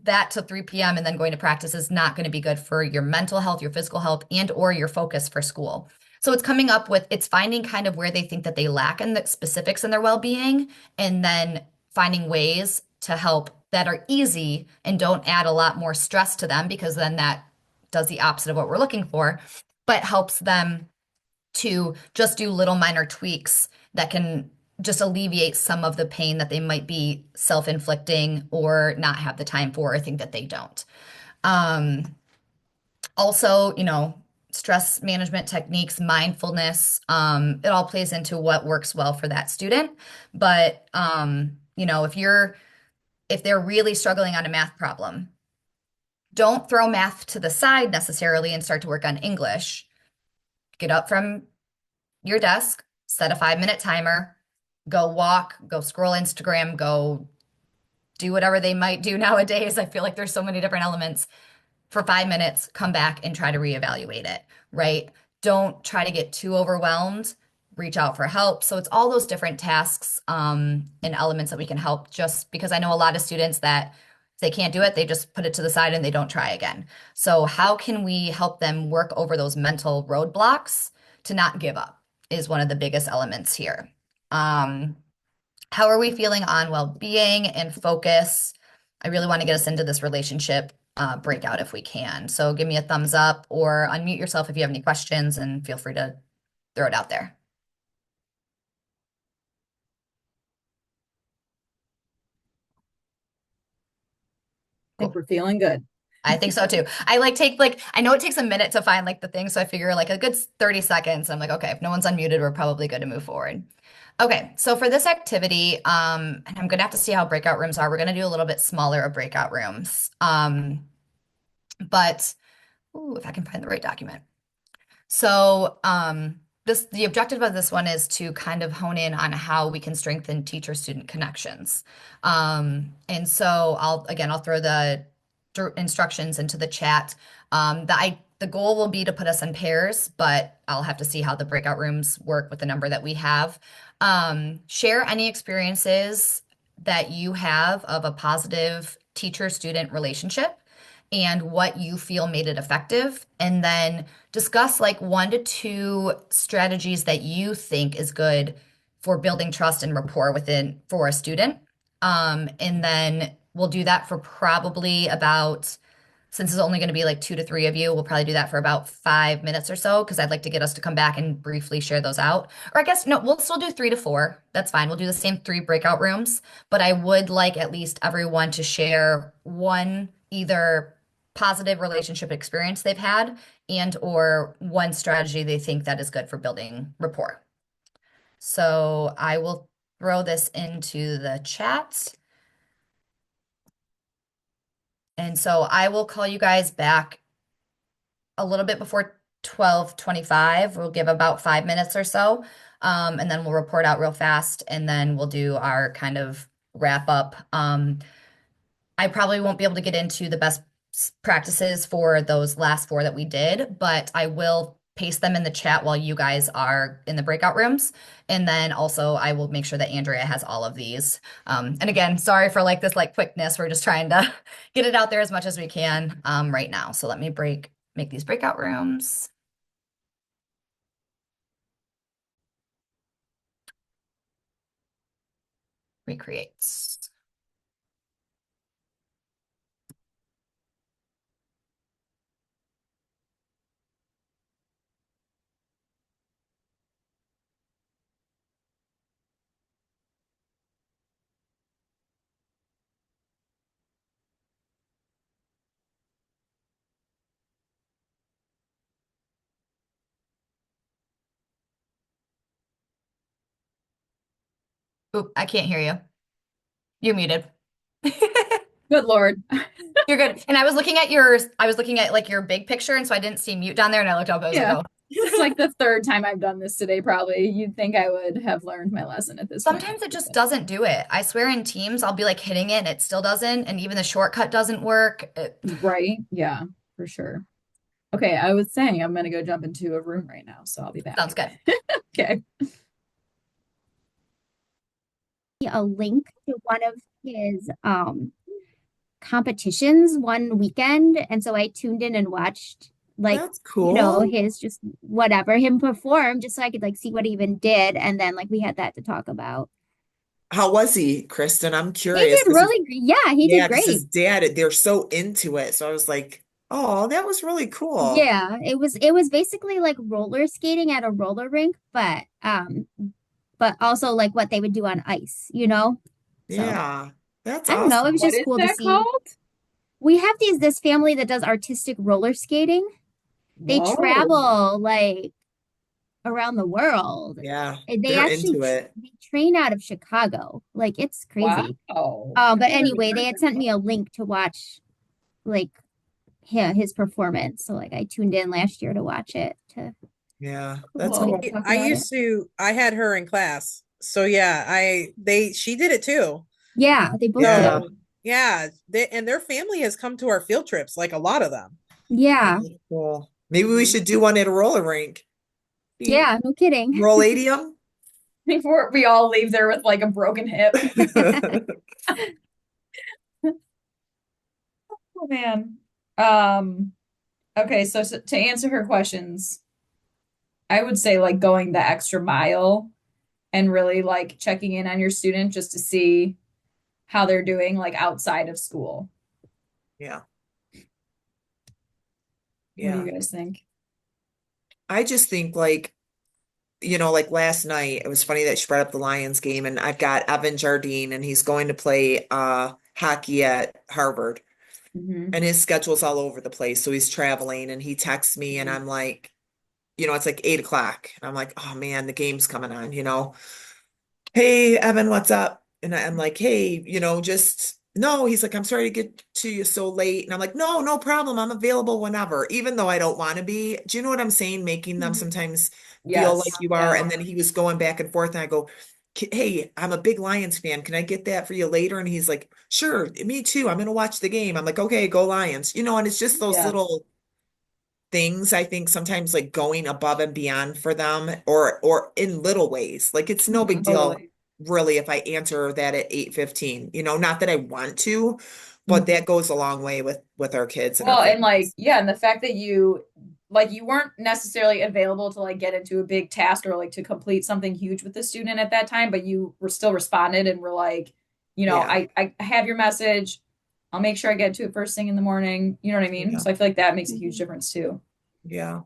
Speaker 1: that to 3 p.m. and then going to practice is not going to be good for your mental health, your physical health, and or your focus for school. So it's finding kind of where they think that they lack in the specifics in their well-being and then finding ways to help that are easy and don't add a lot more stress to them because then that does the opposite of what we're looking for, but helps them to just do little minor tweaks that can just alleviate some of the pain that they might be self-inflicting or not have the time for or think that they don't. Also, stress management techniques, mindfulness, it all plays into what works well for that student. But, if they're really struggling on a math problem, don't throw math to the side necessarily and start to work on English. Get up from your desk, set a 5-minute timer, go walk, go scroll Instagram, go do whatever they might do nowadays. I feel like there's so many different elements for 5 minutes, come back and try to reevaluate it, right? Don't try to get too overwhelmed. Reach out for help. So it's all those different tasks and elements that we can help, just because I know a lot of students that if they can't do it, they just put it to the side and they don't try again. So how can we help them work over those mental roadblocks to not give up is one of the biggest elements here. How are we feeling on well-being and focus? I really want to get us into this relationship breakout if we can. So give me a thumbs up or unmute yourself if you have any questions, and feel free to throw it out there.
Speaker 2: I think we're feeling good.
Speaker 1: I think so too. I know it takes a minute to find like the thing, so I figure like a good 30 seconds. I'm like, okay, if no one's unmuted, we're probably good to move forward. Okay, so for this activity, and I'm gonna have to see how breakout rooms are. We're gonna do a little bit smaller of breakout rooms. But ooh, if I can find the right document. So the objective of this one is to kind of hone in on how we can strengthen teacher-student connections. And so I'll throw the instructions into the chat. The goal will be to put us in pairs, but I'll have to see how the breakout rooms work with the number that we have. Share any experiences that you have of a positive teacher-student relationship and what you feel made it effective, and then discuss like 1 to 2 strategies that you think is good for building trust and rapport for a student. And then we'll do that for probably about, since it's only going to be like 2 to 3 of you, we'll probably do that for about 5 minutes or so, because I'd like to get us to come back and briefly share those out. Or I guess, no, we'll still do 3 to 4. That's fine. We'll do the same 3 breakout rooms, but I would like at least everyone to share one either positive relationship experience they've had and or one strategy they think that is good for building rapport. So I will throw this into the chat. And so I will call you guys back a little bit before 12:25. We'll give about 5 minutes or so. And then we'll report out real fast, and then we'll do our kind of wrap up. I probably won't be able to get into the best practices for those last 4 that we did, but I will paste them in the chat while you guys are in the breakout rooms. And then also I will make sure that Andrea has all of these. And again, sorry for like this like quickness. We're just trying to get it out there as much as we can right now. So let me make these breakout rooms. Recreates. Oop, I can't hear you. You're muted.
Speaker 2: Good Lord.
Speaker 1: You're good. And I was looking at like your big picture, and so I didn't see mute down there, and I looked up, I was
Speaker 2: Yeah.
Speaker 1: like, oh.
Speaker 2: It's like the 3rd time I've done this today, probably. You'd think I would have learned my lesson at this point.
Speaker 1: Sometimes it just doesn't do it. I swear in Teams, I'll be like hitting it and it still doesn't. And even the shortcut doesn't work.
Speaker 2: Right? Yeah, for sure. Okay, I was saying I'm gonna go jump into a room right now, so I'll be back.
Speaker 1: Sounds good.
Speaker 2: Okay.
Speaker 4: A link to one of his competitions one weekend, and so I tuned in and watched like
Speaker 12: That's cool.
Speaker 4: his just whatever him perform, just so I could like see what he even did, and then like we had that to talk about.
Speaker 12: How was he, Kristen? I'm
Speaker 4: He
Speaker 12: curious
Speaker 4: did
Speaker 12: 'cause
Speaker 4: really, yeah, he did
Speaker 12: 'cause his
Speaker 4: great.
Speaker 12: dad, they're so into it. So I was like, oh, that was really cool.
Speaker 4: Yeah, it was basically like roller skating at a roller rink, but also like what they would do on ice, So
Speaker 12: Yeah, that's
Speaker 4: I don't know, it
Speaker 12: awesome.
Speaker 4: was
Speaker 2: What
Speaker 4: just
Speaker 2: is
Speaker 4: cool to
Speaker 2: that
Speaker 4: see.
Speaker 2: called?
Speaker 4: We have this family that does artistic roller skating. They
Speaker 2: Whoa.
Speaker 4: travel like around the world.
Speaker 12: Yeah,
Speaker 4: They
Speaker 12: they're
Speaker 4: actually
Speaker 12: into it.
Speaker 4: they train out of Chicago. Like it's crazy.
Speaker 2: Wow.
Speaker 4: But anyway, they had sent me a link to watch like his performance. So like I tuned in last year to watch it to
Speaker 12: Yeah, that's
Speaker 4: cool.
Speaker 12: cool.
Speaker 9: I had her in class. So yeah, she did it too.
Speaker 4: Yeah, they both did.
Speaker 12: Yeah.
Speaker 9: So yeah, and their family has come to our field trips, like a lot of them.
Speaker 4: Yeah.
Speaker 12: Cool. Maybe we
Speaker 9: Mhm.
Speaker 12: should do one at a roller rink.
Speaker 4: Yeah, no kidding.
Speaker 12: Rolladium?
Speaker 2: Before we all leave there with like a broken hip. Oh man. Okay, so to answer her questions, I would say like going the extra mile and really like checking in on your student just to see how they're doing like outside of school.
Speaker 12: Yeah.
Speaker 2: What do
Speaker 12: Yeah.
Speaker 2: you guys think?
Speaker 12: I just think like, like last night, it was funny that she brought up the Lions game, and I've got Evan Jardine, and he's going to play hockey at Harvard,
Speaker 2: Mm-hmm.
Speaker 12: and his schedule's all over the place. So he's traveling, and he texts me, and I'm like, it's like 8 o'clock, and I'm like, oh man, the game's coming on, hey, Evan, what's up? And I'm like, hey, just no. He's like, I'm sorry to get to you so late. And I'm like, no, no problem. I'm available whenever, even though I don't want to be. Do you know what I'm saying? Making them sometimes feel like
Speaker 2: Yes.
Speaker 12: you are.
Speaker 2: Yeah.
Speaker 12: And then he was going back and forth, and I go, hey, I'm a big Lions fan. Can I get that for you later? And he's like, sure, me too. I'm gonna watch the game. I'm like, okay, go Lions. And it's just those
Speaker 2: Yeah.
Speaker 12: little things. I think sometimes like going above and beyond for them, or in little ways. Like it's no big deal
Speaker 2: Totally.
Speaker 12: really if I answer that at 8:15. Not that I want to, but
Speaker 2: Mhm.
Speaker 12: that goes a long way with our kids and our
Speaker 2: Well, and like,
Speaker 12: families.
Speaker 2: yeah, and the fact that you weren't necessarily available to like get into a big task or like to complete something huge with the student at that time, but you were still responded and were like,
Speaker 12: Yeah.
Speaker 2: I have your message. I'll make sure I get to it first thing in the morning. You know what I mean?
Speaker 12: Yeah.
Speaker 2: So I feel like that makes a huge difference too.
Speaker 12: Yeah.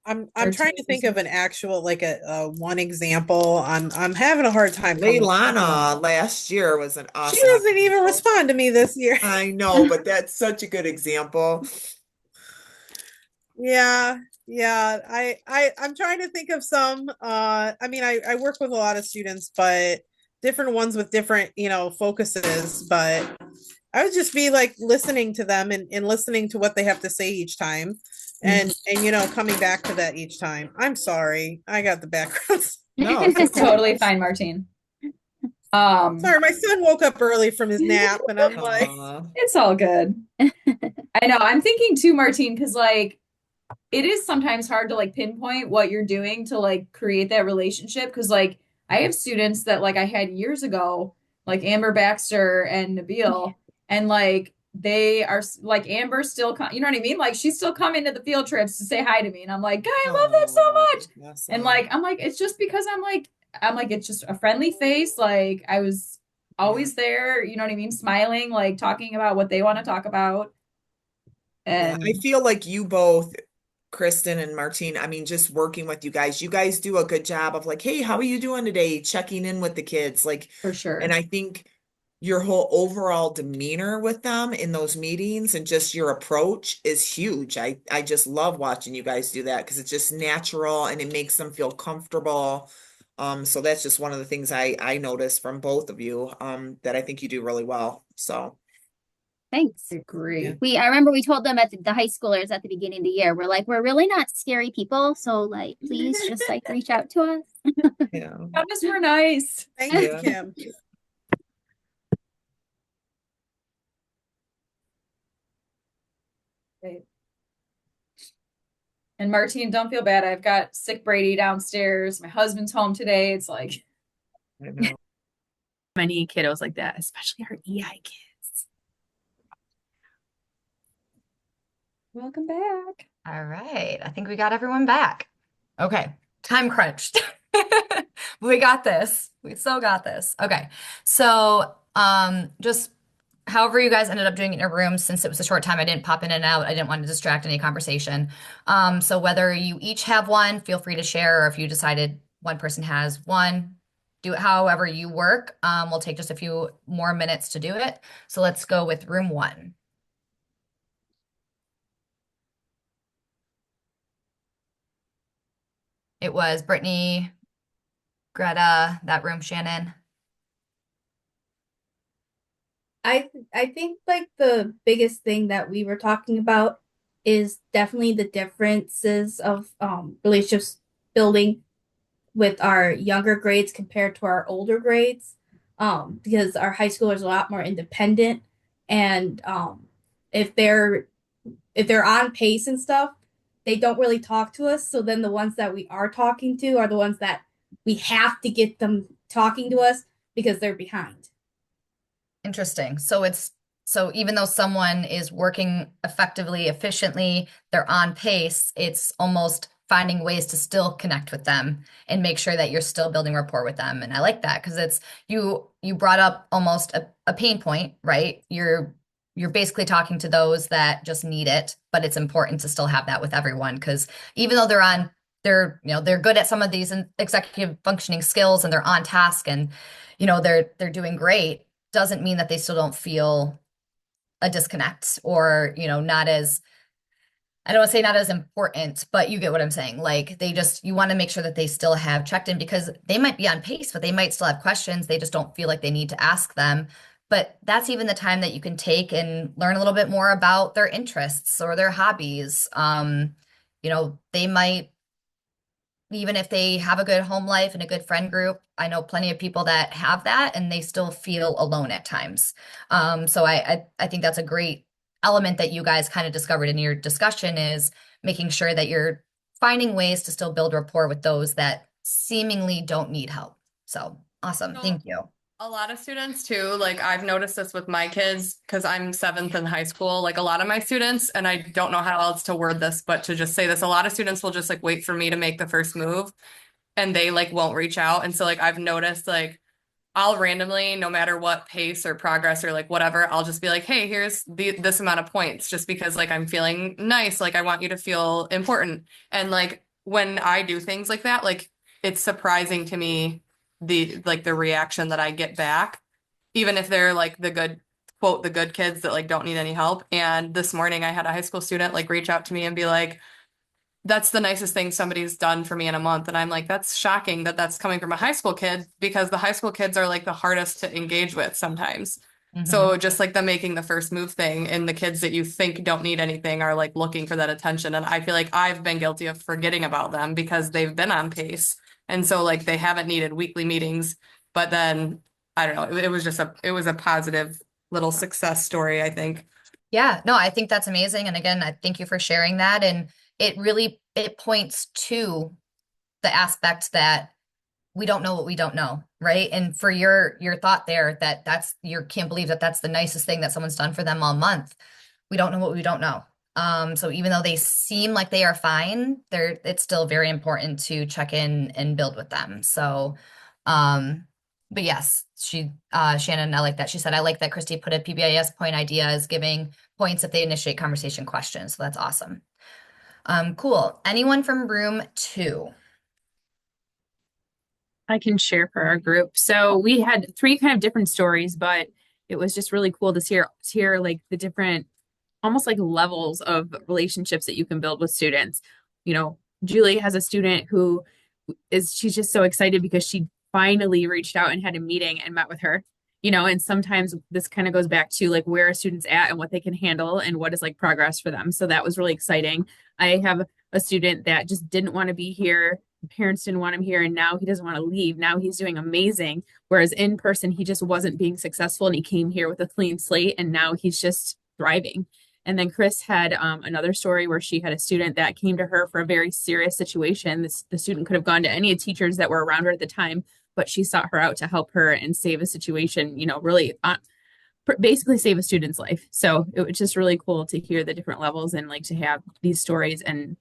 Speaker 9: I'm trying to think of an actual like a one example. I'm having a hard time coming up with one.
Speaker 12: Leilana last year was an
Speaker 9: She
Speaker 12: awesome
Speaker 9: doesn't even
Speaker 12: example.
Speaker 9: respond to me this year.
Speaker 12: I know, but that's such a good example.
Speaker 9: Yeah, yeah. I'm trying to think of some. I mean, I work with a lot of students, but different ones with different, focuses. But I would just be like listening to them and listening to what they have to say each time, and coming back to that each time. I'm sorry, I got the background.
Speaker 12: No, it's
Speaker 2: It's
Speaker 12: okay.
Speaker 2: totally fine, Martine.
Speaker 9: Sorry, my son woke up early from his nap, and I'm like,
Speaker 12: Aw.
Speaker 2: It's all good. I know. I'm thinking too, Martine, because like it is sometimes hard to like pinpoint what you're doing to like create that relationship. Because like I have students that like I had years ago, like Amber Baxter and Nabil, and like they are like Amber still you know what I mean? Like she's still coming to the field trips to say hi to me, and I'm like, God, I love that so
Speaker 12: Oh,
Speaker 2: much. And
Speaker 12: awesome.
Speaker 2: like I'm like it's just because I'm like it's just a friendly face. Like I was always there, you know what I mean? Smiling, like talking about what they want to talk about.
Speaker 12: Yeah, I
Speaker 2: And
Speaker 12: feel like you both, Kristen and Martine, I mean, just working with you guys do a good job of like, hey, how are you doing today? Checking in with the kids. Like,
Speaker 2: for
Speaker 12: and
Speaker 2: sure.
Speaker 12: I think your whole overall demeanor with them in those meetings and just your approach is huge. I just love watching you guys do that because it's just natural and it makes them feel comfortable. So that's just one of the things I noticed from both of you, that I think you do really well. So,
Speaker 4: Thanks.
Speaker 2: I
Speaker 12: yeah.
Speaker 2: agree.
Speaker 4: I remember we told them at the high schoolers at the beginning of the year, we're like, we're really not scary people, so like, please just like reach out to us.
Speaker 12: Yeah.
Speaker 2: Promise we're nice.
Speaker 9: thank you,
Speaker 12: Yeah.
Speaker 9: Kim.
Speaker 2: Right. And Martine, don't feel bad. I've got sick Brady downstairs. My husband's home today. It's like,
Speaker 12: I know.
Speaker 3: Many kiddos like that, especially our EI kids.
Speaker 2: welcome back.
Speaker 1: All right. I think we got everyone back. Okay. Time crunched. We got this. We still got this. Okay. So, just however you guys ended up doing it in your room, since it was a short time, I didn't pop in and out. I didn't want to distract any conversation. So whether you each have one, feel free to share, or if you decided one person has one, do it however you work. We'll take just a few more minutes to do it. So let's go with room one. It was Brittany, Greta, that room, Shannon.
Speaker 11: I think like the biggest thing that we were talking about is definitely the differences of relationships building with our younger grades compared to our older grades, because our high schoolers are a lot more independent, and if they're if they're on pace and stuff, they don't really talk to us. So then the ones that we are talking to are the ones that we have to get them talking to us because they're behind.
Speaker 1: Interesting. So even though someone is working effectively, efficiently, they're on pace, it's almost finding ways to still connect with them and make sure that you're still building rapport with them. And I like that because it's you brought up almost a pain point, right? You're basically talking to those that just need it, but it's important to still have that with everyone because even though they're good at some of these executive functioning skills and they're on task and they're doing great, doesn't mean that they still don't feel a disconnect or not as, I don't want to say not as important, but you get what I'm saying. Like you want to make sure that they still have checked in because they might be on pace, but they might still have questions. They just don't feel like they need to ask them. But that's even the time that you can take and learn a little bit more about their interests or their hobbies. They might, even if they have a good home life and a good friend group, I know plenty of people that have that and they still feel alone at times. So I think that's a great element that you guys kind of discovered in your discussion is making sure that you're finding ways to still build rapport with those that seemingly don't need help. So awesome.
Speaker 5: So
Speaker 1: Thank you.
Speaker 5: a lot of students too, like I've noticed this with my kids because I'm seventh in high school. Like a lot of my students, and I don't know how else to word this, but to just say this, a lot of students will just like wait for me to make the first move and they like won't reach out. And so like I've noticed like I'll randomly, no matter what pace or progress or like whatever, I'll just be like, hey, here's this amount of points just because like I'm feeling nice. Like I want you to feel important. And like when I do things like that, like it's surprising to me the reaction that I get back, even if they're like the good quote, the good kids that like don't need any help. And this morning I had a high school student like reach out to me and be like, that's the nicest thing somebody's done for me in a month. And I'm like, that's shocking that that's coming from a high school kid because the high school kids are like the hardest to engage with sometimes. So just like the making the first move thing and the kids that you think don't need anything are like looking for that attention. And I feel like I've been guilty of forgetting about them because they've been on pace. And so like they haven't needed weekly meetings, but then I don't know, it was a positive little success story, I think.
Speaker 1: Yeah, no, I think that's amazing. And again, I thank you for sharing that. And it points to the aspect that we don't know what we don't know, right? And for your thought there that you can't believe that that's the nicest thing that someone's done for them all month. We don't know what we don't know. So even though they seem like they are fine, it's still very important to check in and build with them. So, but yes, Shannon, I like that. She said, I like that Christy put a PBIS point idea as giving points if they initiate conversation questions. So that's awesome. Cool. Anyone from room 2?
Speaker 3: I can share for our group. So we had three kind of different stories, but it was just really cool to hear like the different almost like levels of relationships that you can build with students. Julie has a student who she's just so excited because she finally reached out and had a meeting and met with her. And sometimes this kind of goes back to like where are students at and what they can handle and what is like progress for them. So that was really exciting. I have a student that just didn't want to be here. Parents didn't want him here and now he doesn't want to leave. Now he's doing amazing. Whereas in person, he just wasn't being successful and he came here with a clean slate and now he's just thriving. And then Chris had another story where she had a student that came to her for a very serious situation. The student could have gone to any of the teachers that were around her at the time, but she sought her out to help her and save a situation, really basically save a student's life. So it was just really cool to hear the different levels and like to have these stories and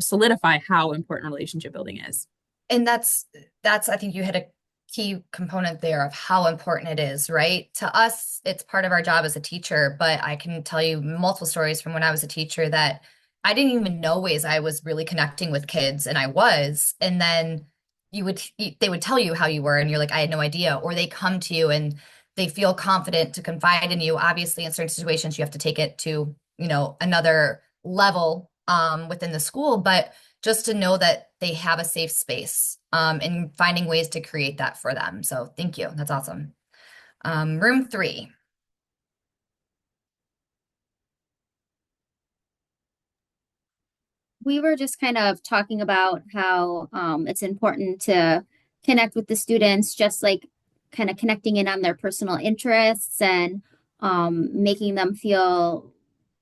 Speaker 3: solidify how important relationship building is.
Speaker 1: And that's I think you hit a key component there of how important it is, right? To us, it's part of our job as a teacher, but I can tell you multiple stories from when I was a teacher that I didn't even know ways I was really connecting with kids, and I was. And then they would tell you how you were, and you're like, I had no idea. Or they come to you and they feel confident to confide in you. Obviously, in certain situations, you have to take it to, another level within the school, but just to know that they have a safe space and finding ways to create that for them. So thank you. That's awesome. Room 3.
Speaker 4: we were just kind of talking about how it's important to connect with the students, just like kind of connecting in on their personal interests and making them feel,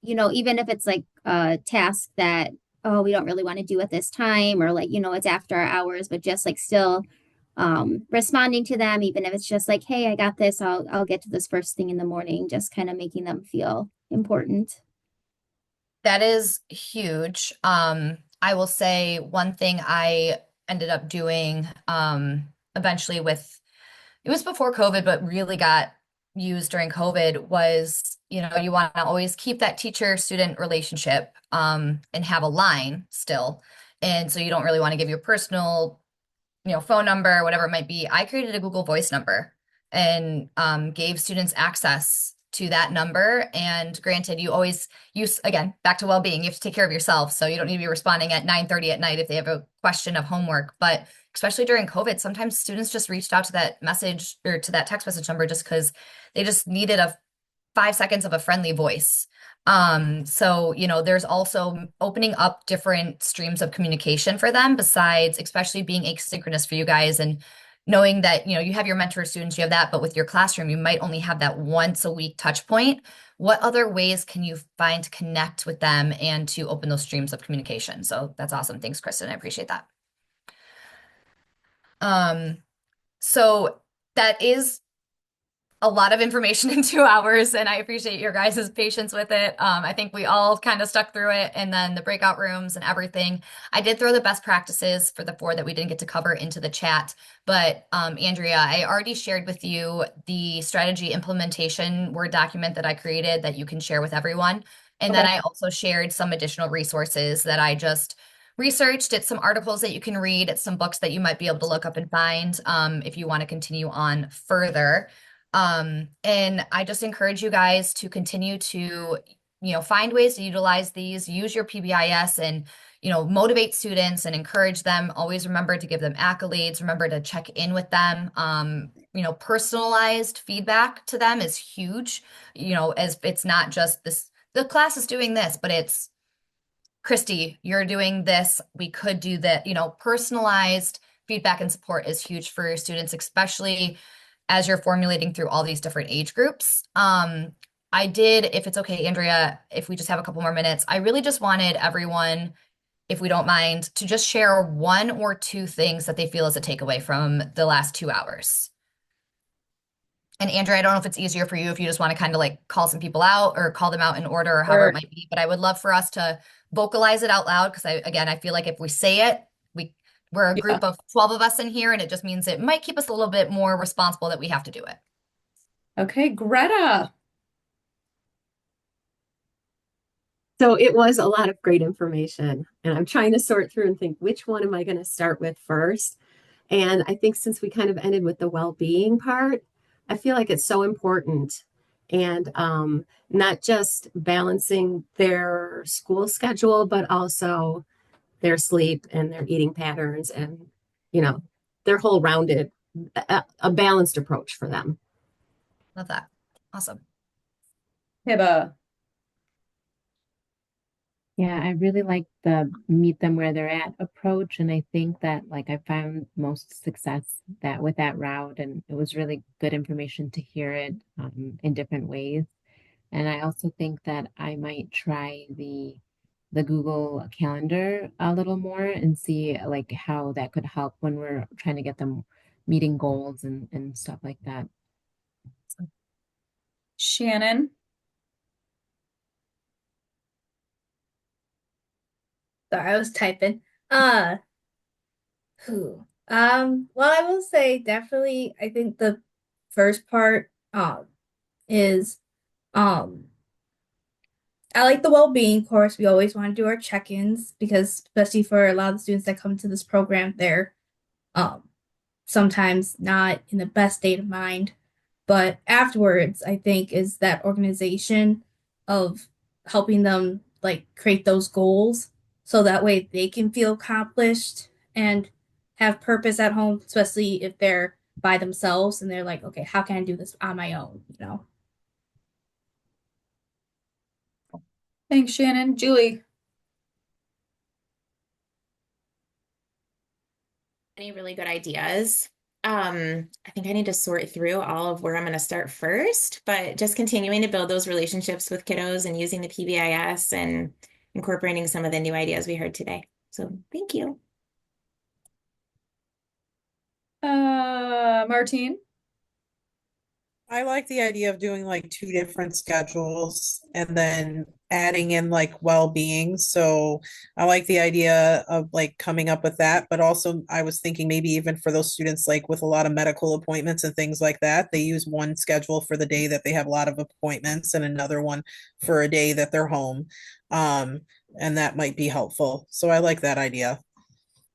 Speaker 4: even if it's like a task that, oh, we don't really want to do at this time, or like, it's after our hours, but just like still responding to them, even if it's just like, hey, I got this, I'll get to this first thing in the morning, just kind of making them feel important.
Speaker 1: That is huge. I will say one thing I ended up doing eventually with it was before COVID, but really got used during COVID was, you want to always keep that teacher-student relationship and have a line still. And so you don't really want to give your personal phone number, whatever it might be. I created a Google Voice number and gave students access to that number. And granted, you always use, again, back to well-being, you have to take care of yourself. So you don't need to be responding at 9:30 at night if they have a question of homework. But especially during COVID, sometimes students just reached out to that message or to that text message number just because they just needed a 5 seconds of a friendly voice. So, there's also opening up different streams of communication for them besides especially being asynchronous for you guys and knowing that, you have your mentor students, you have that, but with your classroom, you might only have that once a week touch point. What other ways can you find to connect with them and to open those streams of communication? So that's awesome. Thanks, Kristen. I appreciate that. So that is a lot of information in 2 hours, and I appreciate your guys' patience with it. I think we all kind of stuck through it, and then the breakout rooms and everything. I did throw the best practices for the 4 that we didn't get to cover into the chat, but Andrea, I already shared with you the strategy implementation Word document that I created that you can share with everyone. And then I also shared some additional resources that I just researched. It's some articles that you can read. It's some books that you might be able to look up and find if you want to continue on further. And I just encourage you guys to continue to, find ways to utilize these, use your PBIS and, motivate students and encourage them. Always remember to give them accolades, remember to check in with them. Personalized feedback to them is huge, as it's not just this, the class is doing this, but it's Christy, you're doing this. We could do that. Personalized feedback and support is huge for your students, especially as you're formulating through all these different age groups. I did, if it's okay, Andrea, if we just have a couple more minutes, I really just wanted everyone, if we don't mind, to just share 1 or 2 things that they feel is a takeaway from the last 2 hours. And Andrea, I don't know if it's easier for you if you just want to kind of like call some people out or call them out in order or however it might be, but I would love for us to vocalize it out loud because I feel like if we say it, we're a group of 12 of us in here, and it just means it might keep us a little bit more responsible that we have to do it.
Speaker 2: Okay, Greta.
Speaker 7: So it was a lot of great information, and I'm trying to sort through and think which one am I going to start with first. And I think since we kind of ended with the well-being part, I feel like it's so important. And not just balancing their school schedule, but also their sleep and their eating patterns and, their whole rounded, a balanced approach for them.
Speaker 1: Love that. Awesome.
Speaker 2: Hiba.
Speaker 10: Yeah, I really like the meet them where they're at approach. And I think that like I found most success that with that route, and it was really good information to hear it in different ways. And I also think that I might try the Google Calendar a little more and see like how that could help when we're trying to get them meeting goals and stuff like that.
Speaker 2: Shannon.
Speaker 11: Sorry, I was typing. Who? Well, I will say definitely I think the first part is I like the well-being course. We always want to do our check-ins because especially for a lot of the students that come to this program, they're um sometimes not in the best state of mind. But afterwards, I think is that organization of helping them like create those goals so that way they can feel accomplished and have purpose at home, especially if they're by themselves and they're like, okay, how can I do this on my own?
Speaker 2: Thanks, Shannon. Julie.
Speaker 6: Any really good ideas. I think I need to sort through all of where I'm going to start first, but just continuing to build those relationships with kiddos and using the PBIS and incorporating some of the new ideas we heard today. So thank you.
Speaker 2: Martine?
Speaker 9: I like the idea of doing like two different schedules and then adding in like well-being. So I like the idea of like coming up with that, but also I was thinking maybe even for those students like with a lot of medical appointments and things like that, they use one schedule for the day that they have a lot of appointments and another one for a day that they're home. Um, and that might be helpful. So I like that idea.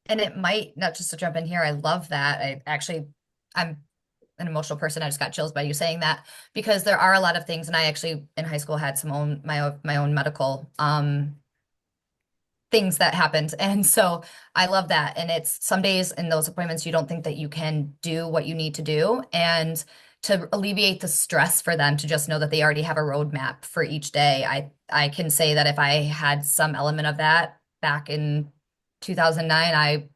Speaker 1: And it might, not just to jump in here, I love that. I'm an emotional person. I just got chills by you saying that because there are a lot of things, and I actually in high school had my own medical things that happened. And so I love that. And it's some days in those appointments you don't think that you can do what you need to do. And to alleviate the stress for them to just know that they already have a roadmap for each day. I can say that if I had some element of that back in 2009,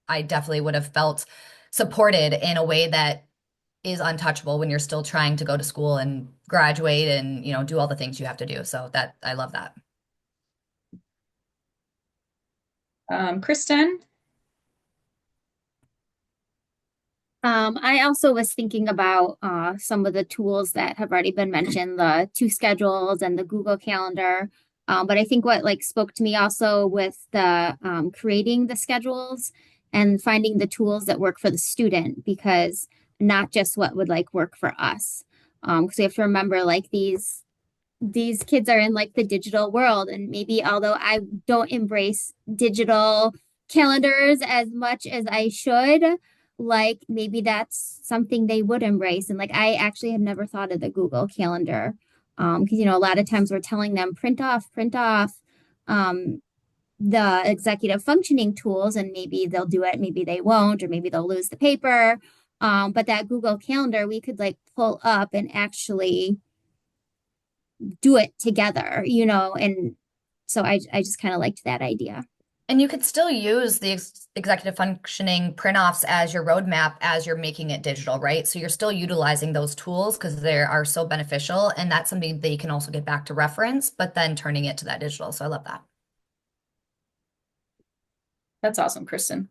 Speaker 1: I definitely would have felt supported in a way that is untouchable when you're still trying to go to school and graduate and, do all the things you have to do. So that I love that.
Speaker 2: Kristen?
Speaker 4: I also was thinking about some of the tools that have already been mentioned, the two schedules and the Google Calendar. But I think what like spoke to me also with the creating the schedules and finding the tools that work for the student, because not just what would like work for us. Because we have to remember like these kids are in like the digital world, and maybe although I don't embrace digital calendars as much as I should, like maybe that's something they would embrace. And like I actually had never thought of the Google Calendar, because a lot of times we're telling them print off um the executive functioning tools, and maybe they'll do it, maybe they won't, or maybe they'll lose the paper. But that Google Calendar we could like pull up and actually do it together, and so I just kind of liked that idea.
Speaker 1: And you could still use the executive functioning print offs as your roadmap as you're making it digital, right? So you're still utilizing those tools because they are so beneficial. And that's something that you can also get back to reference, but then turning it to that digital. So I love that.
Speaker 2: That's awesome, Kristen.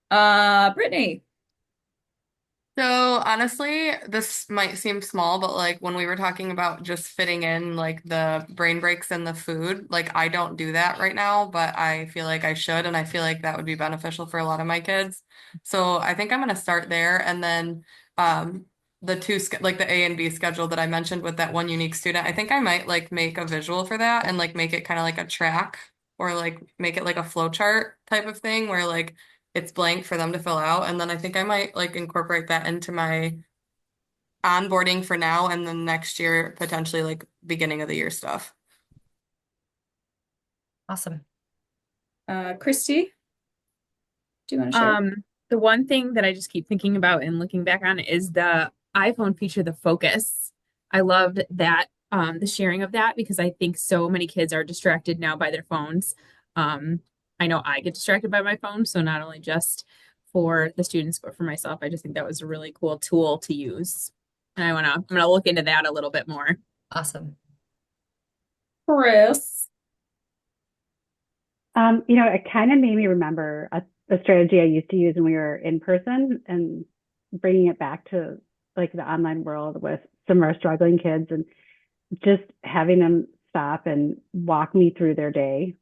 Speaker 2: Brittany?
Speaker 5: So honestly, this might seem small, but like when we were talking about just fitting in like the brain breaks and the food, like I don't do that right now, but I feel like I should, and I feel like that would be beneficial for a lot of my kids. So I think I'm gonna start there, and then the like the A and B schedule that I mentioned with that one unique student, I think I might like make a visual for that and like make it kind of like a track or like make it like a flow chart type of thing where like it's blank for them to fill out. And then I think I might like incorporate that into my onboarding for now and then next year, potentially like beginning of the year stuff.
Speaker 1: Awesome.
Speaker 2: Christy, do you want to share?
Speaker 3: The one thing that I just keep thinking about and looking back on is the iPhone feature, the focus. I loved that, the sharing of that, because I think so many kids are distracted now by their phones. I know I get distracted by my phone, so not only just for the students, but for myself. I just think that was a really cool tool to use. And I'm gonna look into that a little bit more.
Speaker 1: Awesome.
Speaker 2: Chris?
Speaker 8: It kind of made me remember a strategy I used to use when we were in person and bringing it back to like the online world with some of our struggling kids and just having them stop and walk me through their day.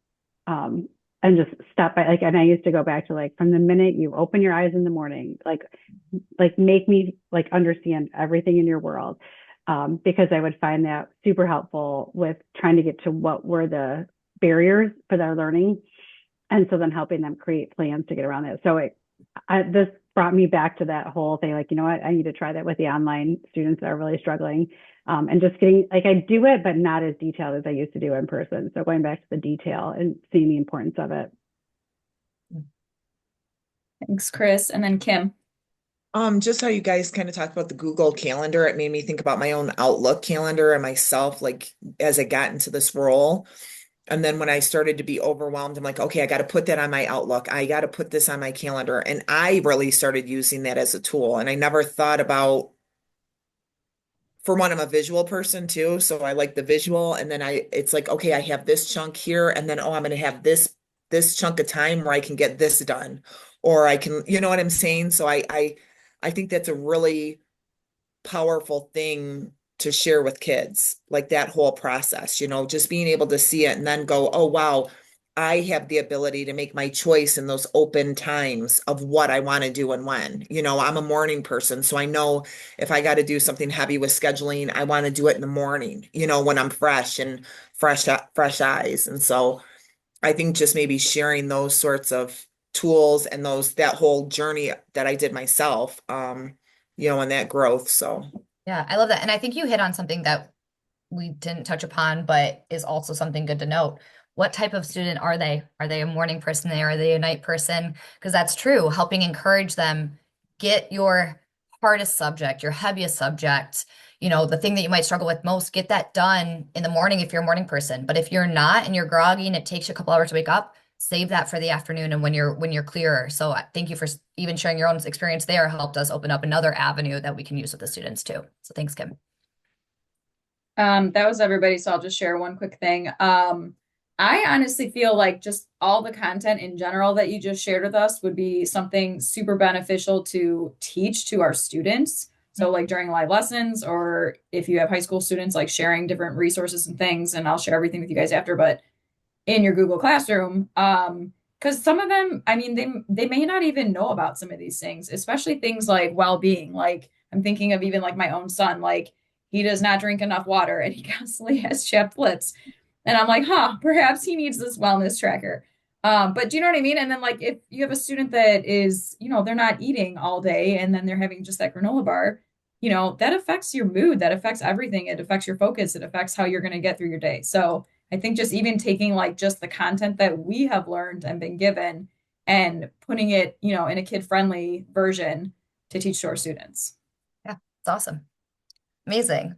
Speaker 8: And just stop by and I used to go back to like from the minute you open your eyes in the morning, like make me like understand everything in your world. Because I would find that super helpful with trying to get to what were the barriers for their learning. And so then helping them create plans to get around that. So this brought me back to that whole thing, like, you know what, I need to try that with the online students that are really struggling. And just getting, like, I do it, but not as detailed as I used to do in person. So going back to the detail and seeing the importance of it.
Speaker 2: Thanks, Chris. And then Kim.
Speaker 12: Just how you guys kind of talked about the Google Calendar, it made me think about my own Outlook calendar and myself, like as I got into this role. And then when I started to be overwhelmed, I'm like, okay, I got to put that on my Outlook. I got to put this on my calendar. And I really started using that as a tool. And I never thought about, for one, I'm a visual person too. So I like the visual. And then it's like, okay, I have this chunk here. And then, oh, I'm going to have this chunk of time where I can get this done. Or I can, you know what I'm saying? So I think that's a really powerful thing to share with kids, like that whole process, just being able to see it and then go, oh, wow, I have the ability to make my choice in those open times of what I want to do and when. I'm a morning person, so I know if I got to do something heavy with scheduling, I want to do it in the morning, when I'm fresh and fresh eyes. And so I think just maybe sharing those sorts of tools and that whole journey that I did myself, and that growth. So
Speaker 1: Yeah, I love that. And I think you hit on something that we didn't touch upon, but is also something good to note. What type of student are they? Are they a morning person? Are they a night person? Because that's true. Helping encourage them, get your hardest subject, your heaviest subject, the thing that you might struggle with most, get that done in the morning if you're a morning person. But if you're not and you're groggy and it takes you a couple hours to wake up, save that for the afternoon and when you're clearer. So thank you for even sharing your own experience there. Helped us open up another avenue that we can use with the students too. So thanks, Kim.
Speaker 2: That was everybody, so I'll just share one quick thing. I honestly feel like just all the content in general that you just shared with us would be something super beneficial to teach to our students. So like during live lessons, or if you have high school students, like sharing different resources and things, and I'll share everything with you guys after, but in your Google Classroom, because some of them, I mean, they may not even know about some of these things, especially things like well-being. Like I'm thinking of even like my own son, like he does not drink enough water and he constantly has chapped lips. And I'm like, perhaps he needs this wellness tracker. But do you know what I mean? And then like if you have a student that is, they're not eating all day and then they're having just that granola bar, that affects your mood, that affects everything. It affects your focus, it affects how you're going to get through your day. So I think just even taking like just the content that we have learned and been given and putting it, in a kid-friendly version to teach to our students.
Speaker 1: Yeah, it's awesome. Amazing.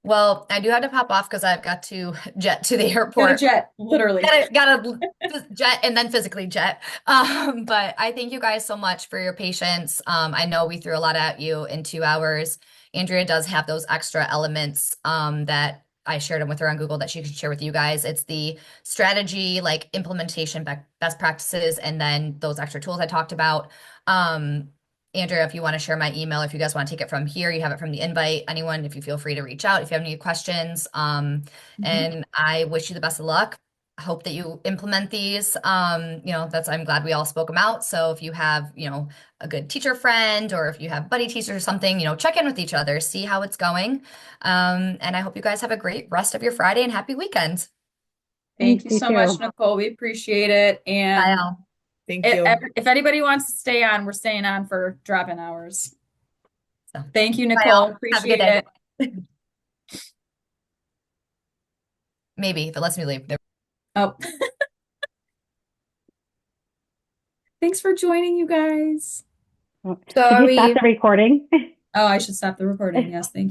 Speaker 1: Well, I do have to pop off because I've got to jet to the airport.
Speaker 2: Gotta jet, literally.
Speaker 1: Gotta jet and then physically jet. But I thank you guys so much for your patience. I know we threw a lot at you in 2 hours. Andrea does have those extra elements that I shared them with her on Google that she can share with you guys. It's the strategy, like implementation, best practices, and then those extra tools I talked about. Andrea, if you want to share my email, if you guys want to take it from here, you have it from the invite. Anyone, if you feel free to reach out if you have any questions. And I wish you the best of luck. I hope that you implement these. I'm glad we all spoke them out. So if you have, a good teacher friend or if you have buddy teachers or something, check in with each other, see how it's going. And I hope you guys have a great rest of your Friday and happy weekend.
Speaker 2: Thank you so much, Nicole. We appreciate it. And
Speaker 1: Bye.
Speaker 12: Thank you.
Speaker 2: If anybody wants to stay on, we're staying on for drop-in hours.
Speaker 1: So,
Speaker 2: thank you, Nicole. Appreciate it.
Speaker 1: Maybe if it lets me leave.
Speaker 2: Oh. Thanks for joining, you guys.
Speaker 8: Did you stop the recording?
Speaker 2: Oh, I should stop the recording. Yes, thank you.